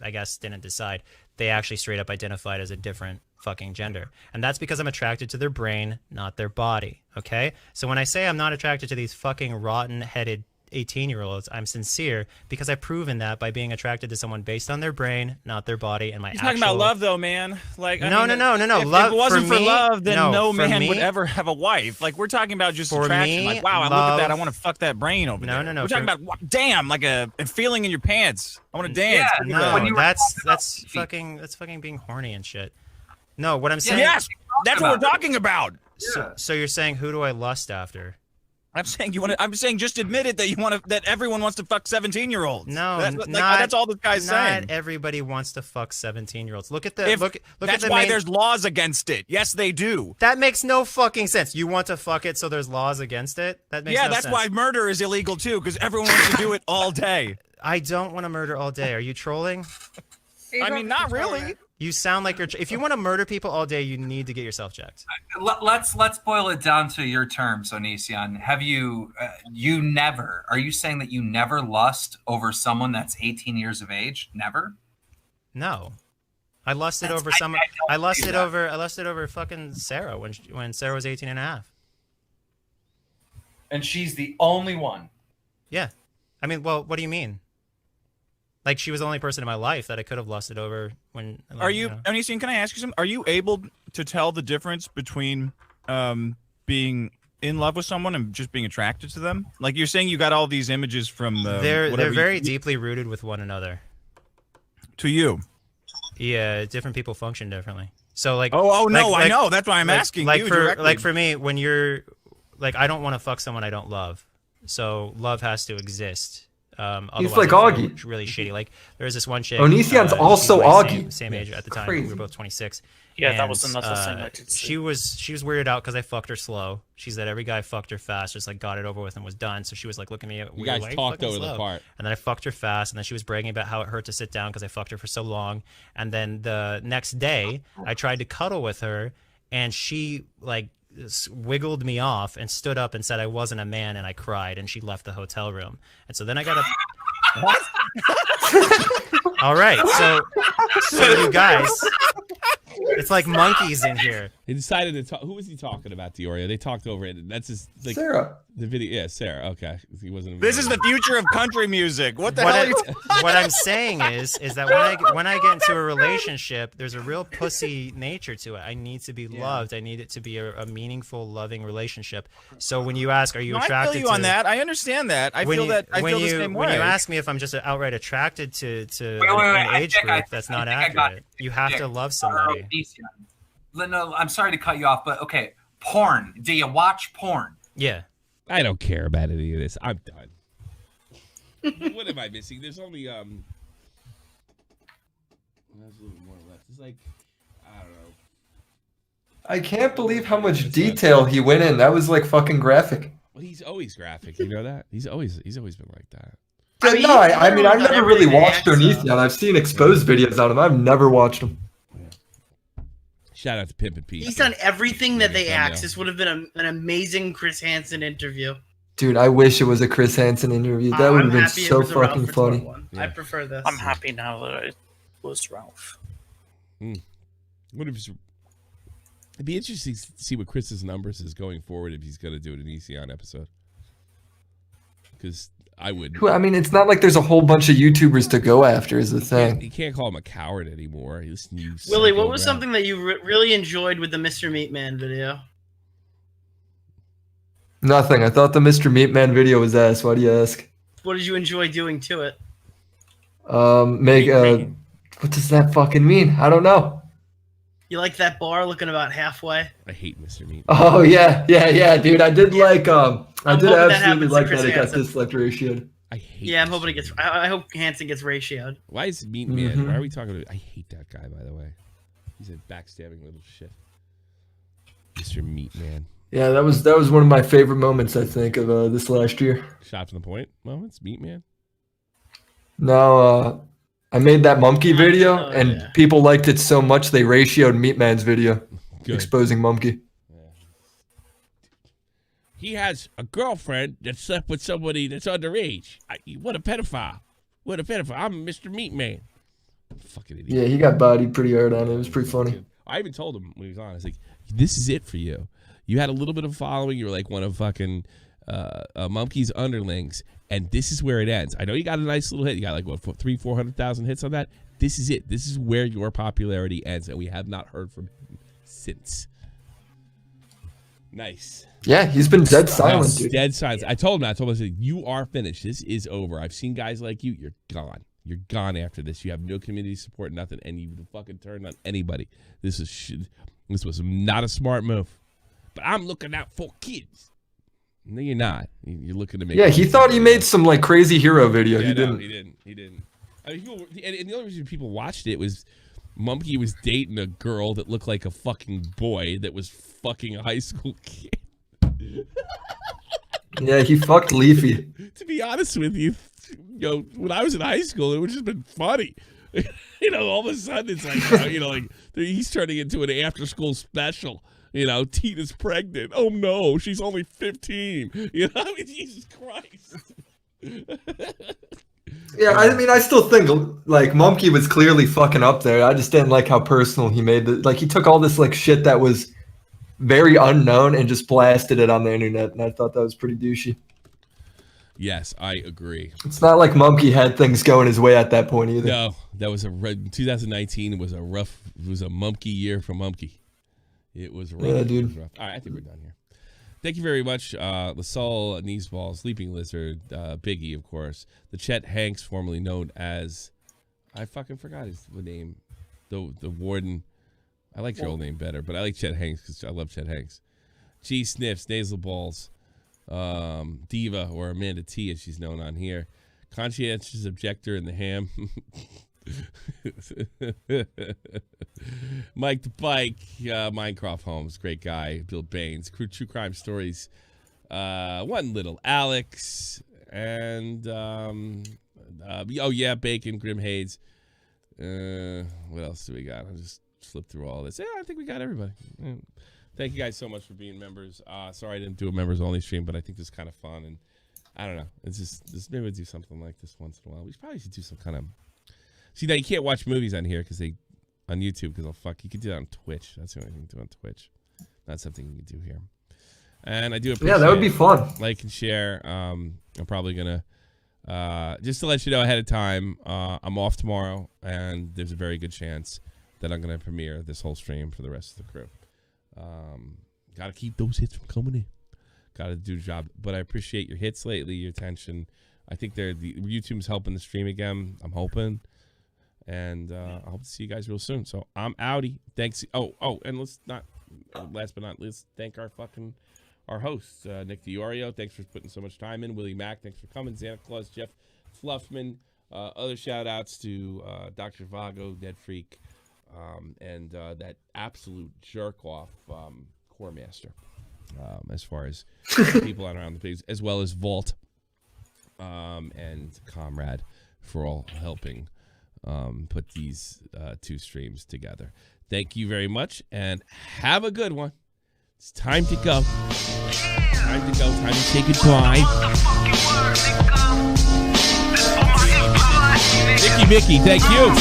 I guess didn't decide, they actually straight up identified as a different fucking gender. And that's because I'm attracted to their brain, not their body, okay? So when I say I'm not attracted to these fucking rotten-headed 18-year-olds, I'm sincere because I've proven that by being attracted to someone based on their brain, not their body, and my He's talking about love, though, man. Like, no. If Love, it wasn't for love, then no man me, would ever have a wife. Like, we're talking about just for attraction. Me, like, wow, love, I look at that, I want to fuck that brain over there. No. We're talking about, damn, like a feeling in your pants. I want to dance. Yeah, no, that's fucking being horny and shit. No, what I'm saying. Yes, that's what we're talking about. So you're saying, who do I lust after? I'm saying I'm saying just admit it that you want to. That everyone wants to fuck 17-year-olds. No, that's all this guy's saying. Not everybody wants to fuck 17-year-olds. Look at the look. That's why there's laws against it. Yes, they do. That makes no fucking sense. You want to fuck it, so there's laws against it. That makes no sense. That's why murder is illegal too, because everyone wants to do it all day. I don't want to murder all day. Are you trolling? I mean, not really. You sound like you're. If you want to murder people all day, you need to get yourself checked. Let's boil it down to your terms, Onision. Have you never? Are you saying that you never lust over someone that's 18 years of age? Never. No, I lusted over some. I lusted over fucking Sarah when Sarah was 18 and a half. And she's the only one. Yeah, I mean, well, what do you mean? Like, she was the only person in my life that I could have lusted over when. Like, are you, Onision, can I ask you something? Are you able to tell the difference between being in love with someone and just being attracted to them? Like, you're saying you got all these images from the. They're very deeply rooted with one another. To you. Yeah, different people function differently. So like. I know. That's why I'm asking like you for directly. Like for me, when you're, like, I don't want to fuck someone I don't love, so love has to exist. He's like Augie. Really shitty. Like, there's this one chick. Onision's also Augie. Same age at the time. Crazy. We were both 26. Yeah, that was another thing I did see. She was weirded out because I fucked her slow. She said every guy fucked her fast, just like got it over with and was done. So she was like looking at me. You guys talked over the part. And then I fucked her fast, and then she was bragging about how it hurt to sit down because I fucked her for so long. And then the next day, I tried to cuddle with her, and she like wiggled me off and stood up and said I wasn't a man, and I cried, and she left the hotel room. And so then I got a what? All right, so you guys, it's like monkeys in here. He decided to talk. Who was he talking about, Dioria? They talked over it. That's his like, Sarah. The video, yeah, Sarah. Okay, he wasn't. This is the future of country music. What the hell? What I'm saying is that when I get into a relationship, there's a real pussy nature to it. I need to be loved. I need it to be a meaningful, loving relationship. So when you ask, are you attracted? I feel you on that. I understand that. I feel the same way. When you ask me if I'm just outright attracted to an age group, that's not accurate. You have to love somebody. No, I'm sorry to cut you off, but okay. Porn. Do you watch porn? Yeah. I don't care about any of this. I'm done. What am I missing? There's only there's a little more left. It's like, I don't know. I can't believe how much detail he went in. That was like fucking graphic. Well, he's always graphic. You know that? He's always been like that. I mean, I've never really watched Onision. I've seen exposed videos on him. I've never watched him. Shout out to Pimp and Pete. He's done everything that they asked. This would have been an amazing Chris Hansen interview. Dude, I wish it was a Chris Hansen interview. That would have been so fucking funny. I prefer this. I'm happy now that it was Ralph. What if it'd be interesting to see what Chris's numbers is going forward if he's going to do an Onision episode. Because I would. I mean, it's not like there's a whole bunch of YouTubers to go after is the thing. You can't call him a coward anymore. Willie, what was something that you really enjoyed with the Mr. Meatman video? Nothing. I thought the Mr. Meatman video was ass. Why do you ask? What did you enjoy doing to it? What does that fucking mean? I don't know. You like that bar looking about halfway? I hate Mr. Meatman. Oh yeah, dude. I did like I did absolutely like that it got disliked ratioed. I hate. Yeah, I'm hoping it gets. I hope Hansen gets ratioed. Why is Meatman? Why are we talking about? I hate that guy. By the way, he's a backstabbing little shit. Mr. Meatman. Yeah, that was one of my favorite moments. I think of this last year. Shot to the point moments, Meatman. No, I made that monkey video, and people liked it so much they ratioed Meatman's video, exposing monkey. He has a girlfriend that slept with somebody that's underage. What a pedophile. What a pedophile. I'm Mr. Meat Man. Fucking idiot. Yeah, he got bodied pretty hard on it. It was pretty funny. I even told him when he was on, I was like, this is it for you. You had a little bit of following. You were like one of fucking Mumkey's underlings, and this is where it ends. I know you got a nice little hit. You got like, what, 300,000-400,000 hits on that? This is it. This is where your popularity ends, and we have not heard from him since. Nice. Yeah, he's been dead silent, dude. Dead silent. I told him, I said, you are finished. This is over. I've seen guys like you. You're gone. You're gone after this. You have no community support, nothing, and you fucking turned on anybody. This was not a smart move. But I'm looking out for kids. No, you're not. You're looking to make. Yeah, he thought he made some like crazy hero video. Yeah, he didn't. No, he didn't. I mean, and the only reason people watched it was Mumkey was dating a girl that looked like a fucking boy that was fucking a high school kid. Yeah, he fucked Leafy. To be honest with you, when I was in high school, it would just been funny. All of a sudden it's like, like he's turning into an after-school special. Tina's pregnant. Oh no, she's only 15. I mean, Jesus Christ. Yeah, I mean, I still think like Mumkey was clearly fucking up there. I just didn't like how personal he made it. Like he took all this like shit that was very unknown and just blasted it on the internet, and I thought that was pretty douchey. Yes, I agree. It's not like Mumkey had things going his way at that point either. No, that was 2019 was a Mumkey year for Mumkey. It was rough. Yeah, dude. All right, I think we're done here. Thank you very much, Lasol, Nazeballs, Sleeping Lizard, Biggie, of course, the Chet Hanks, formerly known as, I fucking forgot his name, the warden. I like your old name better, but I like Chet Hanks because I love Chet Hanks. G Sniffs, Nazeballs, Diva, or Amanda T, as she's known on here, Conscientious Objector in the Ham. Mike the Bike, Minecraft Holmes, great guy. Bill Baines, True Crime Stories, One Little Alex, and Bacon, Grim Hades. What else do we got? I'll just flip through all this. Yeah, I think we got everybody. Thank you guys so much for being members. Sorry I didn't do a members only stream, but I think this is kind of fun, and I don't know. It's just maybe we'll do something like this once in a while. We probably should do some kind of. See, now you can't watch movies on here on YouTube because you can do that on Twitch. That's the only thing to do on Twitch. Not something you can do here. And I do appreciate. Yeah, that would be fun. Like and share. I'm probably gonna just to let you know ahead of time. I'm off tomorrow, and there's a very good chance that I'm gonna premiere this whole stream for the rest of the crew. Got to keep those hits from coming in. Got to do the job. But I appreciate your hits lately, your attention. I think the YouTube's helping the stream again. I'm hoping. And I hope to see you guys real soon. So I'm outie. Thanks. Oh, and let's not, last but not least, thank our hosts, Nick DiOrio. Thanks for putting so much time in. Willie Mack, thanks for coming. Santa Claus, Jeff Fluffman. Other shout outs to Dr. Vago, Dead Freak, and that absolute jerk off Core Master, as far as people around the page, as well as Vault and Comrade for all helping put these two streams together. Thank you very much, and have a good one. It's time to go. Time to go. Time to say goodbye. Mickey, thank you.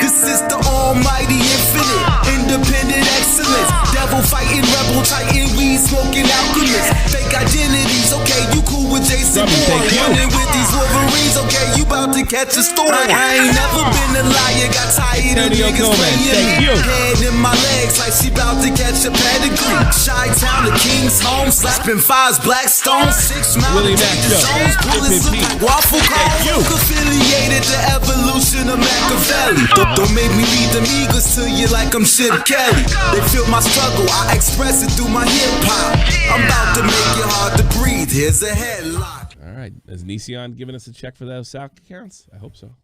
This is the almighty infinite, independent excellence, devil fighting, rebel titan, weed smoking alchemist, fake identities, okay, you cool with Jason Bourne, running with these Wolverines, okay, you about to catch a storm. I ain't never been a liar, got tired of niggas playing me, head in my legs like she about to catch a pedigree, Chi-Town, the King's home, slapping fives, black stones, 6 mountain zones, bullets look like waffle cones, affiliated to evolution of Machiavelli. Don't make me lead them eagles to you like I'm Chip Kelly. They feel my struggle, I express it through my hip hop. I'm about to make it hard to breathe. Here's a headlock. All right, is Onision giving us a check for those SAC accounts? I hope so.